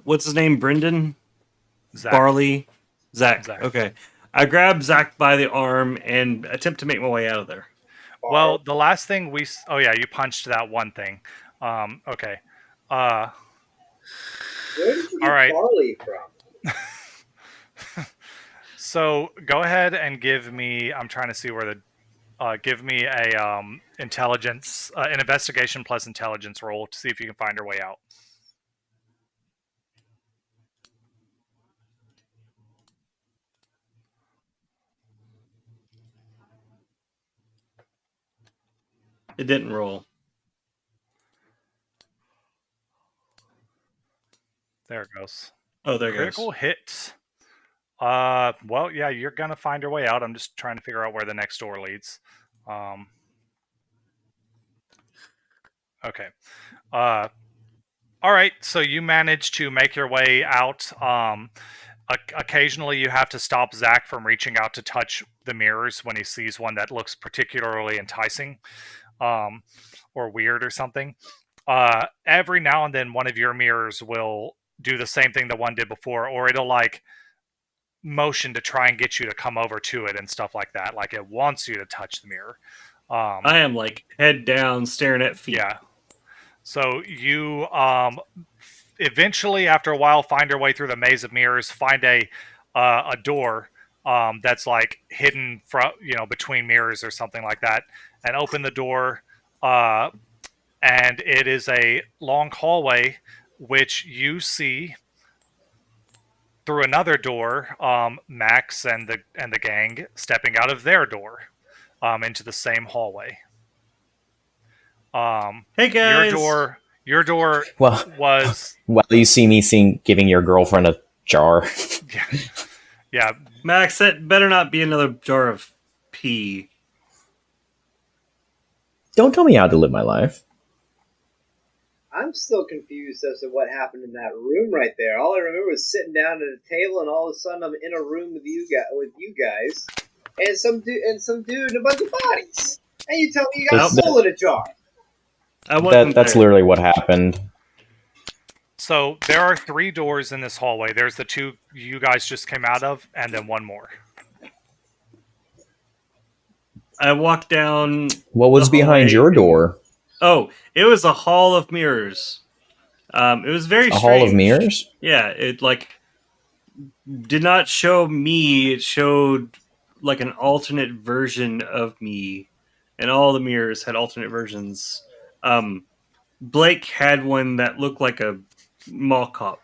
what's his name? Brendan? Zach. Barley? Zach. Okay. I grab Zach by the arm and attempt to make my way out of there. Well, the last thing oh yeah, you punched that one thing. Okay. Where did you All get right. barley from? So go ahead and give me. I'm trying to see where the. Give me a intelligence, an investigation plus intelligence roll to see if you can find your way out. It didn't roll. There it goes. Oh, there it Critical goes. hit. Well, yeah, you're gonna find your way out. I'm just trying to figure out where the next door leads. Okay. All right. So you manage to make your way out. Occasionally, you have to stop Zach from reaching out to touch the mirrors when he sees one that looks particularly enticing, or weird or something. Every now and then, one of your mirrors will do the same thing the one did before, or it'll like motion to try and get you to come over to it and stuff like that. Like it wants you to touch the mirror. I am like head down, staring at feet. Yeah. So you eventually, after a while, find your way through the maze of mirrors, find a door that's like hidden from between mirrors or something like that, and open the door. And it is a long hallway, which you see through another door. Max and the gang stepping out of their door into the same hallway. Hey guys! Your door Well, was. well, you see me giving your girlfriend a jar. Yeah. Max, that better not be another jar of pee. Don't tell me how to live my life. I'm still confused as to what happened in that room right there. All I remember was sitting down at a table, and all of a sudden I'm in a room with you guys, and some dude and a bunch of bodies. And you tell me you got a soul in a jar. That's literally what happened. So there are 3 doors in this hallway. There's the 2 you guys just came out of, and then one more. I walk down. What was behind your door? Oh, it was a hall of mirrors. It was very strange. A hall of mirrors? Yeah, it like did not show me. It showed like an alternate version of me, and all the mirrors had alternate versions. Blake had one that looked like a mall cop.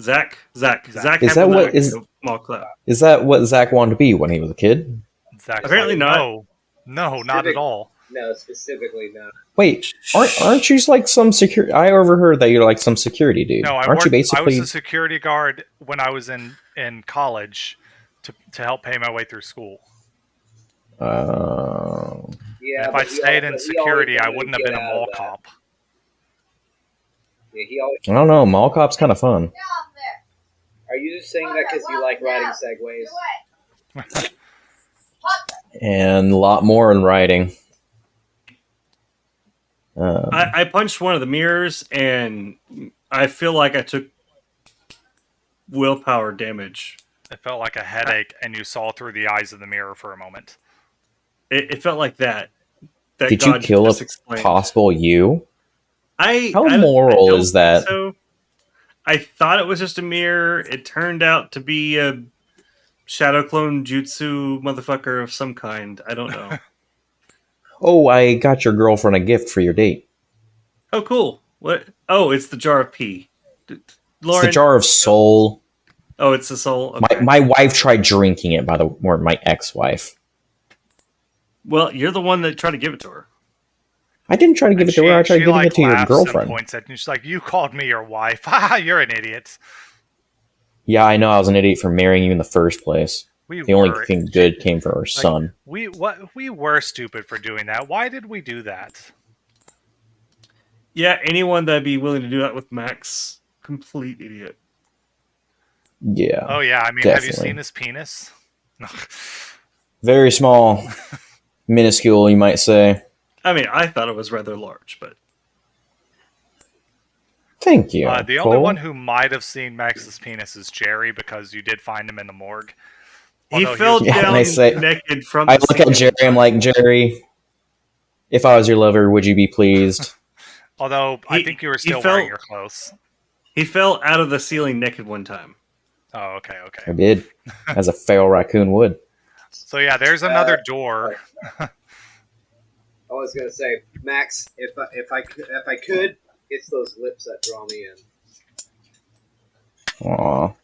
Zach Is had that one what that was a mall cop. Is that what Zach wanted to be when he was a kid? Zach's Apparently not. No, not at all. No, specifically not. Wait, aren't you like some security? I overheard that you're like some security dude. No, aren't you basically? I was a security guard when I was in college to help pay my way through school. Yeah, if I stayed in security, I wouldn't have been a mall cop. Yeah, he always. I don't know. Mall cop's kind of fun. Are you just saying that because you like riding segways? And a lot more in writing. I punched one of the mirrors, and I feel like I took willpower damage. It felt like a headache, and you saw through the eyes of the mirror for a moment. It felt like that. Did God you kill a possible you? How moral is that? So. I thought it was just a mirror. It turned out to be a shadow clone jutsu motherfucker of some kind. I don't know. Oh, I got your girlfriend a gift for your date. Oh, cool. What? Oh, it's the jar of pee. It's Lauren, the jar of soul. Oh, it's the soul. Okay. My wife tried drinking it, or my ex-wife. Well, you're the one that tried to give it to her. I didn't try to give it to her. I tried giving it to your girlfriend. Points at, and she's like, "You called me your wife. Ha! You're an idiot." Yeah, I know. I was an idiot for marrying you in the first place. The only thing good came from our son. We were stupid for doing that. Why did we do that? Yeah, anyone that'd be willing to do that with Max, complete idiot. Yeah. Oh yeah. I mean, definitely. Have you seen his penis? Very small, minuscule, you might say. I mean, I thought it was rather large, but Thank you. The only one who might have seen Max's penis is Jerry, because you did find him in the morgue. He Although fell was Yeah, and down I say- naked from I the look at ceiling. Jerry. I'm like, Jerry, if I was your lover, would you be pleased? Although I He- think you were he still fell- wearing your clothes. He fell out of the ceiling naked one time. Oh, okay. I did, as a feral raccoon would. So yeah, there's another door. I was gonna say, Max, if I could, it's those lips that draw me in. Aw, All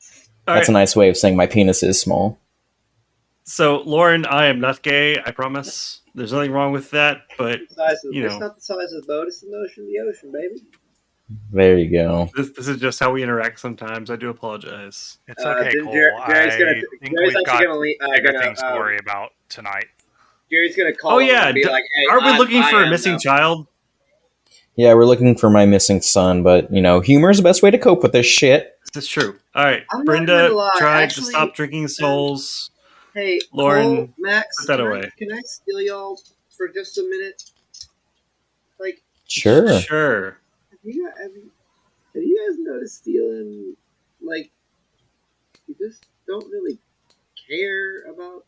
that's right. a nice way of saying my penis is small. So, Lauren, I am not gay. I promise. There's nothing wrong with that. But The size of, You it's know. not the size of the boat; it's the motion of the ocean, baby. There you go. this is just how we interact sometimes. I do apologize. It's okay, then Cole. Jerry's I gonna, think Jerry's we've got actually bigger gonna, things to worry about tonight. Jerry's gonna call. Oh him yeah, and be like, hey, are we looking I for a am missing now. child? Yeah, we're looking for my missing son, but humor is the best way to cope with this shit. This is true. All right, I'm not Brenda gonna lie, tried actually, to stop drinking souls. Hey, Lauren, Cole, Max, put that can away. can I steal y'all for just a minute? Like, Sure. Sure. have you guys noticed stealing? Like, you just don't really care about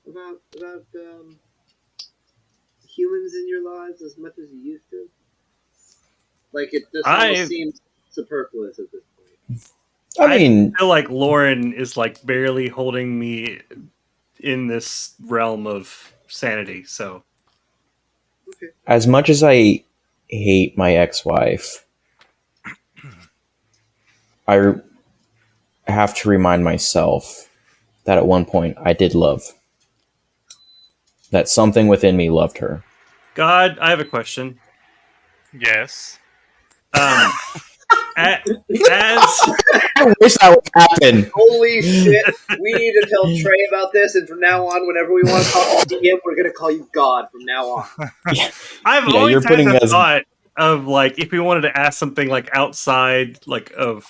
humans in your lives as much as you used to. Like, it just almost seems superfluous at this point. I mean, I feel like Lauren is like barely holding me in this realm of sanity. So as much as I hate my ex-wife, I have to remind myself that at one point I did love. That something within me loved her. God, I have a question. Yes. As I wish that would happen. Holy shit! We need to tell Trey about this, and from now on, whenever we want to call you DM, we're gonna call you God from now on. I've Yeah, always you're had putting the as- thought of like if we wanted to ask something like outside like of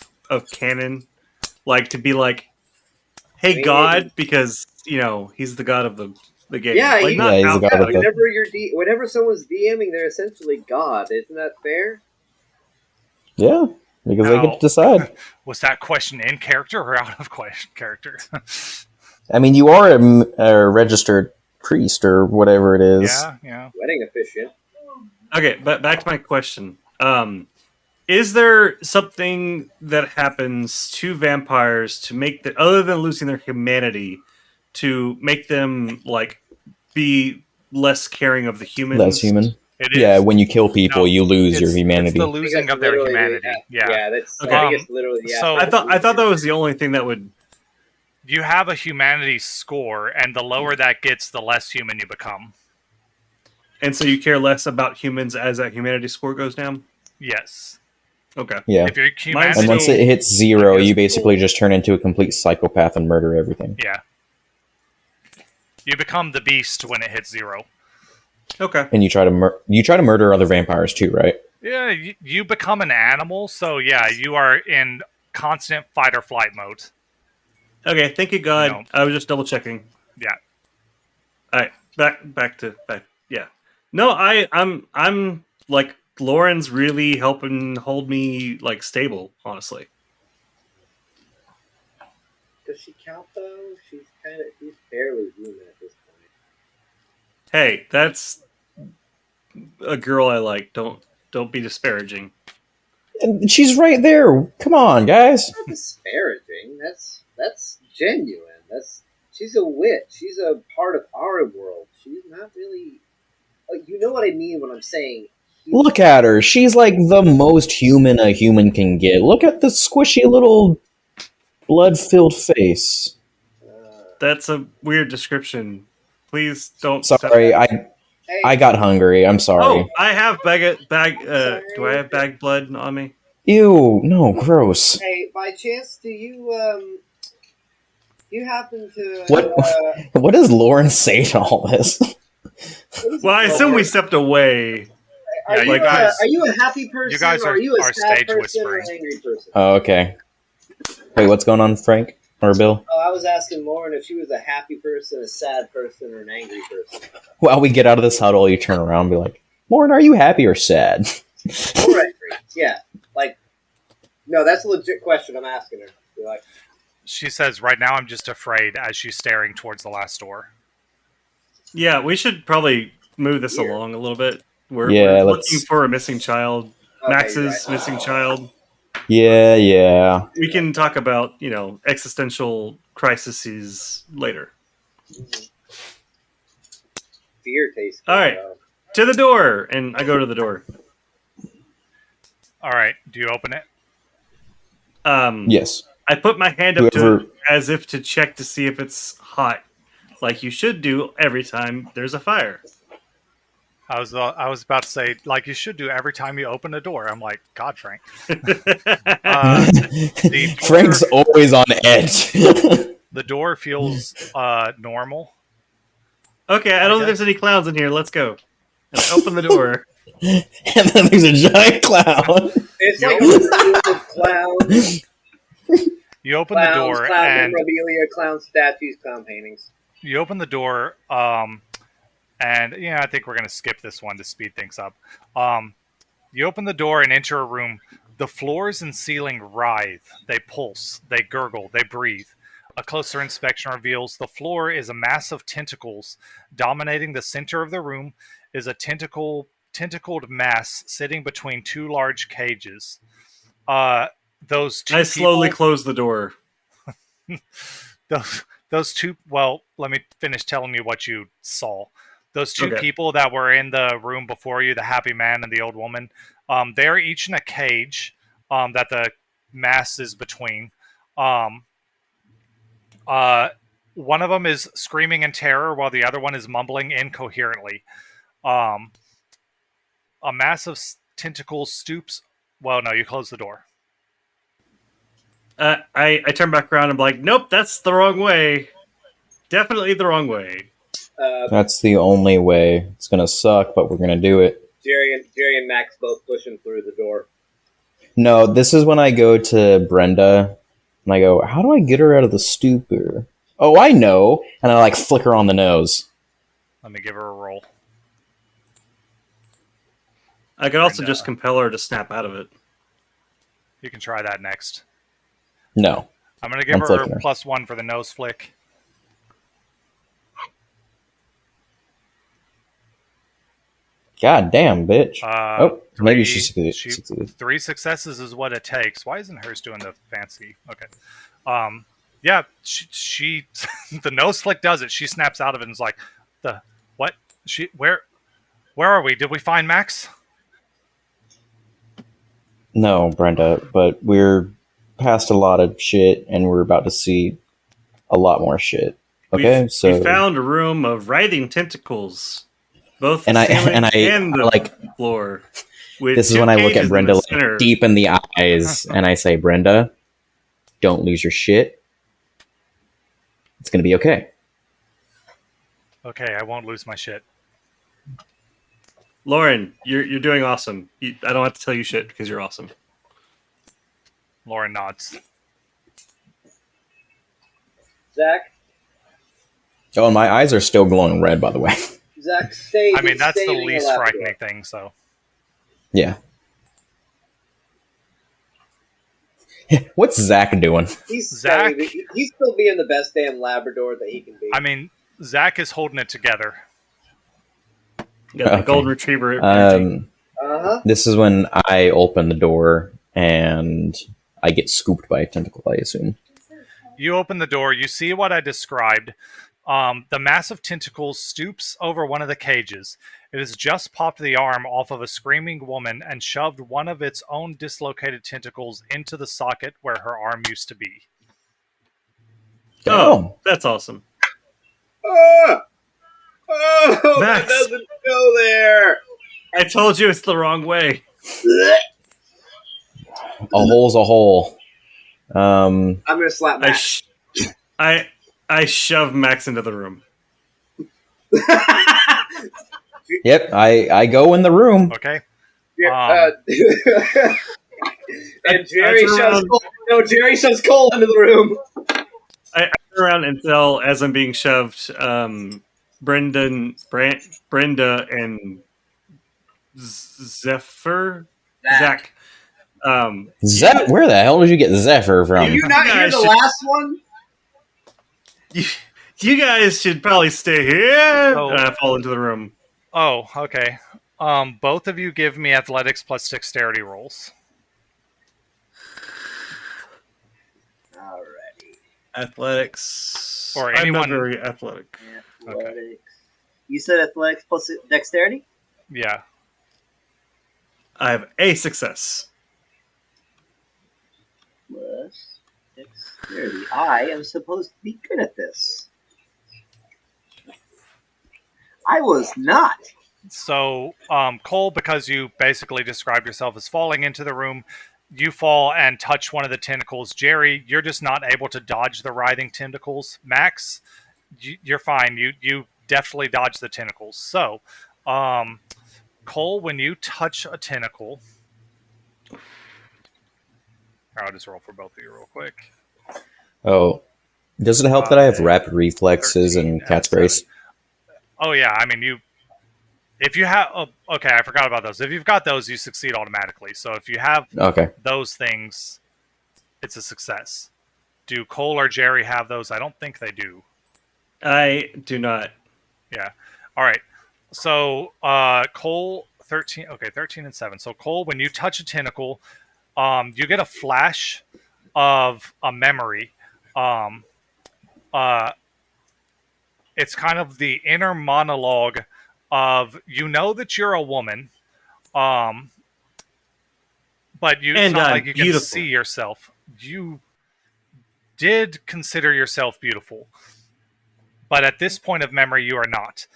canon, like to be like, "Hey Maybe. God," because he's the God of the game. Yeah, like he- not Yeah, he's the out- God of the- Whenever someone's DMing, they're essentially God. Isn't that fair? Yeah, because they Now- get to decide. Was that question in character or out of character? I mean, you are a registered priest or whatever it is. Yeah. Wedding officiant. Okay, but back to my question. Is there something that happens to vampires to make the other than losing their humanity to make them like be less caring of the humans? Less human. It is. Yeah, when you kill people, No, you lose your It's humanity. the I think losing that's of their literally humanity. the- Yeah. that's. Okay. I think it's literally the. So- aspect I of thought that was the only thing that would. You have a humanity score, and the lower that gets, the less human you become. And so you care less about humans as that humanity score goes down. Yes. Okay. Yeah. If your humanity, And once it hits 0, Okay. you basically just turn into a complete psychopath and murder everything. yeah, you become the beast when it hits 0. Okay. And you try to murder other vampires too, right? Yeah, you become an animal, so yeah, you are in constant fight or flight mode. Okay. Thank you, God. No. I was just double checking. Yeah. All right. Back. Yeah. No, I'm like Lauren's really helping hold me like stable. Honestly. Does she count though? She's barely human at this point. Hey, that's a girl I like. Don't be disparaging. And she's right there. Come on, guys. Not disparaging. That's genuine. She's a witch. She's a part of our world. She's not really. Like, you know what I mean when I'm saying. Look at her. She's like the most human a human can get. Look at the squishy little blood-filled face. That's a weird description. Please don't. Sorry, Hey, I got hungry. I'm sorry. Oh, I have bag. Do I have bag blood on me? Ew, no, gross. Hey, by chance, do you happen to What? What does Lauren say to all this? Well, I assume we stepped away. Are, Yeah, you, you guys- are you a happy person? you guys or are you a are sad stage person or whispering. an angry person? Oh, okay. Wait, what's going on, Frank or Bill? Oh, I was asking Lauren if she was a happy person, a sad person, or an angry person. While we get out of this huddle, you turn around and be like, Lauren, are you happy or sad? Or angry. Yeah. Like, No, that's a legit question. I'm asking her. You're like, She says, right now I'm just afraid as she's staring towards the last door. Yeah, we should probably move this Weird. along a little bit. We're Yeah, looking let's. for a missing child. Okay, Max's you're right. missing child. Yeah. We can talk about, existential crises later. Fear tastes good. All right. To the door! And I go to the door. All right, do you open it? Yes. I put my hand up to Whoever. it as if to check to see if it's hot, like you should do every time there's a fire. I was about to say, like you should do every time you open a door. I'm like, God, Frank. Frank's always on edge. The door feels normal. Okay, I don't think there's any clowns in here. Let's go. And I open the door. And then there's a giant clown. It's like a field of clowns. You open the door clown and memorabilia, clown statues, clown paintings. you open the door, and I think we're gonna skip this one to speed things up. You open the door and enter a room. The floors and ceiling writhe. They pulse. They gurgle. They breathe. A closer inspection reveals the floor is a mass of tentacles. Dominating the center of the room is a tentacled mass sitting between two large cages. Those two I slowly people, close the door. those two. Well, let me finish telling you what you saw. Those two Okay. people that were in the room before you, the happy man and the old woman, they're each in a cage that the mass is between. One of them is screaming in terror while the other one is mumbling incoherently. A massive tentacle stoops. Well, no, you close the door. I turn back around and I'm like, nope, that's the wrong way. Definitely the wrong way. That's the only way. It's gonna suck, but we're gonna do it. Jerry and Max both pushing through the door. No, this is when I go to Brenda and I go, how do I get her out of the stupor? Oh, I know. And I flick her on the nose. Let me give her a roll. I could also just compel her to snap out of it. You can try that next. No. I'm going to give I'm her flicking her. +1 for the nose flick. God damn, bitch. Maybe she three- succeeded. 3 successes is what it takes. Why isn't hers doing the fancy? Okay. Yeah, she the nose flick does it. She snaps out of it and is like, the what? Where are we? Did we find Max? No, Brenda, but we're past a lot of shit and we're about to see a lot more shit. Okay, we found a room of writhing tentacles, both and the I ceiling and I and the like floor. with this is two when I look cages at in Brenda the center. deep in the eyes and I say, Brenda, don't lose your shit. It's gonna be okay. Okay, I won't lose my shit. Lauren, you're doing awesome. I don't have to tell you shit because you're awesome. Lauren nods. Zach, Oh, and my eyes are still glowing red, by the way. Zach, stay. I mean, that's stay the in least Labrador. frightening thing, so. Yeah. What's Zach doing? He's Zach- he's still being the best damn Labrador that he can be. I mean, Zach is holding it together. You got the Okay. golden retriever. energy. This is when I open the door and I get scooped by a tentacle, I assume. You open the door, you see what I described. The massive tentacle stoops over one of the cages. It has just popped the arm off of a screaming woman and shoved one of its own dislocated tentacles into the socket where her arm used to be. Oh, that's awesome. Oh, that Max. doesn't go there. I told you it's the wrong way. A hole's a hole. I'm gonna slap Max. I shove Max into the room. Yep, I go in the room. Okay? And Jerry turn shoves around. Cole. No, Jerry shoves Cole into the room. I turn around and tell, as I'm being shoved, Brenda and Zephyr, Zach, Where the hell did you get Zephyr Did from? you not hear guys the should- last one? You guys should probably stay here. Oh. And I fall into the room. Oh, okay. Both of you give me athletics plus dexterity rolls. Alrighty. Athletics. Or I'm not anyone- very athletic. Athletics. You said athletics plus dexterity? Yeah. I have a success. Plus dexterity. I am supposed to be good at this. I was not. So, Cole, because you basically described yourself as falling into the room, you fall and touch one of the tentacles. Jerry, you're just not able to dodge the writhing tentacles. Max, you're fine. You definitely dodge the tentacles. So, Cole, when you touch a tentacle, I'll just roll for both of you real quick. Oh, does it help that I have rapid reflexes 13 and cat's and grace? Oh yeah, I mean if you have okay, I forgot about those. If you've got those, you succeed automatically. So if you have Okay. those things, it's a success. Do Cole or Jerry have those? I don't think they do. I do not. Yeah. All right. So Cole 13. Okay, 13 and 7. So Cole, when you touch a tentacle, you get a flash of a memory. It's kind of the inner monologue of that you're a woman, but it's not like you can beautiful. see yourself. You did consider yourself beautiful, but at this point of memory, you are not.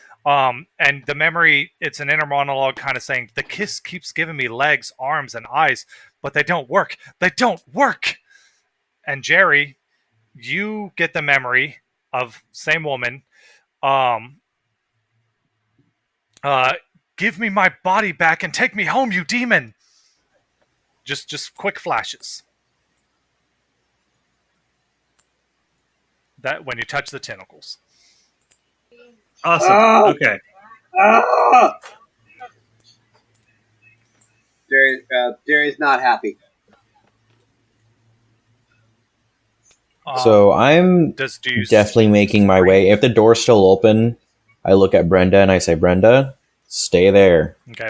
And the memory, it's an inner monologue kind of saying, the kiss keeps giving me legs, arms, and eyes, but they don't work. They don't work. And Jerry, you get the memory of same woman. Give me my body back and take me home, you demon. Just quick flashes. That when you touch the tentacles. Awesome. Oh. Okay. Ah! Jerry's not happy. So I'm do you definitely making my way. If the door's still open, I look at Brenda and I say, Brenda, stay there. Okay.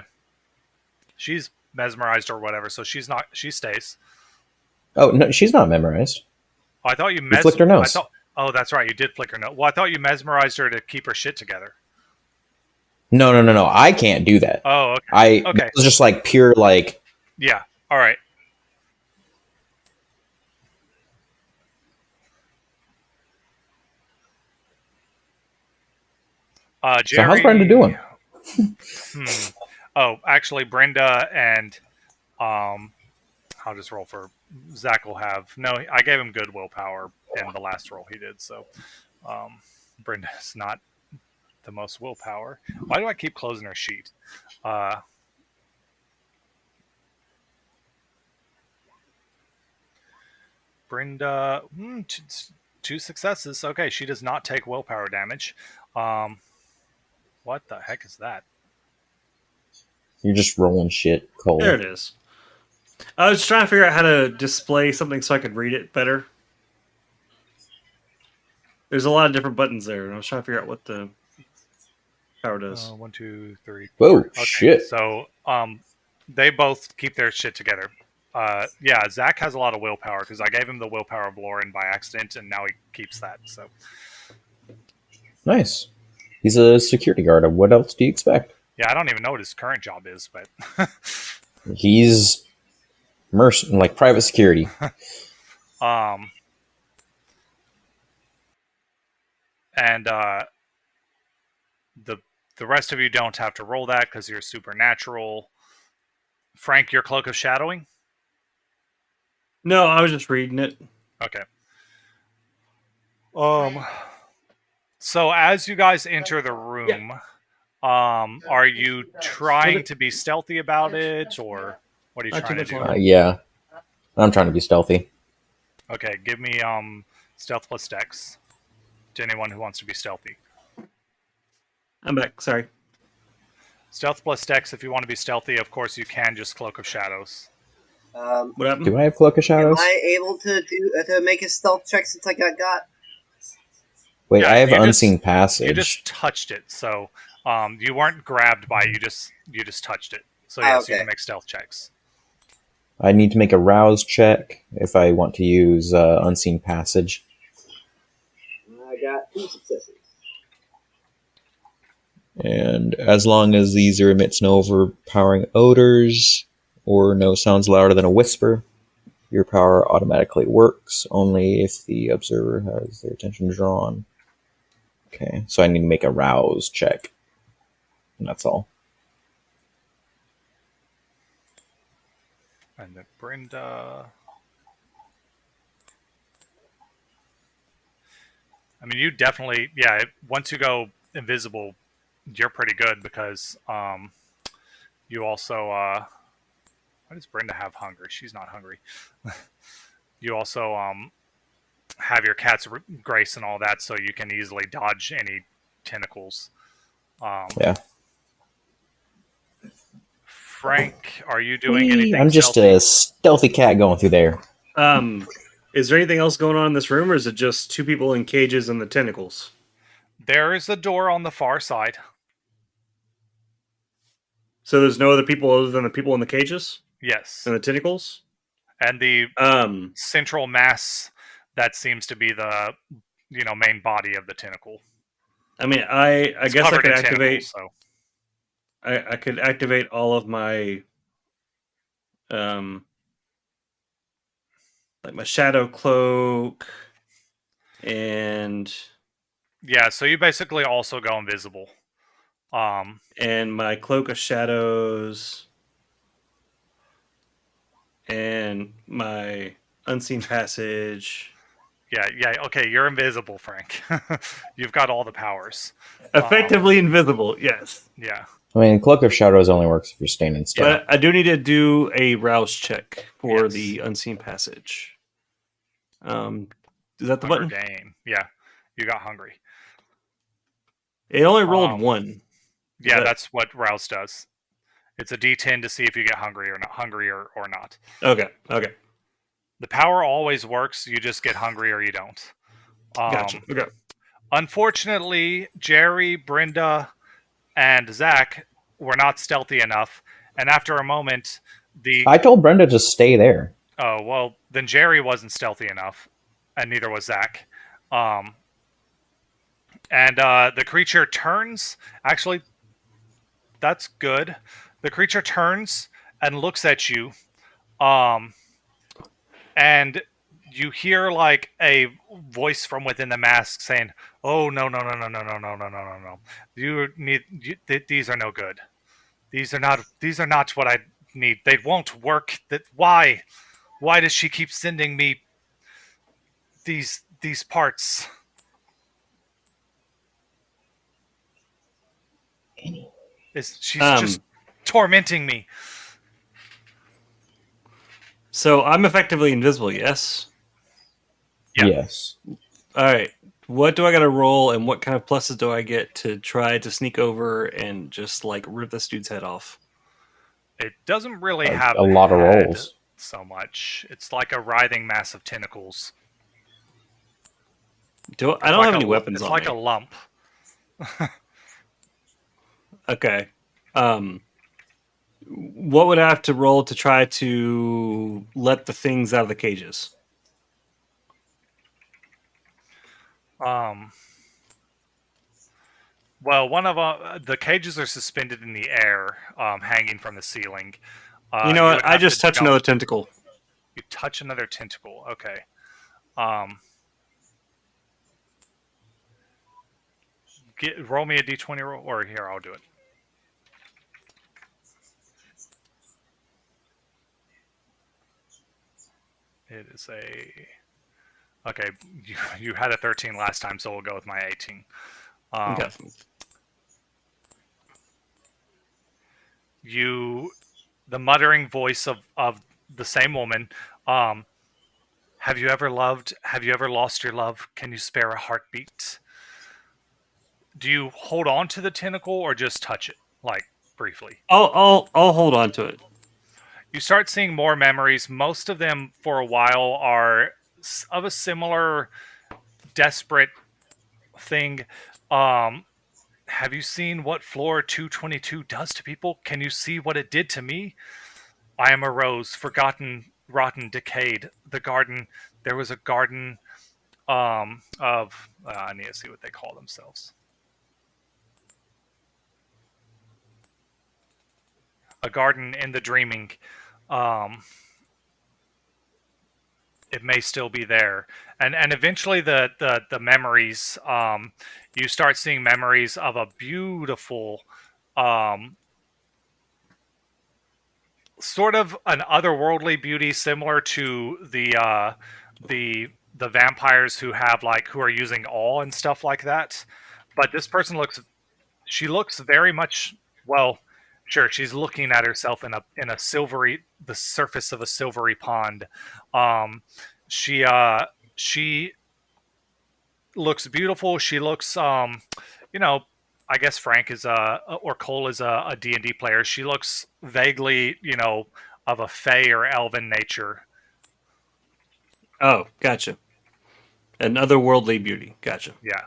She's mesmerized or whatever, so she stays. Oh, no, she's not memorized. Oh, I thought you flicked her nose. Oh, that's right, you did flick her nose. Well, I thought you mesmerized her to keep her shit together. No. I can't do that. Oh, okay. It was just like pure, like... Yeah, all right. Jerry, So how's Brenda doing? Oh, actually, Brenda and I'll just roll for Zach. Will have I gave him good willpower in the last roll he did. So Brenda's not the most willpower. Why do I keep closing her sheet? Brenda, two successes. Okay, she does not take willpower damage. What the heck is that? You're just rolling shit, Cole. There it is. I was trying to figure out how to display something so I could read it better. There's a lot of different buttons there, and I was trying to figure out what the power does. 1, 2, 3. Whoa, 4. Okay, shit. So they both keep their shit together. Yeah, Zach has a lot of willpower because I gave him the willpower of Lauren by accident, and now he keeps that. So Nice. He's a security guard. What else do you expect? yeah, I don't even know what his current job is, but He's like private security. And the rest of you don't have to roll that because you're supernatural. Frank, your cloak of shadowing. No, I was just reading it. Okay. So as you guys enter the room, are you trying to be stealthy about it, or what are you trying to do? Yeah. I'm trying to be stealthy. Okay, give me stealth plus dex to anyone who wants to be stealthy. I'm back. Sorry. Stealth plus dex. If you want to be stealthy, of course you can just cloak of shadows. What happened? Do I have Cloak of Am Shadows? I able to make a stealth check since I got? Wait, Yeah, I have you just- Unseen You Passage. just touched it, so you weren't grabbed by it. You just touched it. So Ah, yes, you okay. can make stealth checks. I need to make a rouse check if I want to use Unseen Passage. I got 2 successes. And as long as the user emits no overpowering odors or no sounds louder than a whisper, your power automatically works, only if the observer has their attention drawn. Okay, so I need to make a rouse check. And that's all. And then Brenda. I mean, you definitely, yeah. Once you go invisible, you're pretty good because you also. Why does Brenda have hunger? She's not hungry. You also have your cat's grace and all that, so you can easily dodge any tentacles. Yeah. Frank, are you doing anything? I'm just stealthy? a stealthy cat going through there. Is there anything else going on in this room, or is it just 2 people in cages and the tentacles? There is a door on the far side. So there's no other people other than the people in the cages Yes, and the tentacles? and the Um, central mass that seems to be the main body of the tentacle. I mean, I It's guess I covered could in activate. tentacles, so I could activate all of my, like my shadow cloak, and yeah. So you basically also go invisible. my cloak of shadows, and my unseen passage. Yeah. Okay, you're invisible, Frank. You've got all the powers. Effectively invisible, yes. Yeah. I mean, Cloak of Shadows only works if you're standing still. But I do need to do a rouse check for Yes. the unseen passage. Is that the Hunger button? Game. Yeah. You got hungry. It only rolled Um, 1. Yeah, that- that's what rouse does. It's a D10 to see if you get hungry or not. Okay. The power always works. You just get hungry or you don't. Gotcha. Okay. Unfortunately, Jerry, Brenda, and Zach were not stealthy enough, and after a moment, I told Brenda to stay there. oh well, then Jerry wasn't stealthy enough, and neither was Zach. And the creature turns. Actually, that's good. The creature turns and looks at you, and you hear like a voice from within the mask saying, "Oh no! These are no good. These are not what I need. They won't work. Why does she keep sending me these parts?" She's just tormenting me. So I'm effectively invisible, yes? Yeah. Yes. All right. What do I got to roll, and what kind of pluses do I get to try to sneak over and just like rip this dude's head off? It doesn't really have A lot of head rolls. so much. It's like a writhing mass of tentacles. I don't It's have like any a- weapons It's on like me. a lump. Okay. What would I have to roll to try to let the things out of the cages? Well, one of the cages are suspended in the air, hanging from the ceiling. You know would what? I have just to touched jump- another tentacle. You touch another tentacle. Okay. Roll me a d20 roll, or here, I'll do it. It is a... Okay, you had a 13 last time, so we'll go with my 18. Okay. The muttering voice of the same woman, have you ever loved? Have you ever lost your love? Can you spare a heartbeat? Do you hold on to the tentacle or just touch it, like briefly? I'll hold on to it. you start seeing more memories. Most of them, for a while, are of a similar desperate thing. Have you seen what floor 222 does to people? Can you see what it did to me? I am a rose, forgotten, rotten, decayed. The garden. There was a garden of. I need to see what they call themselves. A garden in the dreaming. It may still be there, and eventually the memories. You start seeing memories of a beautiful, sort of an otherworldly beauty, similar to the vampires who are using awe and stuff like that. But this person she looks very much, well, sure, she's looking at herself in a silvery, the surface of a silvery pond. Um, she looks beautiful. She looks you know, I guess Frank is or Cole is a D&D player. She looks vaguely, of a fey or elven nature. Oh, gotcha. An otherworldly beauty. Gotcha. Yeah.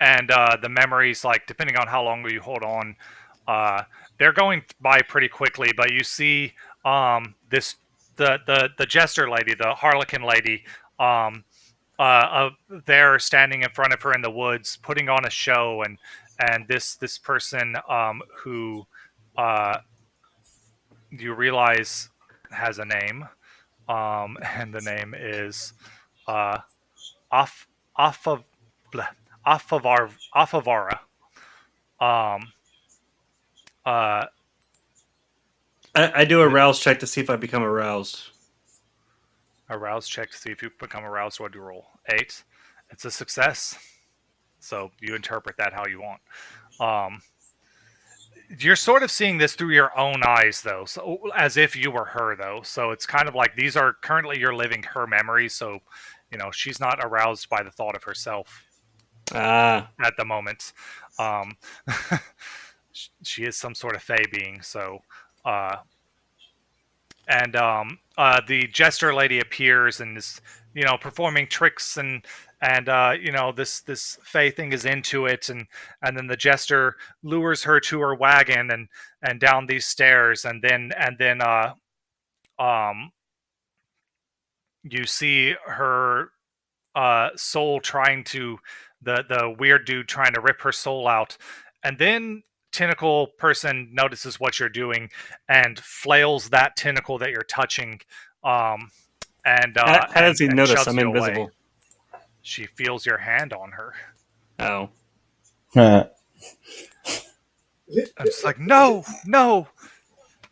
And the memories, like, depending on how long you hold on, they're going by pretty quickly. But you see, this the jester lady, the harlequin lady, there standing in front of her in the woods, putting on a show, and this person who you realize has a name, and the name is off of Offavara. Um, uh, I do a rouse check to see if I become aroused. Arouse check to see if you become aroused. What do you roll? 8. It's a success. So you interpret that how you want. You're sort of seeing this through your own eyes, though, so as if you were her, though. So it's kind of like these are currently you're living her memories. So, she's not aroused by the thought of herself at the moment. She is some sort of fey being. So, and the jester lady appears and is performing tricks, and this fey thing is into it, and then the jester lures her to her wagon and down these stairs, and then you see her soul trying to the weird dude trying to rip her soul out, and then tentacle person notices what you're doing and flails that tentacle that you're touching, and how does he and notice shoves I'm you away. invisible? She feels your hand on her. Oh. I'm just like, no,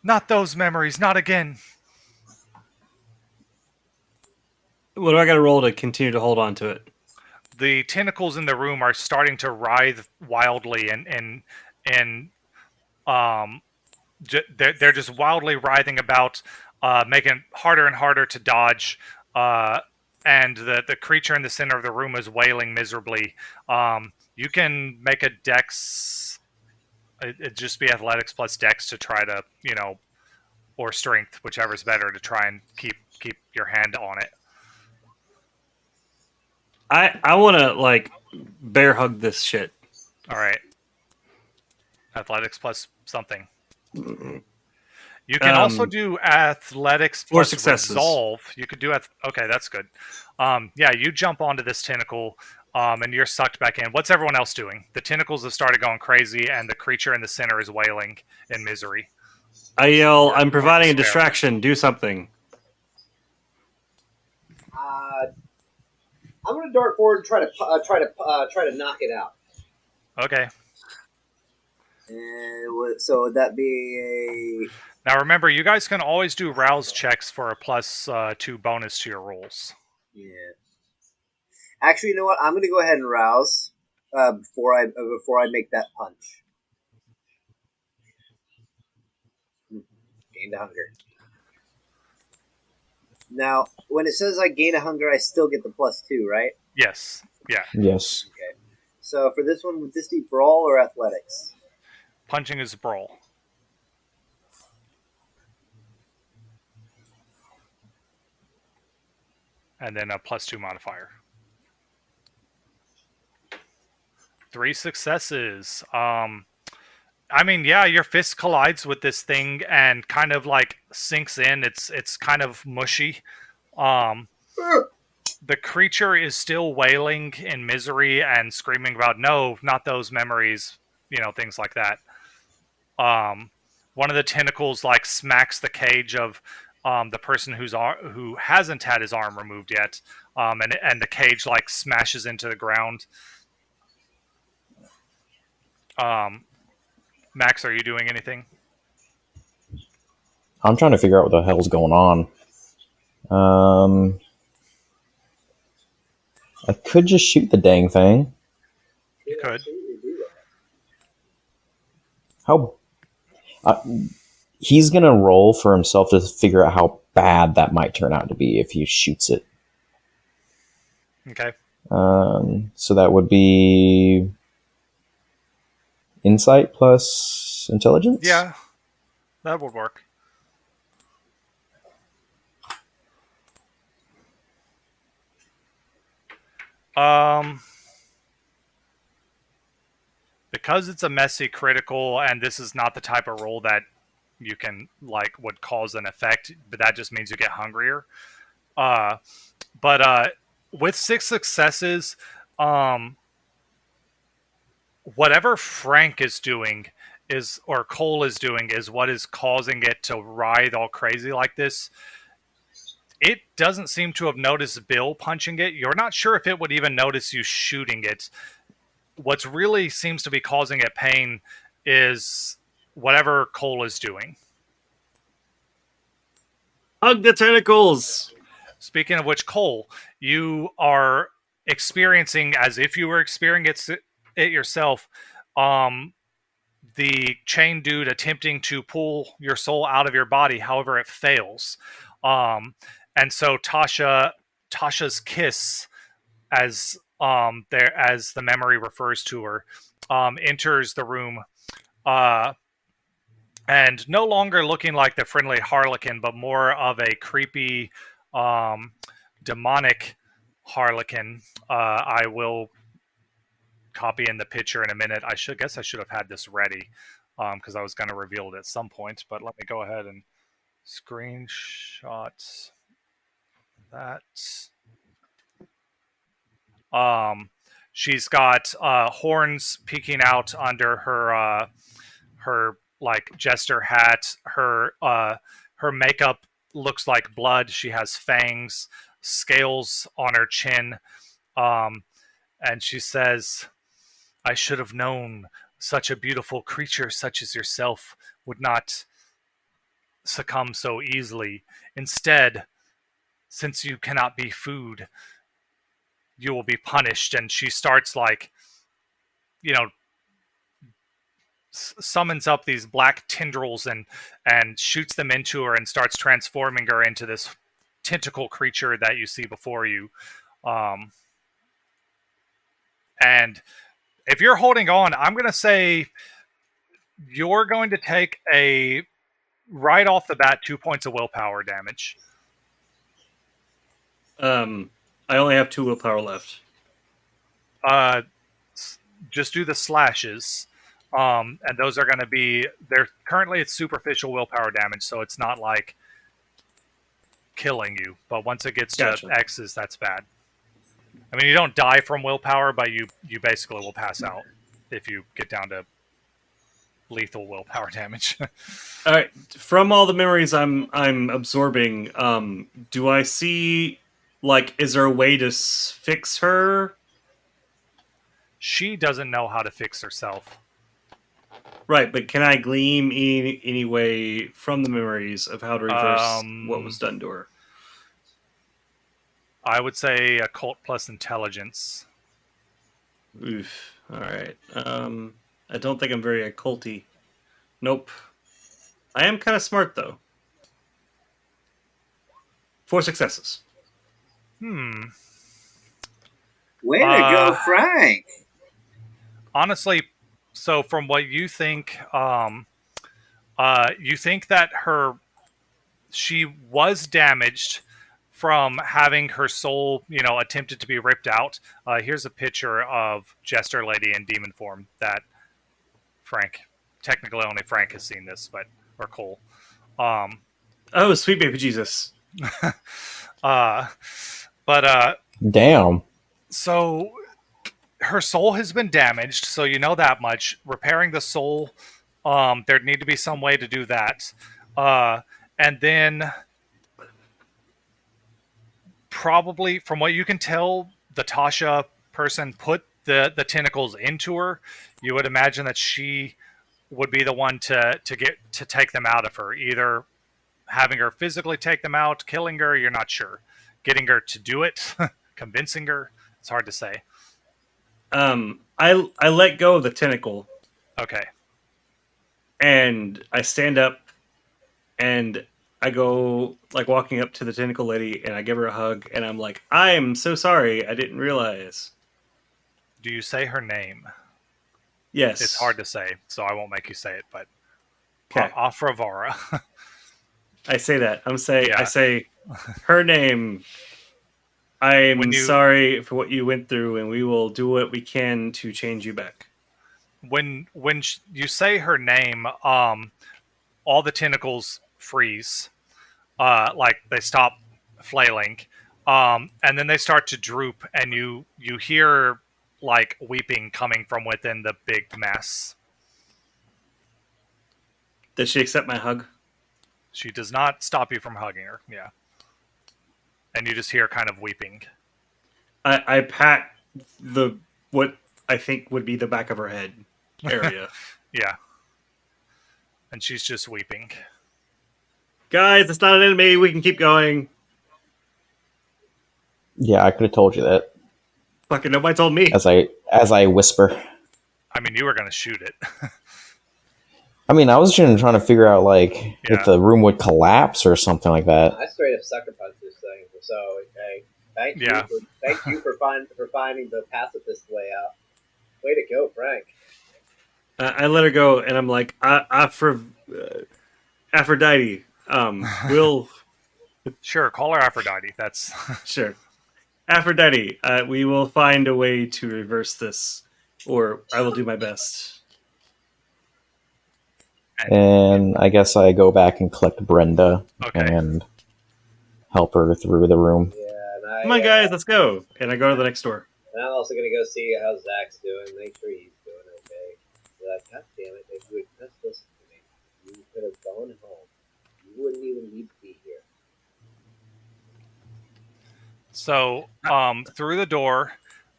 not those memories, not again. What do I got to roll to continue to hold on to it? The tentacles in the room are starting to writhe wildly, and they're just wildly writhing about, making it harder and harder to dodge. And the creature in the center of the room is wailing miserably. You can make a dex. It'd just be athletics plus dex to try to, or strength, whichever's better, to try and keep your hand on it. I want to bear hug this shit. All right. Athletics plus something. You can also do athletics plus resolve. You could do okay, that's good. Yeah, you jump onto this tentacle, and you're sucked back in. What's everyone else doing? The tentacles have started going crazy, and the creature in the center is wailing in misery. I yell, "I'm providing a distraction. Do something." I'm going to dart forward and try to knock it out. Okay. So would that be a... Now remember, you guys can always do rouse checks for a +2 bonus to your rolls. Yeah. Actually, you know what? I'm going to go ahead and rouse before I make that punch. Gain the hunger. Now, when it says I gain a hunger, I still get the +2, right? Yes. Yeah. Yes. Okay. So for this one, would this be brawl or athletics? Punching is brawl. And then a +2 modifier. 3 successes. I mean, yeah, your fist collides with this thing and kind of like sinks in. It's kind of mushy. The creature is still wailing in misery and screaming about no, not those memories, things like that. One of the tentacles like smacks the cage of the person who hasn't had his arm removed yet, and the cage like smashes into the ground. Max, are you doing anything? I'm trying to figure out what the hell's going on. I could just shoot the dang thing. You could. How? He's gonna roll for himself to figure out how bad that might turn out to be if he shoots it. Okay. So that would be insight plus intelligence? Yeah, that would work. Because it's a messy critical, and this is not the type of roll that you can would cause an effect, but that just means you get hungrier. But with 6 successes, whatever Frank is doing or Cole is doing is what is causing it to writhe all crazy like this. It doesn't seem to have noticed Bill punching it. You're not sure if it would even notice you shooting it. What's really seems to be causing it pain is whatever Cole is doing. Hug the tentacles! Speaking of which, Cole, you are experiencing, as if you were experiencing it yourself, the chain dude attempting to pull your soul out of your body. However, it fails. And so Tasha's kiss, as the memory refers to her, enters the room, and no longer looking like the friendly harlequin, but more of a creepy, demonic harlequin. I will copy in the picture in a minute. I should have had this ready because I was going to reveal it at some point, but let me go ahead and screenshot that. She's got horns peeking out under her like jester hat. Her makeup looks like blood. She has fangs, scales on her chin, and she says, "I should have known such a beautiful creature such as yourself would not succumb so easily. Instead, since you cannot be food, you will be punished." And she starts summons up these black tendrils and shoots them into her and starts transforming her into this tentacle creature that you see before you. And if you're holding on, I'm going to say you're going to take right off the bat 2 points of willpower damage. I only have 2 willpower left. Just do the slashes. And those are going to be, currently it's superficial willpower damage, so it's not like killing you. But once it gets to X's, that's bad. I mean, you don't die from willpower, but you basically will pass out if you get down to lethal willpower damage. All right. From all the memories I'm absorbing, do I see, is there a way to fix her? She doesn't know how to fix herself. Right, but can I glean any way from the memories of how to reverse what was done to her? I would say occult plus intelligence. Oof. All right. I don't think I'm very occulty. Nope. I am kind of smart, though. 4 successes. Way to go, Frank! honestly, so from what you think, you think that she was damaged from having her soul, attempted to be ripped out. Here's a picture of Jester Lady in demon form that Frank, technically only Frank has seen this, or Cole. Oh, sweet baby Jesus. Uh, but Damn. so her soul has been damaged, so you know that much. Repairing the soul, there'd need to be some way to do that. And then probably, from what you can tell, the Tasha person put the tentacles into her. You would imagine that she would be the one to take them out of her, either having her physically take them out, killing her, you're not sure. Getting her to do it, convincing her, it's hard to say. I let go of the tentacle. Okay. And I stand up and I go like walking up to the tentacle lady and I give her a hug and I'm like, I'm so sorry, I didn't realize. Do you say her name? Yes. It's hard to say, so I won't make you say it, but okay. Afravara. I say that. I say her name. I'm sorry for what you went through and we will do what we can to change you back. When you say her name, all the tentacles freeze, like they stop flailing, and then they start to droop, and you hear like weeping coming from within the big mass. Does she accept my hug? She does not stop you from hugging her. Yeah, and you just hear kind of weeping. I pat what I think would be the back of her head area. Yeah. And she's just weeping. Guys, it's not an enemy. We can keep going. Yeah, I could have told you that. Fucking nobody told me. As I whisper. I mean, you were going to shoot it. I mean, I was just trying to figure out, if the room would collapse or something like that. I straight up sucker punched this thing. So, okay. Thank you for finding the pacifist way out. Way to go, Frank. I let her go, and I'm like, Aphrodite. We'll sure call her Aphrodite. That's sure, Aphrodite. We will find a way to reverse this, or I will do my best. And I guess I go back and collect Brenda and help her through the room. Yeah, come on, guys, let's go. And I go to the next door. And I'm also gonna go see how Zach's doing. Make sure he's doing okay. Like, God damn it, if you had just listened to me, you could have gone home. You wouldn't even need to be here. So, through the door,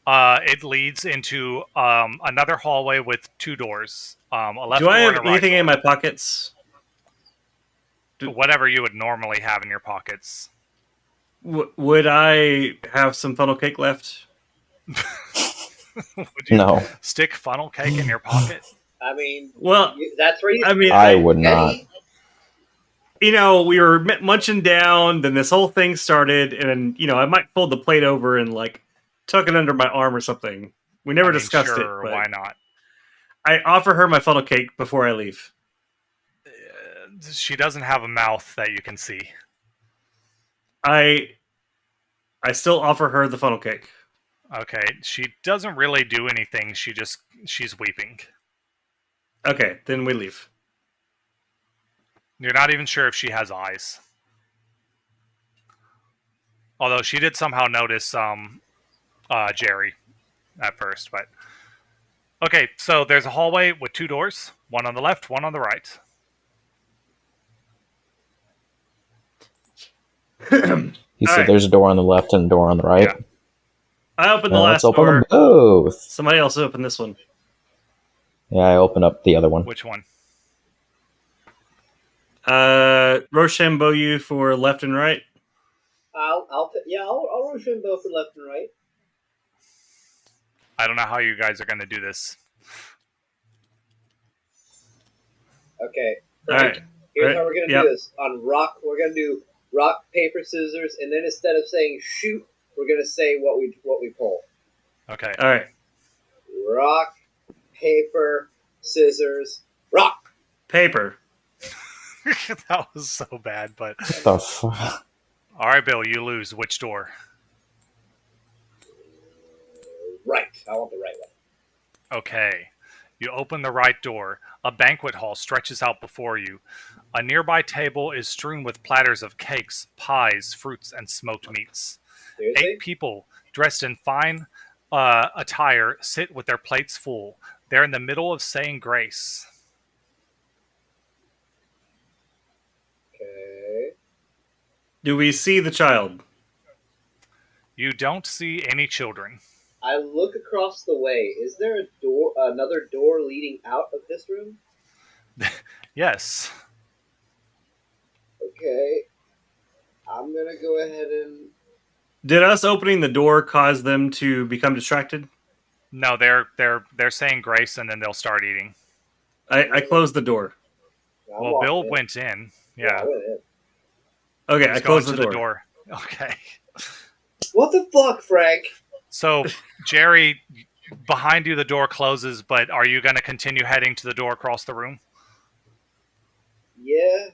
it leads into another hallway with two doors. A left Do I door have and a right anything door. in my pockets? Whatever you would normally have in your pockets. Would I have some funnel cake left? Would you No. stick funnel cake in your pocket? I mean, well, that's where you. I mean, I would not. You know, we were munching down, then this whole thing started, and I might fold the plate over and tuck it under my arm or something. We never discussed it. But why not? I offer her my funnel cake before I leave. She doesn't have a mouth that you can see. I still offer her the funnel cake. Okay, she doesn't really do anything. She's weeping. Okay, then we leave. You're not even sure if she has eyes. Although she did somehow notice Jerry at first, but okay, so there's a hallway with two doors, one on the left, one on the right. You said there's a door on the left and a door on the right. Yeah. I opened the last let's open door. them both. Somebody else open this one. Yeah, I open up the other one. Which one? Rochambeau you for left and right. I'll Rochambeau for left and right. I don't know how you guys are going to do this. Okay. All right. Here's how we're going to do this. On rock, we're going to do rock, paper, scissors, and then instead of saying shoot, we're going to say what we pull. Okay. All right. Rock, paper, scissors, rock. Paper. That was so bad, but The fuck? all right, Bill, you lose. Which door? Right. I want the right one. Okay. You open the right door. A banquet hall stretches out before you. A nearby table is strewn with platters of cakes, pies, fruits, and smoked meats. Seriously? 8 people, dressed in fine attire, sit with their plates full. They're in the middle of saying grace. Okay. Do we see the child? You don't see any children. I look across the way. Is there a door, another door leading out of this room? Yes. Okay. I'm gonna go ahead and. Did us opening the door cause them to become distracted? No, they're saying grace and then they'll start eating. I closed the door. I'm Well, walking Bill in. went in. I Yeah. went in. Okay, He's I closed the going to door. Okay. What the fuck, Frank? So, Jerry, behind you the door closes, but are you going to continue heading to the door across the room? Yeah.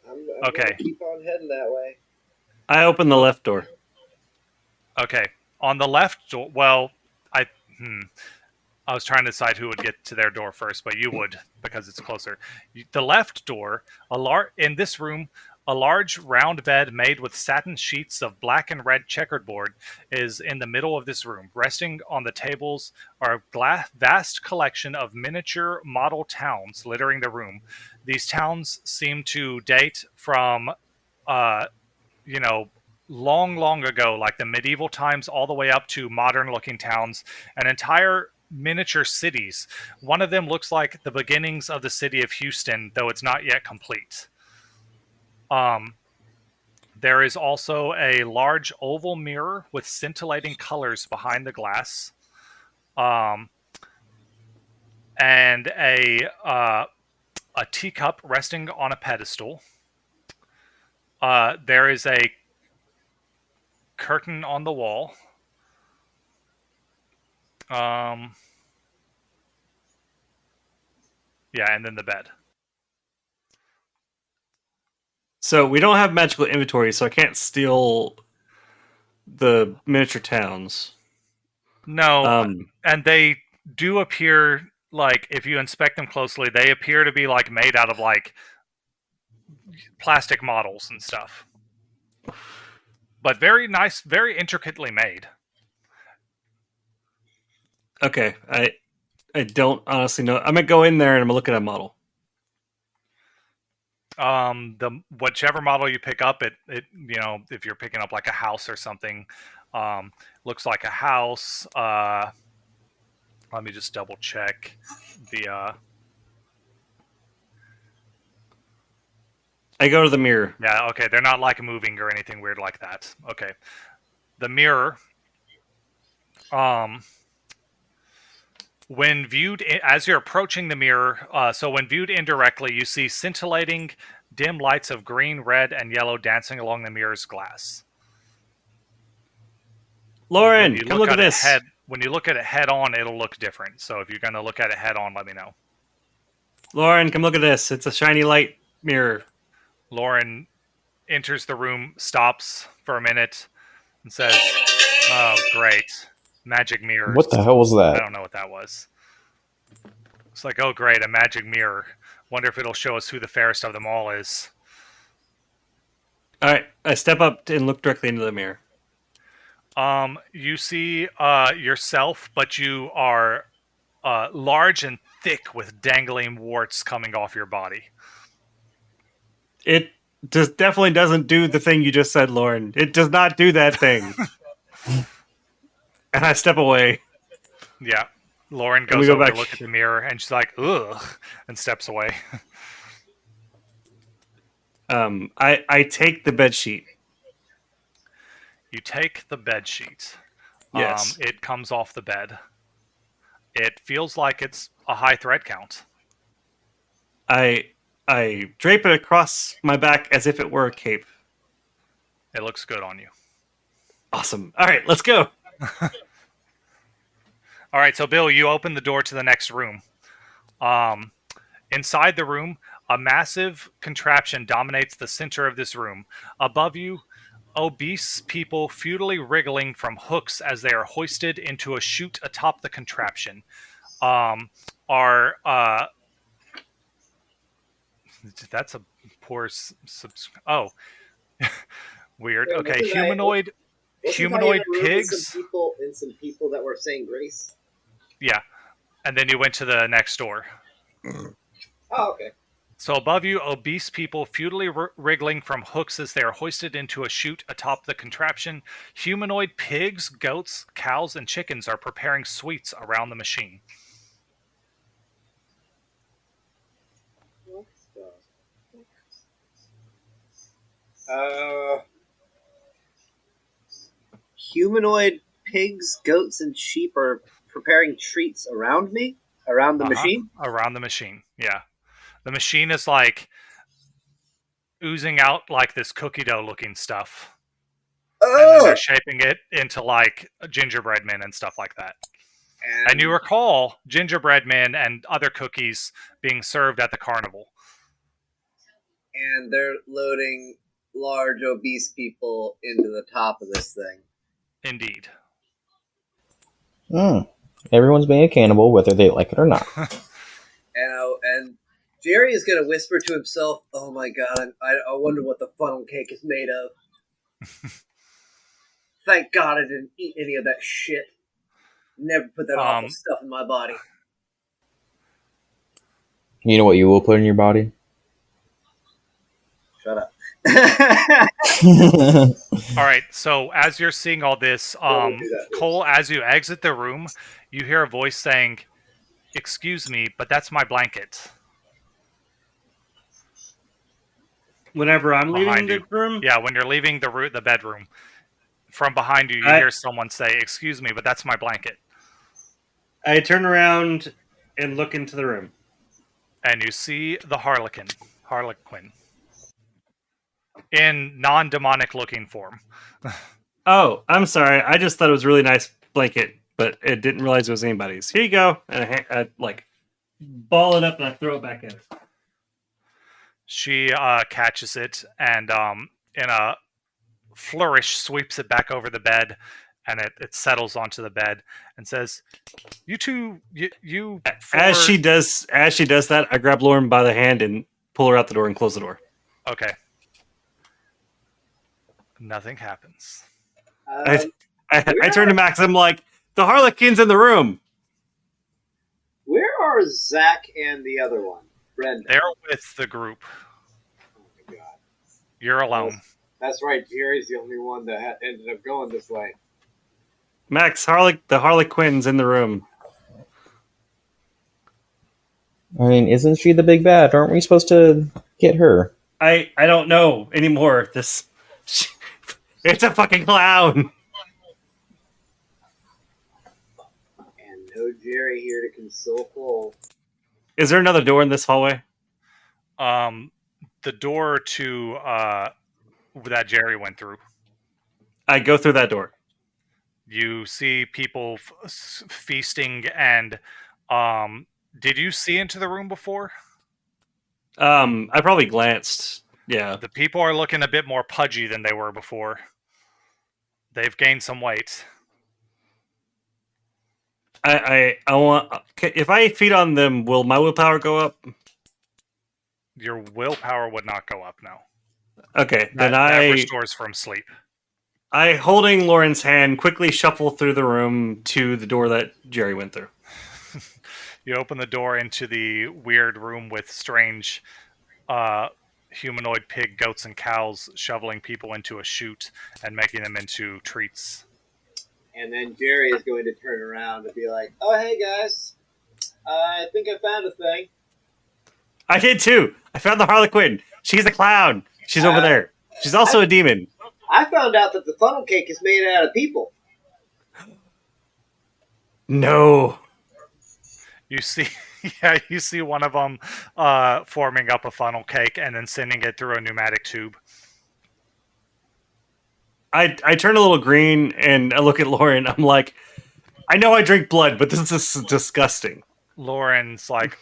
I'm Okay. gonna keep on heading that way. I opened the left door. Okay. On the left door, well, I was trying to decide who would get to their door first, but you would because it's closer. The left door, in this room, a large round bed made with satin sheets of black and red checkered board is in the middle of this room. Resting on the tables are a vast collection of miniature model towns littering the room. These towns seem to date from, long ago, like the medieval times, all the way up to modern-looking towns and entire miniature cities. One of them looks like the beginnings of the city of Houston, though it's not yet complete. There is also a large oval mirror with scintillating colors behind the glass, and a teacup resting on a pedestal. There is a curtain on the wall. Yeah, and then the bed. So we don't have magical inventory, so I can't steal the miniature towns. No, and they do appear, like, if you inspect them closely, they appear to be like made out of like plastic models and stuff. But very nice, very intricately made. Okay, I don't honestly know. I'm gonna go in there and I'm gonna look at a model. The whichever model you pick up, it if you're picking up like a house or something, looks like a house. Let me just double check the. I go to the mirror. Yeah, okay, they're not like moving or anything weird like that. Okay, the mirror. When viewed as you're approaching the mirror, so when viewed indirectly, you see scintillating dim lights of green, red, and yellow dancing along the mirror's glass. Lauren, come look at this. When you look at it head on, it'll look different. So if you're going to look at it head on, let me know. Lauren, come look at this. It's a shiny light mirror. Lauren enters the room, stops for a minute, and says, "Oh, great. Magic mirrors." What the hell was I that? don't know what that was. It's like, oh, great, a magic mirror. Wonder if it'll show us who the fairest of them all is. All right, I step up and look directly into the mirror. You see yourself, but you are large and thick with dangling warts coming off your body. It definitely doesn't do the thing you just said, Lauren. It does not do that thing. And I step away. Yeah. Lauren And we goes go over back. to look at the mirror, and she's like, ugh, and steps away. I take the bed sheet. You take the bed sheet. Yes. It comes off the bed. It feels like it's a high thread count. I drape it across my back as if it were a cape. It looks good on you. Awesome. All right, let's go. All right, so Bill, you open the door to the next room. Inside the room, a massive contraption dominates the center of this room. Above you, obese people futilely wriggling from hooks as they are hoisted into a chute atop the contraption. Are That's a poor weird. Wait, Okay, wasn't I in humanoid a room with pigs. some people that were saying grace? Yeah, and then you went to the next door. Oh, okay. So above you, obese people futilely wriggling from hooks as they are hoisted into a chute atop the contraption. Humanoid pigs, goats, cows, and chickens are preparing sweets around the machine. Humanoid pigs, goats, and sheep are preparing treats around me? Around the machine? Around the machine, yeah. The machine is like oozing out like this cookie dough looking stuff. And then they're shaping it into like gingerbread men and stuff like that. And you recall gingerbread men and other cookies being served at the carnival. And they're loading large obese people into the top of this thing. Indeed. Everyone's being a cannibal, whether they like it or not. And Jerry is going to whisper to himself, "Oh my god, I wonder what the funnel cake is made of." Thank God I didn't eat any of that shit. Never put that awful stuff in my body. You know what you will put in your body? Shut up. All right, so as you're seeing all this, Cole, as you exit the room, you hear a voice saying, "Excuse me, but that's my blanket." Whenever I'm leaving the you. room? Yeah, when you're leaving the bedroom. From behind you, you hear someone say, "Excuse me, but that's my blanket." I turn around and look into the room. And you see the Harlequin. In non-demonic looking form. Oh, I'm sorry. I just thought it was a really nice blanket, but it didn't realize it was anybody's. Here you go. And I like ball it up and I throw it back at her. She catches it and in a flourish sweeps it back over the bed, and it settles onto the bed and says, "You two, you." As she does that, I grab Lauren by the hand and pull her out the door and close the door. Okay. Nothing happens. I turn to Max. I'm like, the Harlequin's in the room. Where are Zach and the other one, Brenda? They're with the group. Oh my god. You're alone. That's right. Jerry's the only one that ended up going this way. Max, the Harlequin's in the room. I mean, isn't she the big bad? Aren't we supposed to get her? I don't know anymore. It's a fucking clown. And no Jerry here to console Cole. Is there another door in this hallway? The door to that Jerry went through. I go through that door. You see people feasting, and did you see into the room before? I probably glanced. Yeah. The people are looking a bit more pudgy than they were before. They've gained some weight. I want. If I feed on them, will my willpower go up? Your willpower would not go up, no. Okay, then that restores from sleep. I, holding Lauren's hand, quickly shuffle through the room to the door that Jerry went through. You open the door into the weird room with strange humanoid pig, goats, and cows shoveling people into a chute and making them into treats. And then Jerry is going to turn around and be like, "Oh, hey guys, I think I found a thing." I did too. I found the Harlequin. She's a clown. She's over there. She's also a demon. I found out that the funnel cake is made out of people. No. You see one of them forming up a funnel cake and then sending it through a pneumatic tube. I turn a little green and I look at Lauren. I'm like, I know I drink blood, but this is disgusting. Lauren's like,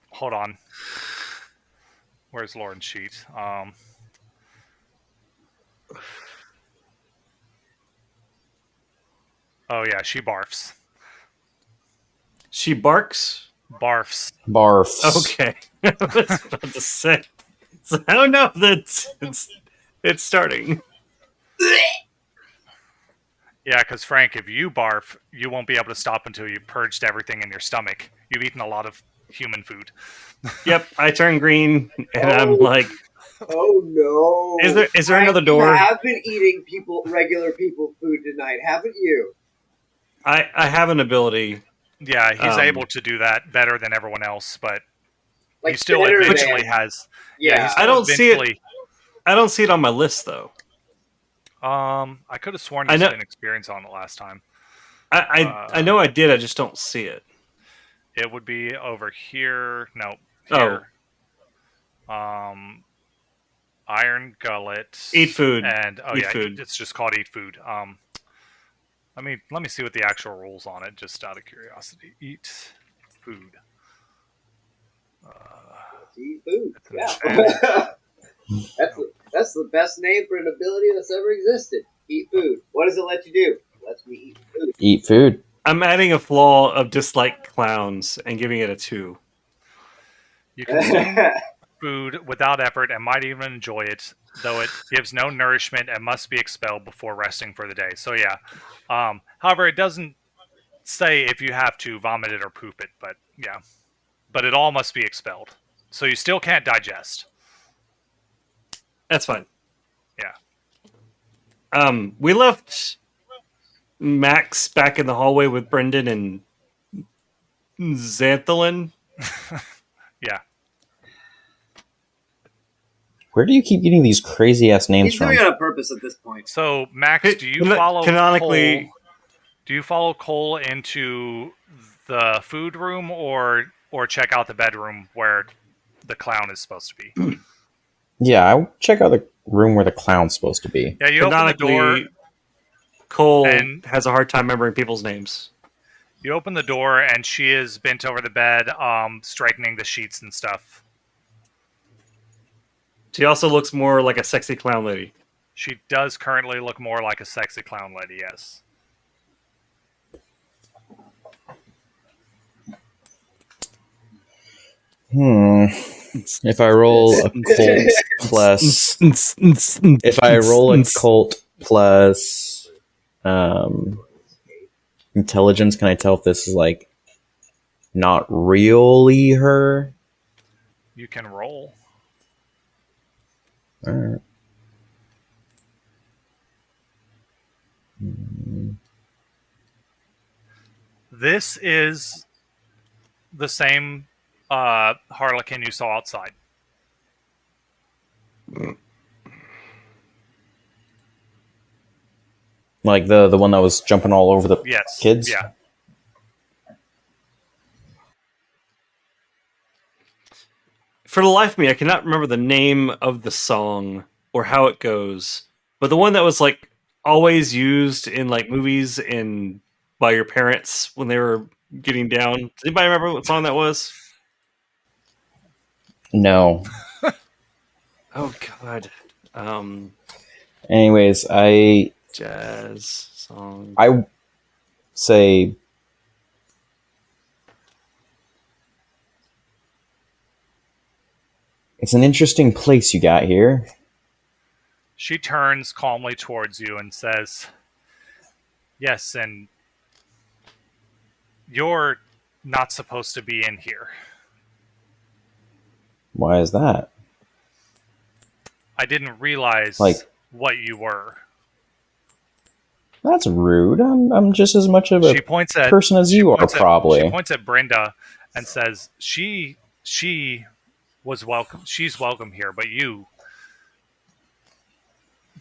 hold on. Where's Lauren's sheet? Oh yeah, she barfs. She barks? Barfs. Barfs. Okay. I was about to say. So I don't know that it's starting. Yeah, because Frank, if you barf, you won't be able to stop until you've purged everything in your stomach. You've eaten a lot of human food. Yep, I turn green, and I'm like, Oh no! is there another You door? have been eating regular people food tonight, haven't you? I have an ability. Yeah, he's able to do that better than everyone else, but Like he still better eventually than- has. Yeah, he still I don't see it. eventually- I don't see it on my list though. I could have sworn I you know- spent experience on it last time. I know I did. I just don't see it. It would be over here. No, Oh. here. Iron gullet. Eat food. And Eat food. it's just called eat food. Let me see what the actual rules on it, just out of curiosity. Eat food. Eat food. Yeah. And- that's the best name for an ability that's ever existed. Eat food. What does it let you do? It lets me eat food. Eat food. I'm adding a flaw of dislike clowns and giving it a 2. You consume food without effort and might even enjoy it, though it gives no nourishment and must be expelled before resting for the day. So yeah. However, it doesn't say if you have to vomit it or poop it, but yeah. But it all must be expelled. So you still can't digest. That's fine. Yeah. We left Max back in the hallway with Brendan and Xanthalin. Yeah. Where do you keep getting these crazy ass names He's from? doing it on purpose at this point. So Max, do you follow Canonically- Cole? Do you follow Cole into the food room or check out the bedroom where the clown is supposed to be? Yeah, I check out the room where the clown's supposed to be. Yeah, you open the door. Canonically, Cole and- has a hard time remembering people's names. You open the door and she is bent over the bed, straightening the sheets and stuff. She also looks more like a sexy clown lady. She does currently look more like a sexy clown lady, yes. If I roll a cult plus, if I roll a cult plus intelligence, can I tell if this is like not really her? You can roll. All right. This is the same harlequin you saw outside. Like the one that was jumping all over the Yes. kids? Yeah. For the life of me, I cannot remember the name of the song or how it goes. But the one that was like always used in like movies and by your parents when they were getting down. Does anybody remember what song that was? No. Oh God. Anyways, I Jazz song. say it's an interesting place you got here. She turns calmly towards you and says, "Yes, and you're not supposed to be in here. Why is that? I didn't realize Like- what you were." That's rude. I'm just as much of a She points at person as you are, points at- probably. She points at Brenda and says, "She was welcome. She's welcome here, but you're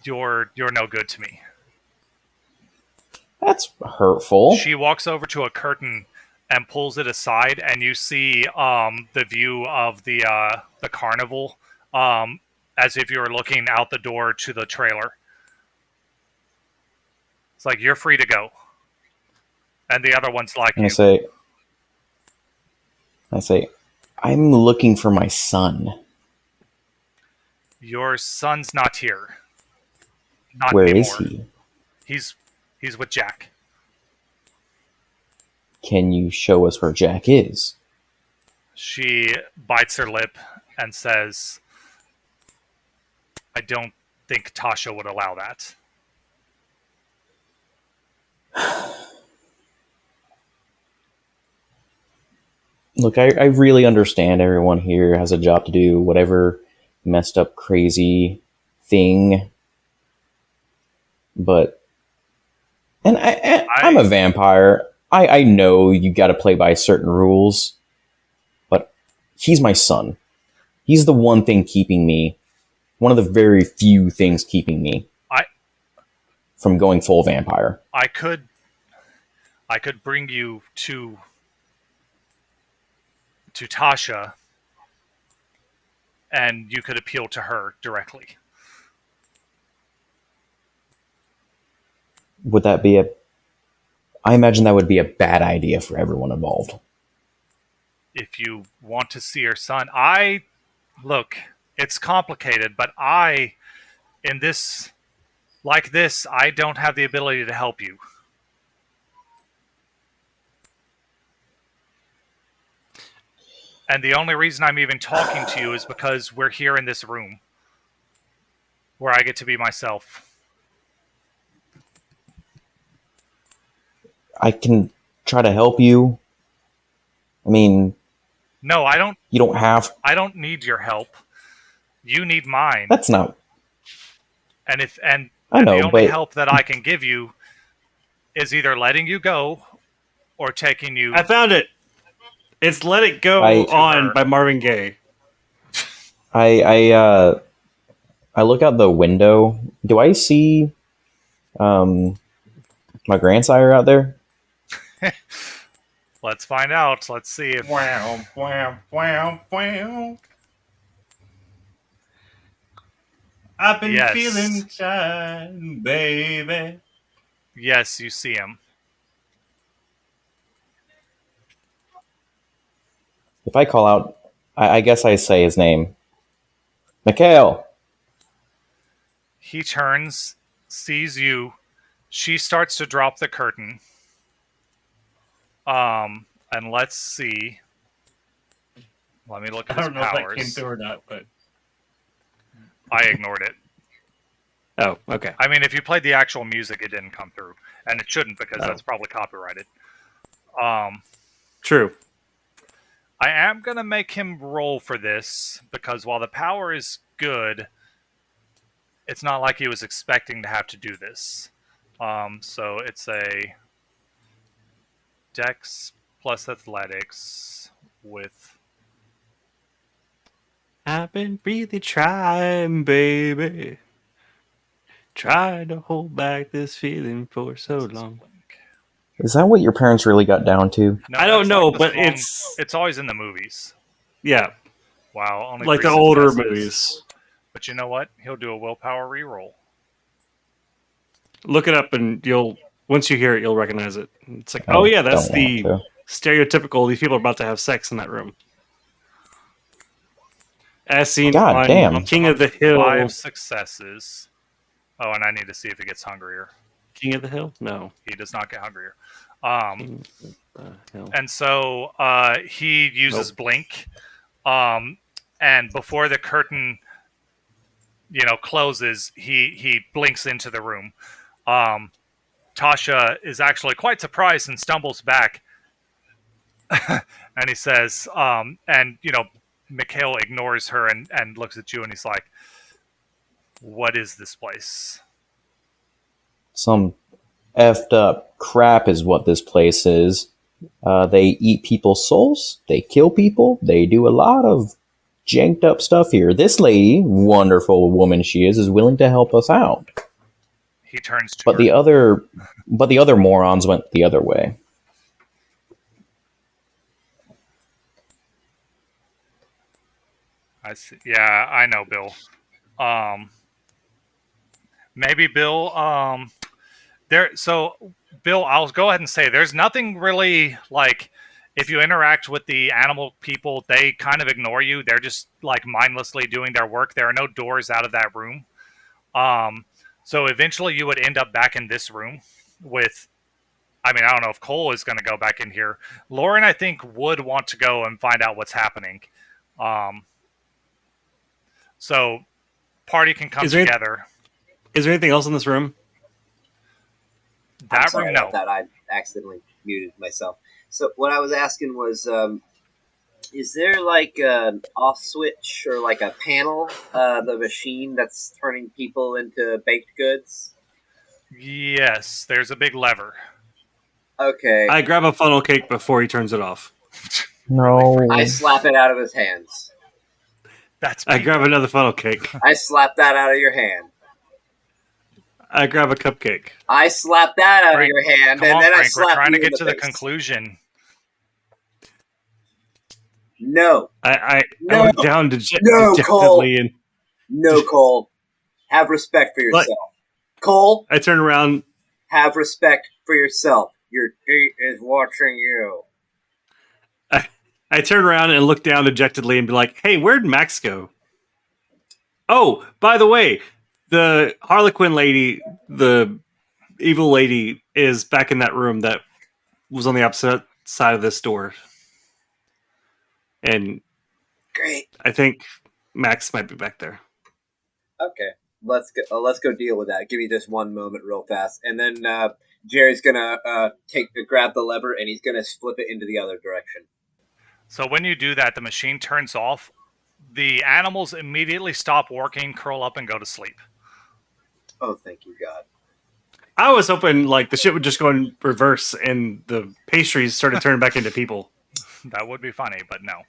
no good to me." That's hurtful. She walks over to a curtain and pulls it aside, and you see the view of the carnival, as if you were looking out the door to the trailer. It's like, you're free to go. And the other one's like And you. I say, I'm looking for my son. Your son's not here. Not Where anymore. is he? He's with Jack. Can you show us where Jack is? She bites her lip and says, I don't think Tasha would allow that. Look, I really understand everyone here has a job to do, whatever messed up, crazy thing. But, and I'm a vampire. I know you got to play by certain rules, but he's my son. He's the one thing keeping me, one of the very few things keeping me from going full vampire. I could bring you to Tasha, and you could appeal to her directly. Would that be I imagine that would be a bad idea for everyone involved. If you want to see her son, look, it's complicated, but in this, like this, I don't have the ability to help you. And the only reason I'm even talking to you is because we're here in this room where I get to be myself. I can try to help you. I mean, no, I don't. You don't have. I don't need your help. You need mine. That's not. And I know, the only but help that I can give you is either letting you go or taking you. I found it. It's "Let It Go On" by Marvin Gaye. I look out the window. Do I see my grandsire out there? Let's find out. Let's see if. Wow, wow, wow, wow. I've been feeling shine, baby. Yes, you see him. If I call out, I guess I say his name. Mikhail. He turns, sees you. She starts to drop the curtain. And let's see. Let me look at his powers. I don't know if that came through or not, but I ignored it. Oh, okay. I mean, if you played the actual music, it didn't come through, and it shouldn't because that's probably copyrighted. True. I am gonna make him roll for this because while the power is good, it's not like he was expecting to have to do this. So it's a Dex plus Athletics with. I've been really trying, baby. Trying to hold back this feeling for so long. Is that what your parents really got down to? No, I don't know, like but song. It's always in the movies. Yeah. Wow, only like the older movies. But you know what? He'll do a willpower reroll. Look it up, and once you hear it, you'll recognize it. It's like, oh yeah, that's the stereotypical. These people are about to have sex in that room. As seen on King of the Hill. 5 successes. Oh, and I need to see if he gets hungrier. King of the Hill? No. He does not get hungrier. And so he uses blink. And before the curtain, closes, he blinks into the room. Tasha is actually quite surprised and stumbles back. And he says, Mikhail ignores her and looks at you and he's like, what is this place? Some effed up crap is what this place is. They eat people's souls. They kill people. They do a lot of janked up stuff here. This lady, wonderful woman she is willing to help us out. He turns to her. But the other morons went the other way. I see. Yeah, I know, Bill. Maybe Bill. So Bill, I'll go ahead and say there's nothing really like if you interact with the animal people, they kind of ignore you. They're just like mindlessly doing their work. There are no doors out of that room. So eventually you would end up back in this room with, I mean, I don't know if Cole is going to go back in here. Lauren, I think, would want to go and find out what's happening. So party can come together. Is there anything else in this room? That room, no. That I accidentally muted myself. So what I was asking was, is there like an off switch or like a panel, the machine that's turning people into baked goods? Yes, there's a big lever. Okay. I grab a funnel cake before he turns it off. No. I slap it out of his hands. I grab another funnel cake. I slap that out of your hand. I grab a cupcake. I slap that out of your hand, and then I slap we're trying you to get in to the the face. conclusion. No. I No. look down No, Cole. dejectedly and No, Cole. Have respect for yourself. Cole, I turn around. have respect for yourself. Your date is watching you. I turn around and look down dejectedly and be like, "Hey, where'd Max go?" Oh, by the way, the Harlequin lady, the evil lady, is back in that room that was on the opposite side of this door. And Great. I think Max might be back there. Okay. Let's go deal with that. Give me just one moment real fast. And then Jerry's gonna grab the lever and he's gonna flip it into the other direction. So when you do that, the machine turns off. The animals immediately stop working, curl up, and go to sleep. Oh, thank you, God. I was hoping like the shit would just go in reverse and the pastries started turning back into people. That would be funny, but no.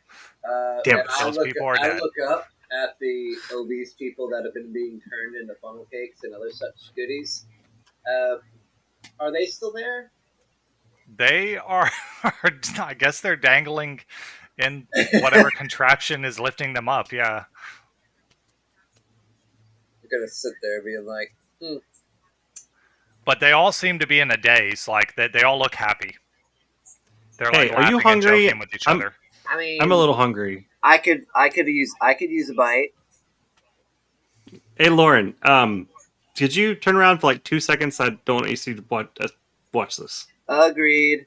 Damn it. Those people are I dead. look up at the obese people that have been being turned into funnel cakes and other such goodies. Are they still there? They are, I guess they're dangling in whatever contraption is lifting them up, yeah. They're gonna sit there being like, But they all seem to be in a daze, like they all look happy. They're Hey, like are you laughing and hungry? joking with each other. I mean, I'm a little hungry. I could use a bite. Hey, Lauren, could you turn around for like 2 seconds? I don't want you to watch this. Agreed.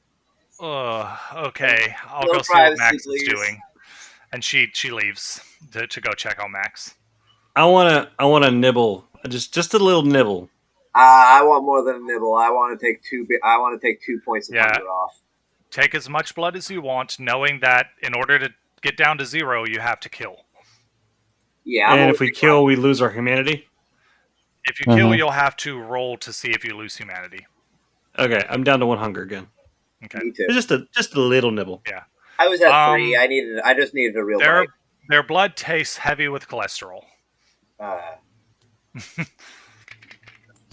Okay. I'll No go see what privacy, Max please. is doing. And she leaves to go check on Max. I wanna nibble. Just a little nibble. I want more than a nibble. I want to take 2. I want to take 2 points of hunger off. Take as much blood as you want, knowing that in order to get down to 0, you have to kill. Yeah. And if we kill, we lose our humanity. If you kill, you'll have to roll to see if you lose humanity. Okay, I'm down to 1 hunger again. Okay. Me too. Just a little nibble. Yeah. I was at 3. I just needed a real bite. Their blood tastes heavy with cholesterol.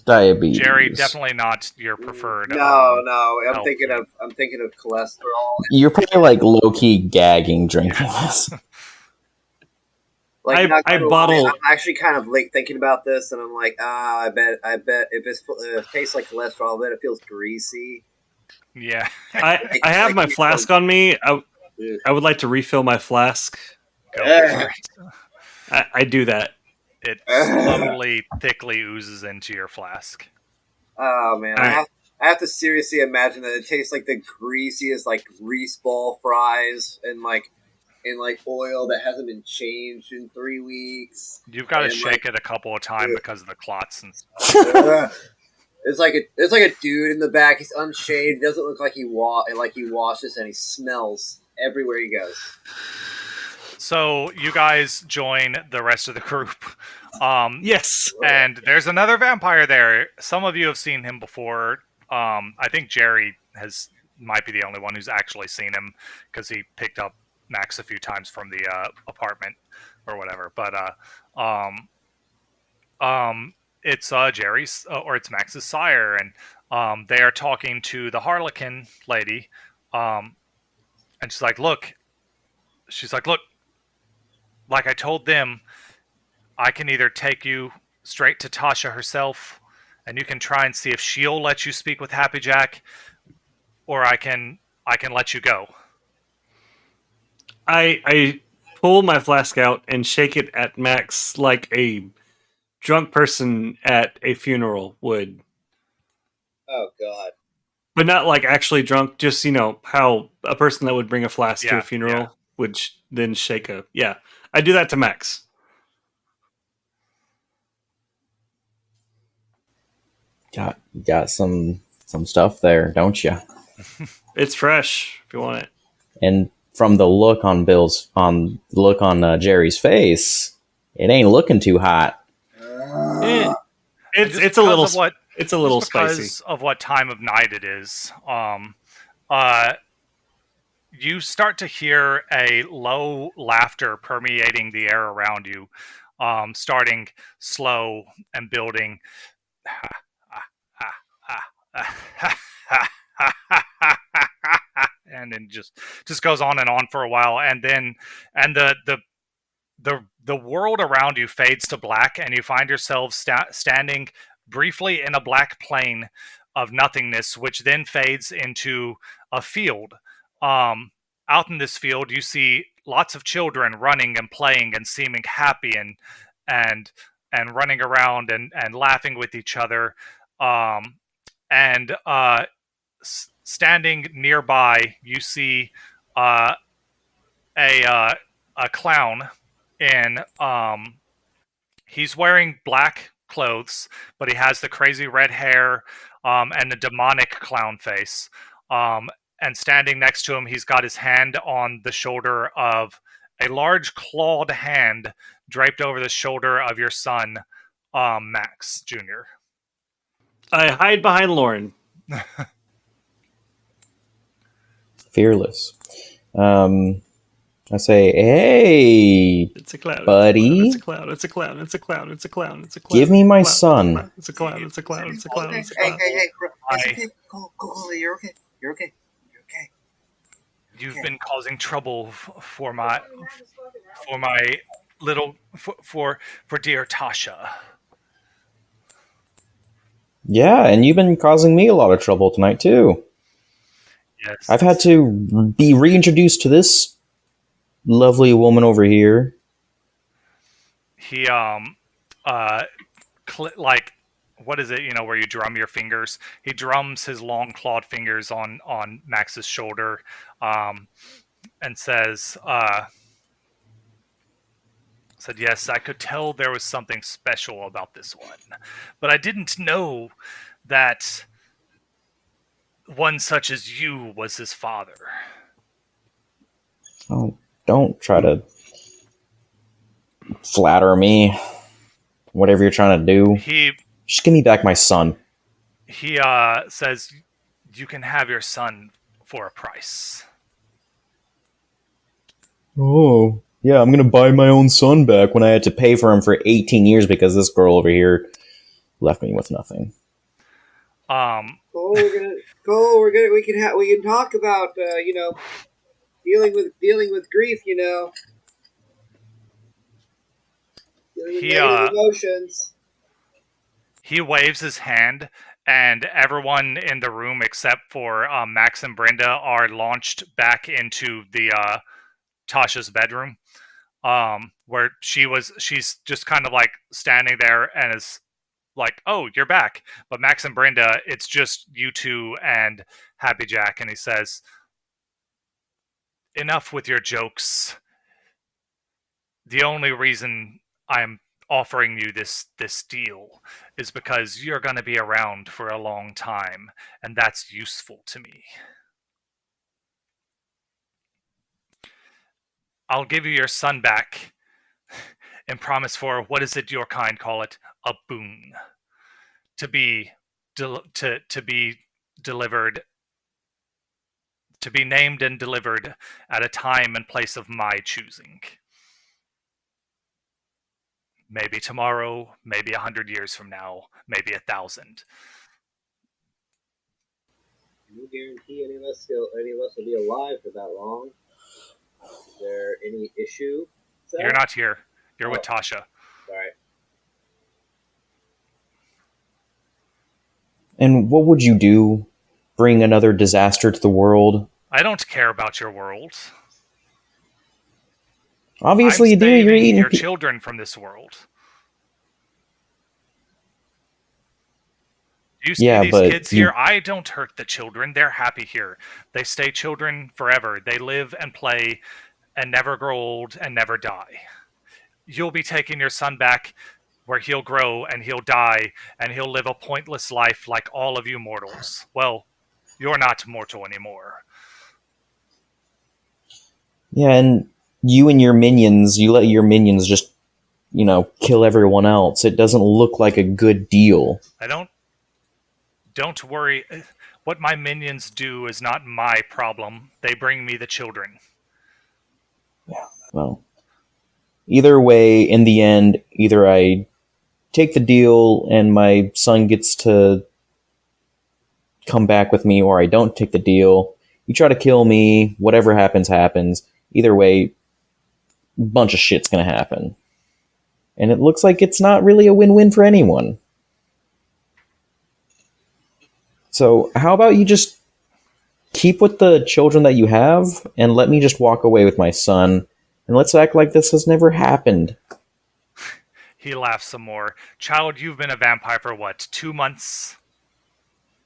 Diabetes. Jerry, definitely not your preferred. No. I'm health thinking food. of cholesterol. You're probably like low key gagging drinking this. Like, not I gonna bottle- lie, I'm actually kind of like thinking about this, and I'm like, I bet if it tastes like cholesterol, I bet it feels greasy. Yeah. I have my flask on me. I would like to refill my flask. Go for it. I do that. It slowly, thickly oozes into your flask. Oh man, I have to seriously imagine that it tastes like the greasiest like grease ball fries and like oil that hasn't been changed in 3 weeks. You've got to And, shake it a couple of times because of the clots and It's like a dude in the back. He's unshaved. Doesn't look like he washes, and he smells everywhere he goes. So you guys join the rest of the group. Yes. And there's another vampire there. Some of you have seen him before. I think Jerry might be the only one who's actually seen him because he picked up Max a few times from the apartment or whatever. But it's Jerry's or it's Max's sire, and they are talking to the Harlequin lady. And she's like, look, like I told them, I can either take you straight to Tasha herself and you can try and see if she'll let you speak with Happy Jack, or I can let you go. I pull my flask out and shake it at Max like a drunk person at a funeral would. Oh God. But not like actually drunk, just, how a person that would bring a flask to a Yeah, funeral would then shake a. Yeah. I do that to Max. Got some stuff there, don't you? It's fresh if you want it. And from the look on Jerry's face, it ain't looking too hot. Eh, And just it's a little because of what it's a just little spicy. because of what time of night it is, you start to hear a low laughter permeating the air around you, starting slow and building. And then just goes on and on for a while, and then the world around you fades to black, and you find yourself standing briefly in a black plane of nothingness, which then fades into a field. Out in this field, you see lots of children running and playing and seeming happy and running around and laughing with each other. And standing nearby, you see a clown in he's wearing black clothes, but he has the crazy red hair and the demonic clown face. And standing next to him, he's got his hand on the shoulder of a large clawed hand draped over the shoulder of your son, Max Jr. I hide behind Lauren. Fearless. I say, hey, It's a clown, buddy. It's a clown. It's a clown. It's a clown. It's a clown. It's a clown. Give me my son. It's a clown. It's a clown. It's a clown. It's a Hey, clown. hey, it's okay. Go, you're okay. You're okay. You're okay. You've been causing trouble for my little for dear Tasha. Yeah, and you've been causing me a lot of trouble tonight too. Yes, I've had to be reintroduced to this lovely woman over here. He like, what is it? Where you drum your fingers. He drums his long clawed fingers on Max's shoulder, and says, "Yes, I could tell there was something special about this one, but I didn't know that one such as you was his father." Oh, don't try to flatter me. Whatever you're trying to do. Just give me back my son. He says, "You can have your son for a price." Oh, yeah, I'm gonna buy my own son back when I had to pay for him for 18 years because this girl over here left me with nothing. We can talk about dealing with grief. Dealing with negative emotions. He waves his hand, and everyone in the room except for Max and Brenda are launched back into the Tasha's bedroom, where she's just kind of like standing there and is like, "Oh, you're back." But Max and Brenda, it's just you two and Happy Jack, and he says, "Enough with your jokes. The only reason I'm offering you this deal is because you're going to be around for a long time, and that's useful to me. I'll give you your son back and promise for, what is it your kind call it, a boon, to be delivered, to be named and delivered at a time and place of my choosing. Maybe tomorrow, maybe 100 years from now, maybe 1,000. Can you guarantee any of us will be alive for that long? Is there any issue? You're not here. You're with Tasha. Sorry. And what would you do? Bring another disaster to the world? I don't care about your world. Obviously I'm you do. You're saving eating your children from this world. You see Yeah, these but kids here? I don't hurt the children. They're happy here. They stay children forever. They live and play and never grow old and never die. You'll be taking your son back where he'll grow and he'll die and he'll live a pointless life like all of you mortals. Well, you're not mortal anymore. Yeah, and you and your minions, you let your minions just, kill everyone else. It doesn't look like a good deal. Don't worry. What my minions do is not my problem. They bring me the children. Yeah, well, either way, in the end, either I take the deal and my son gets to come back with me, or I don't take the deal. You try to kill me, whatever happens, happens. Either way, a bunch of shit's gonna happen. And it looks like it's not really a win-win for anyone. So how about you just keep with the children that you have, and let me just walk away with my son, and let's act like this has never happened. He laughs some more. Child, you've been a vampire for what, 2 months?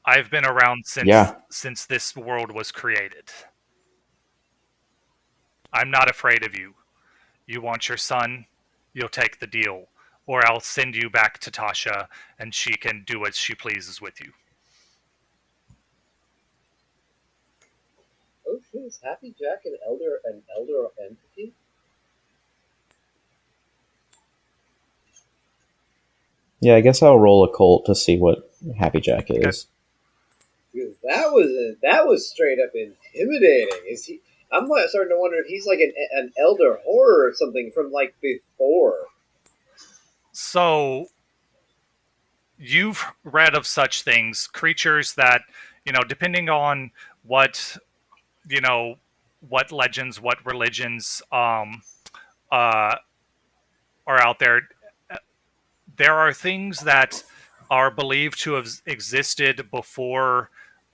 I've been around Yeah. since this world was created. I'm not afraid of you. You want your son? You'll take the deal. Or I'll send you back to Tasha, and she can do as she pleases with you. Oh shit, is Happy Jack an elder entity? Yeah, I guess I'll roll a cult to see what Happy Jack is. Because that was straight up intimidating. Is he? I'm starting to wonder if he's like an elder horror or something from like before. So, you've read of such things, creatures that, depending on what, what legends, what religions are out there, there are things that are believed to have existed before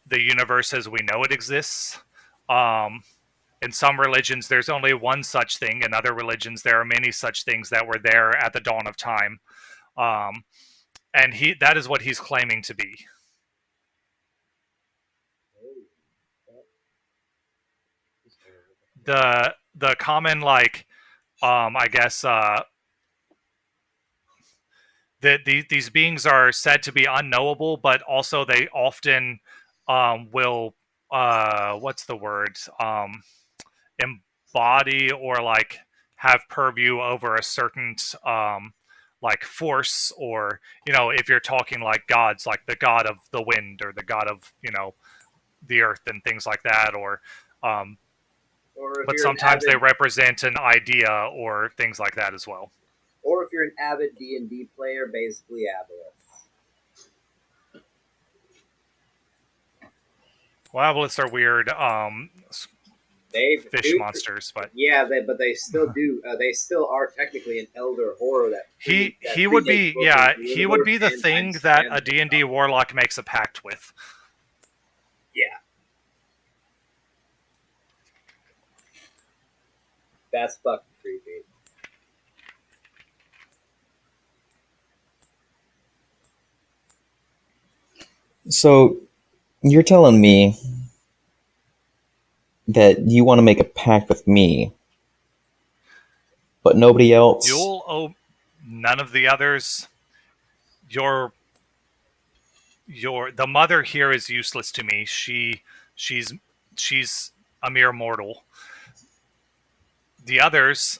the universe as we know it exists. In some religions, there's only one such thing. In other religions, there are many such things that were there at the dawn of time. And that is what he's claiming to be. The common, like, I guess, these beings are said to be unknowable, but also they often will, what's the word, embody or like have purview over a certain like force, or if you're talking like gods, like the god of the wind or the god of the earth and things like that, or but sometimes they represent an idea or things like that as well. Or if you're an avid D&D player, basically aboleths. Well, aboleths are weird fish monsters, but yeah, but they still do. They still are technically an elder horror. He would be the thing that a D&D warlock makes a pact with. Yeah. That's fucking creepy. So, you're telling me that you want to make a pact with me, but nobody else? You'll owe none of the others. The mother here is useless to me. She's a mere mortal. The others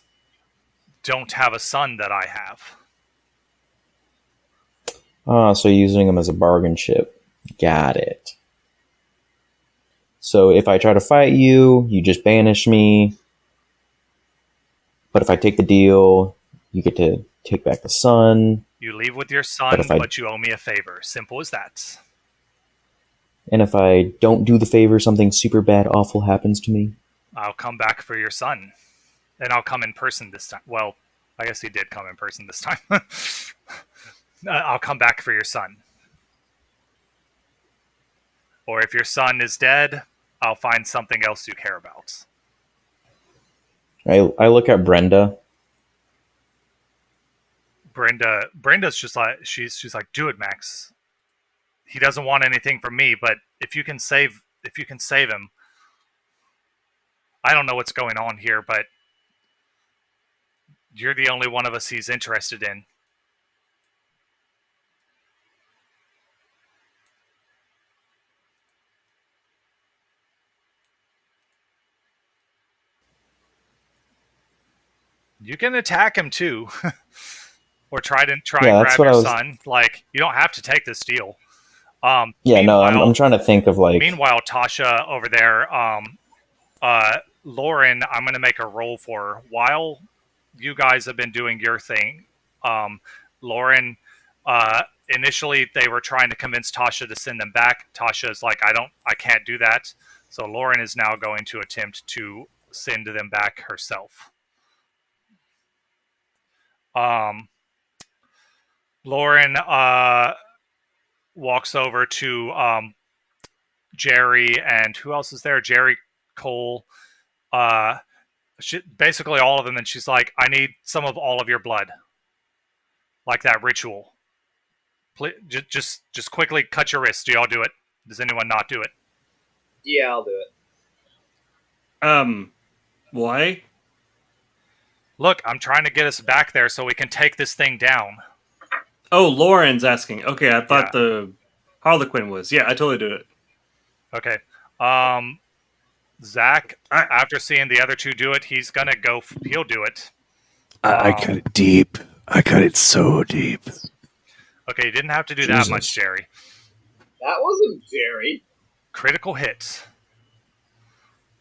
don't have a son that I have. So you're using them as a bargain chip. Got it. So if I try to fight you, you just banish me. But if I take the deal, you get to take back the son. You leave with your son, but you owe me a favor. Simple as that. And if I don't do the favor, something super bad, awful happens to me? I'll come back for your son. And I'll come in person this time. Well, I guess he did come in person this time. I'll come back for your son. Or if your son is dead, I'll find something else you care about. I look at Brenda. Brenda's just like she's like, do it, Max. He doesn't want anything from me, but if you can save him, I don't know what's going on here, but you're the only one of us he's interested in. You can attack him too, or try and grab your son. Like, you don't have to take this deal. I'm trying to think of like. Meanwhile, Tasha over there, Lauren, I'm going to make a roll for her. While you guys have been doing your thing, Lauren, initially they were trying to convince Tasha to send them back. Tasha's like, I can't do that. So Lauren is now going to attempt to send them back herself. Lauren walks over to Jerry, and who else is there? Jerry, Cole, basically all of them, and she's like, I need some of all of your blood. Like that ritual. Please, just quickly cut your wrist. Do y'all do it? Does anyone not do it? Yeah, I'll do it. Why? Look, I'm trying to get us back there so we can take this thing down. Oh, Lauren's asking. Okay, I thought the Harlequin was. Yeah, I totally do it. Okay. Zach, after seeing the other two do it, he's gonna go. He'll do it. I cut it deep. I cut it so deep. Okay, you didn't have to do that much, Jerry. That wasn't Jerry. Critical hits.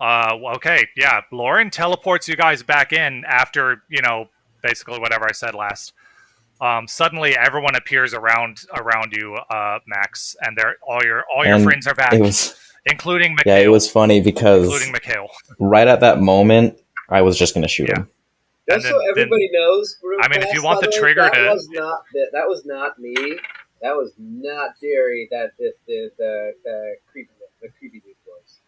Okay, yeah. Lauren teleports you guys back in after, basically whatever I said last. Suddenly, everyone appears around you, Max, and all your friends are back, including Mikhail. Yeah, it was funny because including Mikhail. Right at that moment, I was just going to shoot him. Just so everybody knows, if you want the trigger that was not me. That was not Jerry. That the creepy dude was.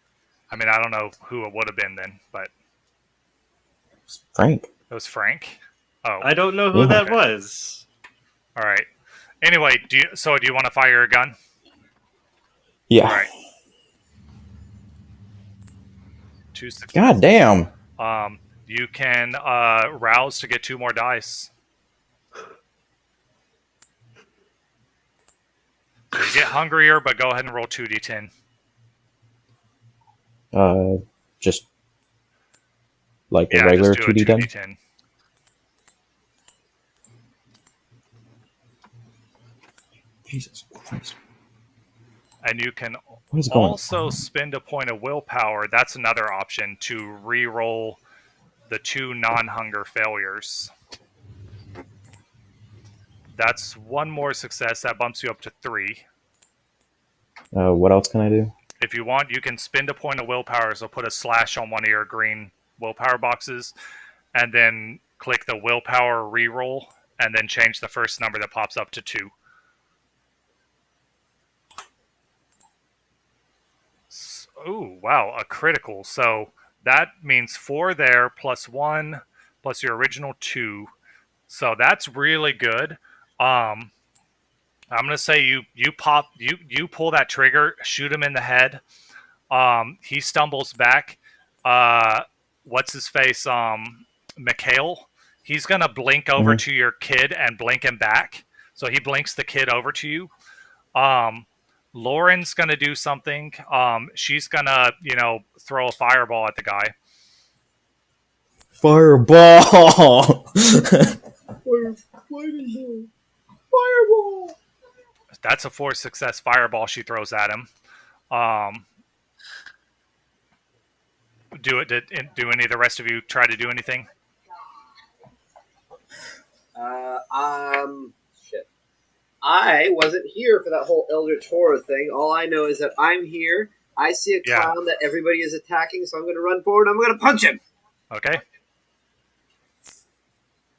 I mean, I don't know who it would have been then, but Frank. It was Frank. Oh, I don't know who that was. All right. Anyway, do you want to fire a gun? Yeah. All right. 2 successes. God damn. You can rouse to get 2 more dice. So you get hungrier, but go ahead and roll 2d10. Just like a regular just do 2d10? 2d10. Jesus Christ. And you can also spend a point of willpower. That's another option to re-roll the 2 non-hunger failures. That's 1 more success. That bumps you up to 3. What else can I do? If you want, you can spend a point of willpower, so put a slash on one of your green willpower boxes, and then click the willpower re-roll, and then change the first number that pops up to 2. Oh, wow, a critical. So that means 4 there, plus 1, plus your original 2. So that's really good. I'm gonna say you pull that trigger, shoot him in the head. He stumbles back. What's his face? Mikhail. He's gonna blink over to your kid and blink him back. So he blinks the kid over to you. Lauren's gonna do something. She's gonna, throw a fireball at the guy. Fireball! Fireball! That's a 4 success fireball she throws at him. Do any of the rest of you try to do anything? Shit. I wasn't here for that whole Eldritch Horror thing. All I know is that I'm here. I see a clown that everybody is attacking, so I'm going to run forward and I'm going to punch him. Okay.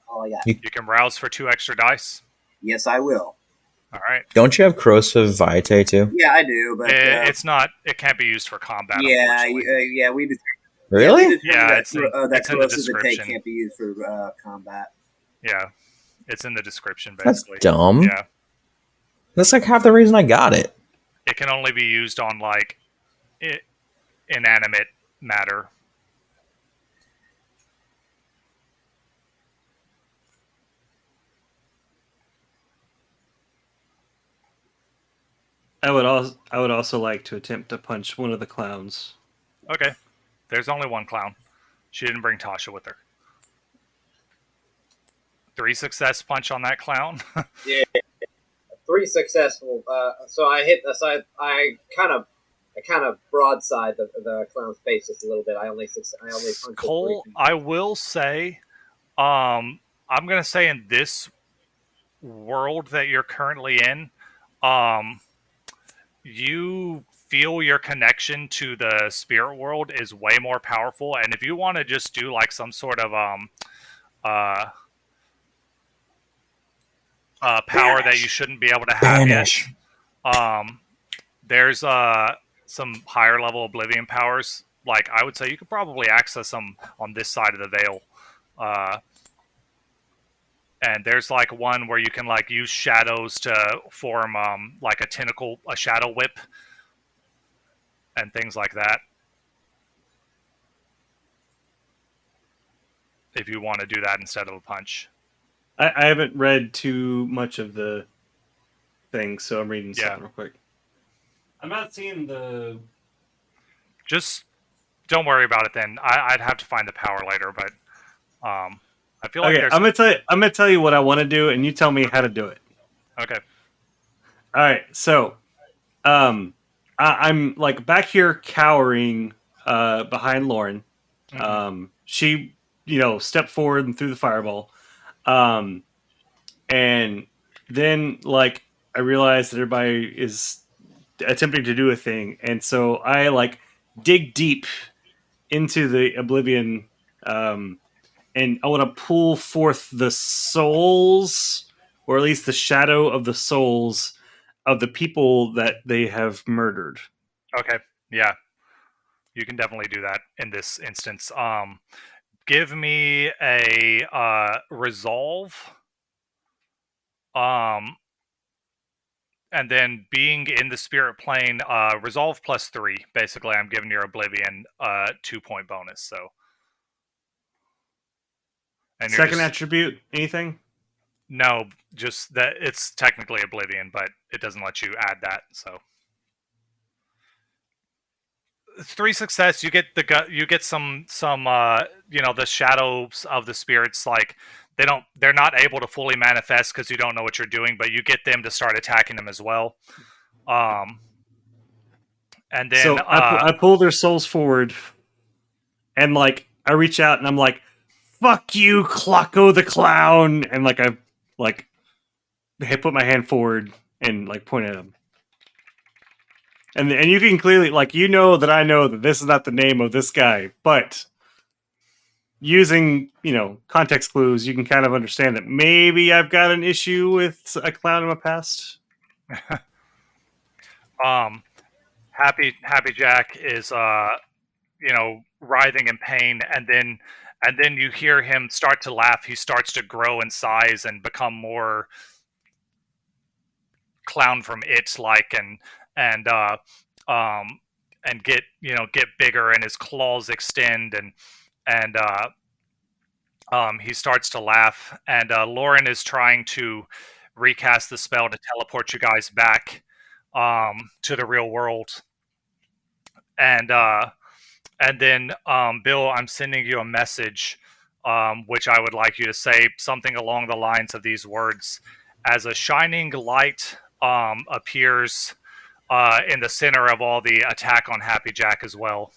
All I got. You can rouse for 2 extra dice. Yes, I will. All right. Don't you have corrosive vitae too? Yeah, I do, but It's not. It can't be used for combat. yeah, Unfortunately. yeah, we Really? determined Yeah, that, it's in that the corrosive vitae description. can't be used for combat. Yeah, it's in the description That's basically. dumb. Yeah, That's like half the reason I got it. it can only be used on like inanimate matter. I would also like to attempt to punch one of the clowns. Okay, there's only one clown. She didn't bring Tasha with her. 3 success punch on that clown. Yeah, 3 successful. So I hit the side. I kind of broadside the clown's face just a little bit. I only punched Cole, I will say, I'm gonna say in this world that you're currently in, you feel your connection to the spirit world is way more powerful. And if you want to just do like some sort of uh, power that you shouldn't be able to have Banish. yet, there's some higher level oblivion powers. Like I would say, you could probably access them on this side of the veil. And there's like one where you can like use shadows to form like a shadow whip, and things like that. If you want to do that instead of a punch. I haven't read too much of the thing, so I'm reading something real quick. I'm not seeing the. Just don't worry about it then. I'd have to find the power later, but I feel like Okay, I'm gonna tell you what I want to do, and you tell me how to do it. Okay. All right, so I'm like back here cowering behind Lauren. Mhm. She, stepped forward and threw the fireball. And then like I realized that everybody is attempting to do a thing, and so I like dig deep into the oblivion, and I want to pull forth the souls, or at least the shadow of the souls of the people that they have murdered. Okay. Yeah. You can definitely do that in this instance. Give me a resolve. And then being in the spirit plane, resolve +3. Basically, I'm giving your oblivion 2-point bonus. So, and you're Second just attribute, anything? no, just that it's technically oblivion, but it doesn't let you add that. So, 3 success, you get you get some the shadows of the spirits, like they're not able to fully manifest because you don't know what you're doing, but you get them to start attacking them as well. And then So I pull their souls forward, and like I reach out and I'm like, "Fuck you, Clocko the Clown!" And like I put my hand forward and like point at him. And you can clearly that I know that this is not the name of this guy, but using context clues, you can kind of understand that maybe I've got an issue with a clown in my past. Happy Jack is writhing in pain, and then you hear him start to laugh. He starts to grow in size and become more clown from It like, and get bigger, and his claws extend, and he starts to laugh, and Lauren is trying to recast the spell to teleport you guys back to the real world. And then, Bill, I'm sending you a message, which I would like you to say something along the lines of these words: as a shining light appears in the center of all the attack on Happy Jack as well.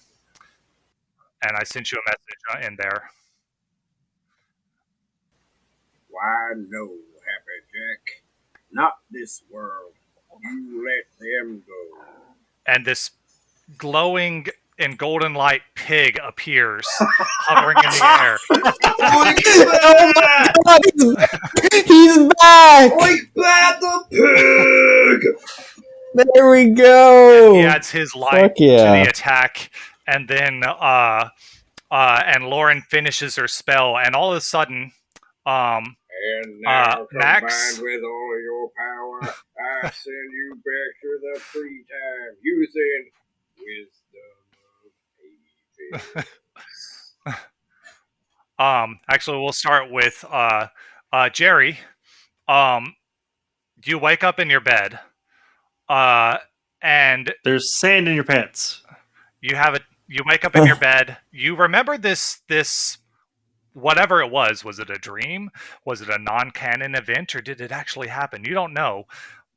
And I sent you a message in there. Why, no, Happy Jack. Not this world. You let them go. And this glowing in golden light pig appears, hovering in the air. Oh my God, he's back! Oink Bat the pig! There we go! He adds his light Fuck yeah. to the attack, and then and Lauren finishes her spell, and all of a sudden, And now, Max? combined with all your power, I send you back to the free time using wisdom of ages. Actually, we'll start with Jerry. You wake up in your bed, and There's sand in your pants. you wake up in your bed. You remember this whatever it was. Was it a dream? Was it a non-canon event, or did it actually happen? You don't know.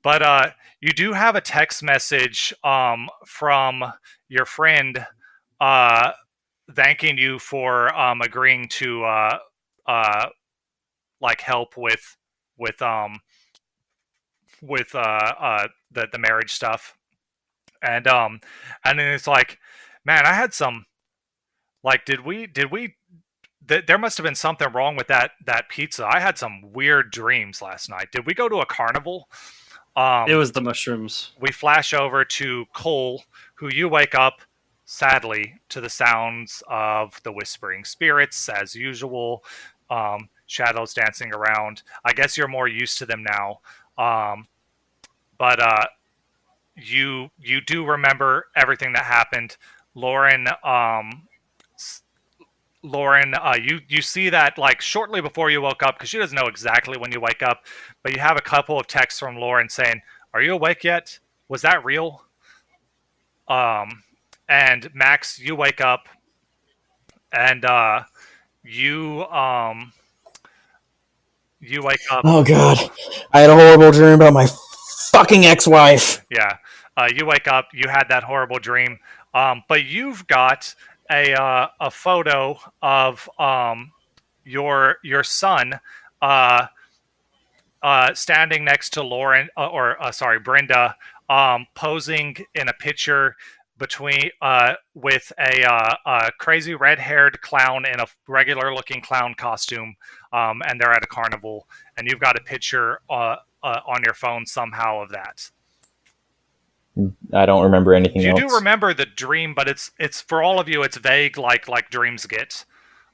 But you do have a text message from your friend thanking you for agreeing to like help with the marriage stuff, and then it's like, man, I had some, like, did we there must have been something wrong with that pizza. I had some weird dreams last night. Did we go to a carnival? It was the mushrooms. We flash over to Cole, who you wake up, sadly, to the sounds of the whispering spirits, as usual. Shadows dancing around. I guess you're more used to them now. But you do remember everything that happened. Lauren, you see that, like, shortly before you woke up, because she doesn't know exactly when you wake up, but you have a couple of texts from Lauren saying, "Are you awake yet? Was that real?" And Max, you wake up, and you wake up. Oh God, I had a horrible dream about my fucking ex-wife. Yeah, you wake up. You had that horrible dream, but you've got a photo of your son standing next to Lauren, Brenda, posing in a picture between with a crazy red-haired clown in a regular-looking clown costume, and they're at a carnival, and you've got a picture on your phone somehow of that. I don't remember anything else. You do remember the dream, but it's for all of you, it's vague, like dreams get,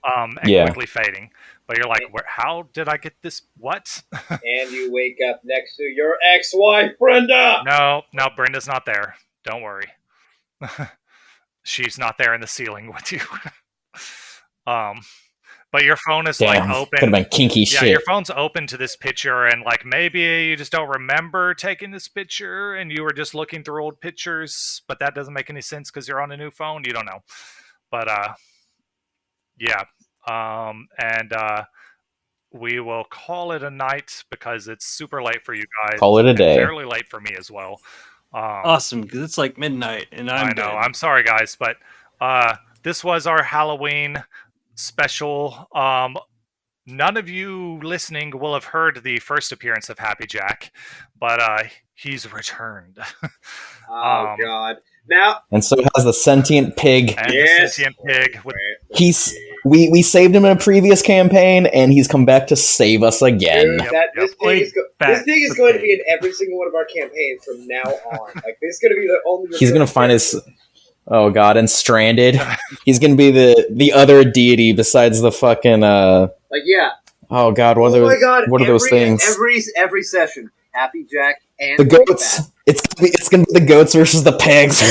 and quickly fading. But you're like, how did I get this? What? And you wake up next to your ex-wife, Brenda! No, Brenda's not there. Don't worry. She's not there in the ceiling with you. But your phone is like open. Could have been kinky Yeah, shit. your phone's open to this picture, and like maybe you just don't remember taking this picture, and you were just looking through old pictures, but that doesn't make any sense because you're on a new phone. You don't know. But yeah. And we will call it a night because it's super late for you guys. Call it a day. Fairly late for me as well. Awesome, because it's like midnight, and I know. Dead. I'm sorry, guys, but this was our Halloween special. None of you listening will have heard the first appearance of Happy Jack, but he's returned. Oh God! Now, and so has the sentient pig. And the sentient pig. We saved him in a previous campaign, and he's come back to save us again. Dude, this pig is going to be in every single one of our campaigns from now on. Like, this is going to be the only. He's going to find his. Oh God! And stranded. He's going to be the other deity besides the fucking. Like, yeah. Oh God! What are those things? Every session, Happy Jack and the goats. It's gonna be the goats versus the pigs.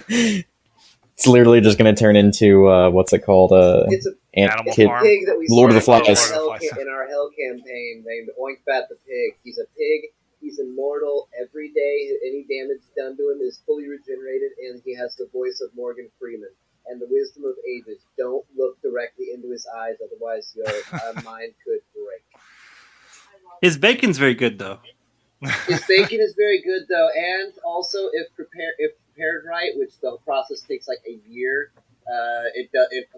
It's literally just gonna turn into what's it called? It's an Animal Farm. pig that we Lord of the saw Flies. in our Hell campaign named Oink Bat the pig. He's a pig. He's immortal. Every day, any damage done to him is fully regenerated, and he has the voice of Morgan Freeman and the wisdom of ages. Don't look directly into his eyes, otherwise your mind could break. His bacon's very good, though. His bacon is very good, though, and also if prepared right, which the process takes like a year, it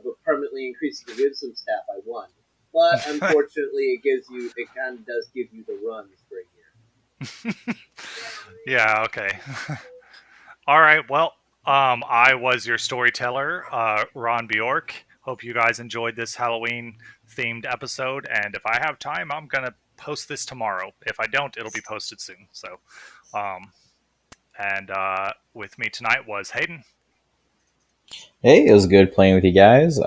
will permanently increase your wisdom stat by 1. But unfortunately, it kind of does give you the runs for a year. Yeah. Okay. All right. Well, I was your storyteller, Ron Bjork. Hope you guys enjoyed this Halloween themed episode. And if I have time, I'm gonna post this tomorrow. If I don't, it'll be posted soon. So, and with me tonight was Hayden. Hey, it was good playing with you guys.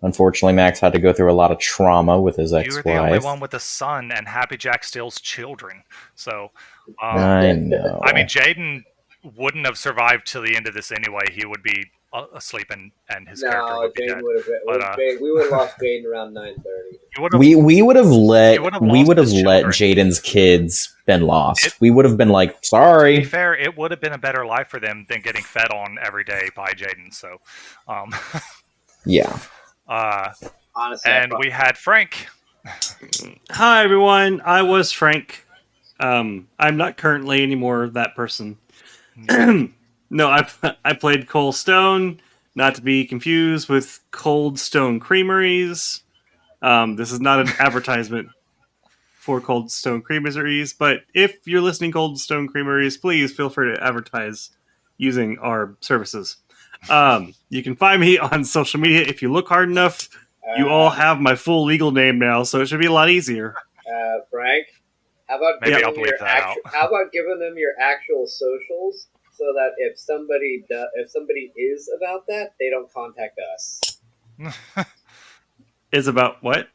Unfortunately, Max had to go through a lot of trauma with his You were the only ex-wife. one with a son, and Happy Jack steals children. So, I know. I mean, Jaden wouldn't have survived till the end of this anyway. He would be asleep, and his character No, would be Jaden dead. would have. But, We would have lost Jaden around 9:30. We would have let his children. Jaden's kids been lost. It- we would have been like, To be sorry. fair, it would have been a better life for them than getting fed on every day by Jaden. So, Yeah. Honestly, and we had Frank. Hi, everyone. I was Frank. I'm not currently anymore that person. No, I played Cole Stone, not to be confused with Cold Stone Creameries. This is not an advertisement for Cold Stone Creameries, but if you're listening Cold Stone Creameries, please feel free to advertise using our services. You can find me on social media if you look hard enough. You all have my full legal name now, so it should be a lot easier. Frank, how about Maybe giving I'll them bleep your that actual? How about giving them your actual socials so that if somebody is about that, they don't contact us. Is about what?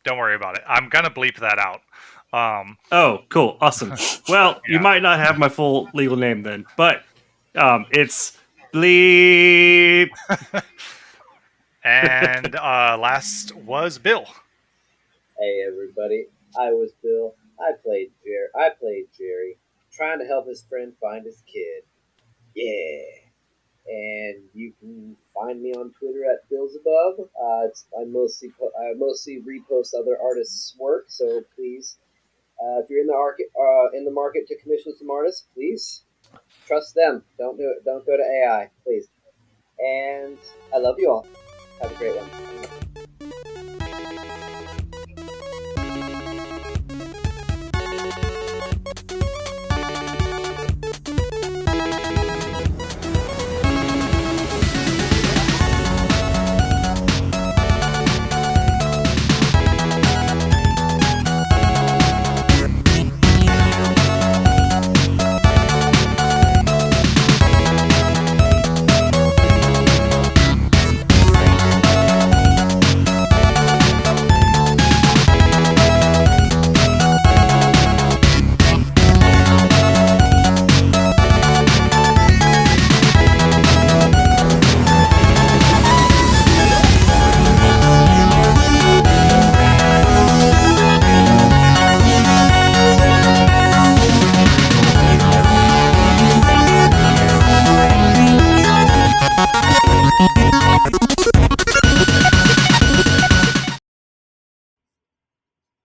Don't worry about it. I'm gonna bleep that out. Oh, cool. Awesome. Well, you Yeah. might not have my full legal name then, but it's Bleep. And last was Bill. Hey everybody, I was Bill. I played Jerry, trying to help his friend find his kid. Yeah. And you can find me on Twitter at BillsAbove. I mostly repost other artists' work, so please, if you're in the market to commission some artists, please trust them. Don't do it. Don't go to AI, please. And I love you all. Have a great one.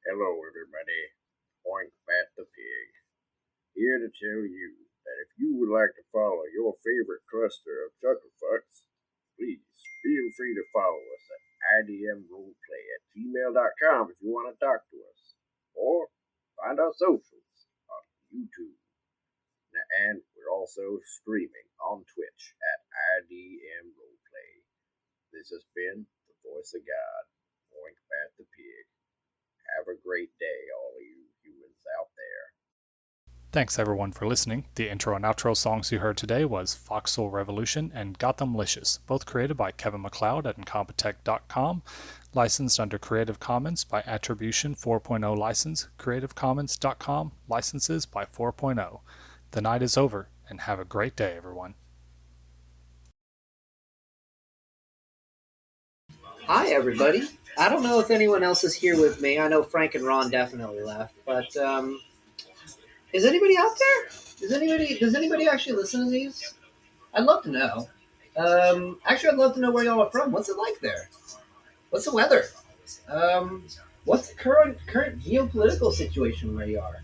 Hello, everybody. Oink Bat the Pig. Here to tell you that if you would like to follow your favorite cluster of chucklefucks, please feel free to follow us at idmroleplay@gmail.com if you want to talk to us. Or find our socials on YouTube. And we're also streaming on Twitch at IDM Roleplay. This has been the voice of God, Oink Bat the Pig. Have a great day, all of you humans out there. Thanks everyone for listening. The intro and outro songs you heard today was Foxhole Revolution and Gothamlicious, both created by Kevin MacLeod at Incompetech.com, licensed under Creative Commons by Attribution 4.0 license, CreativeCommons.com, licenses by 4.0. The night is over, and have a great day, everyone. Hi, everybody. I don't know if anyone else is here with me. I know Frank and Ron definitely left, but is anybody out there? Does anybody actually listen to these? I'd love to know. Actually, I'd love to know where y'all are from. What's it like there? What's the weather? What's the current geopolitical situation where you are?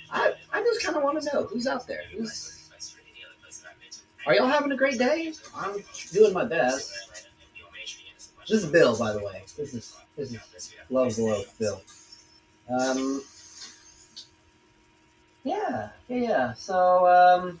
I just kind of want to know who's out there. Are y'all having a great day? I'm doing my best. This is Bill, by the way. This is Love World Bill. Yeah. So,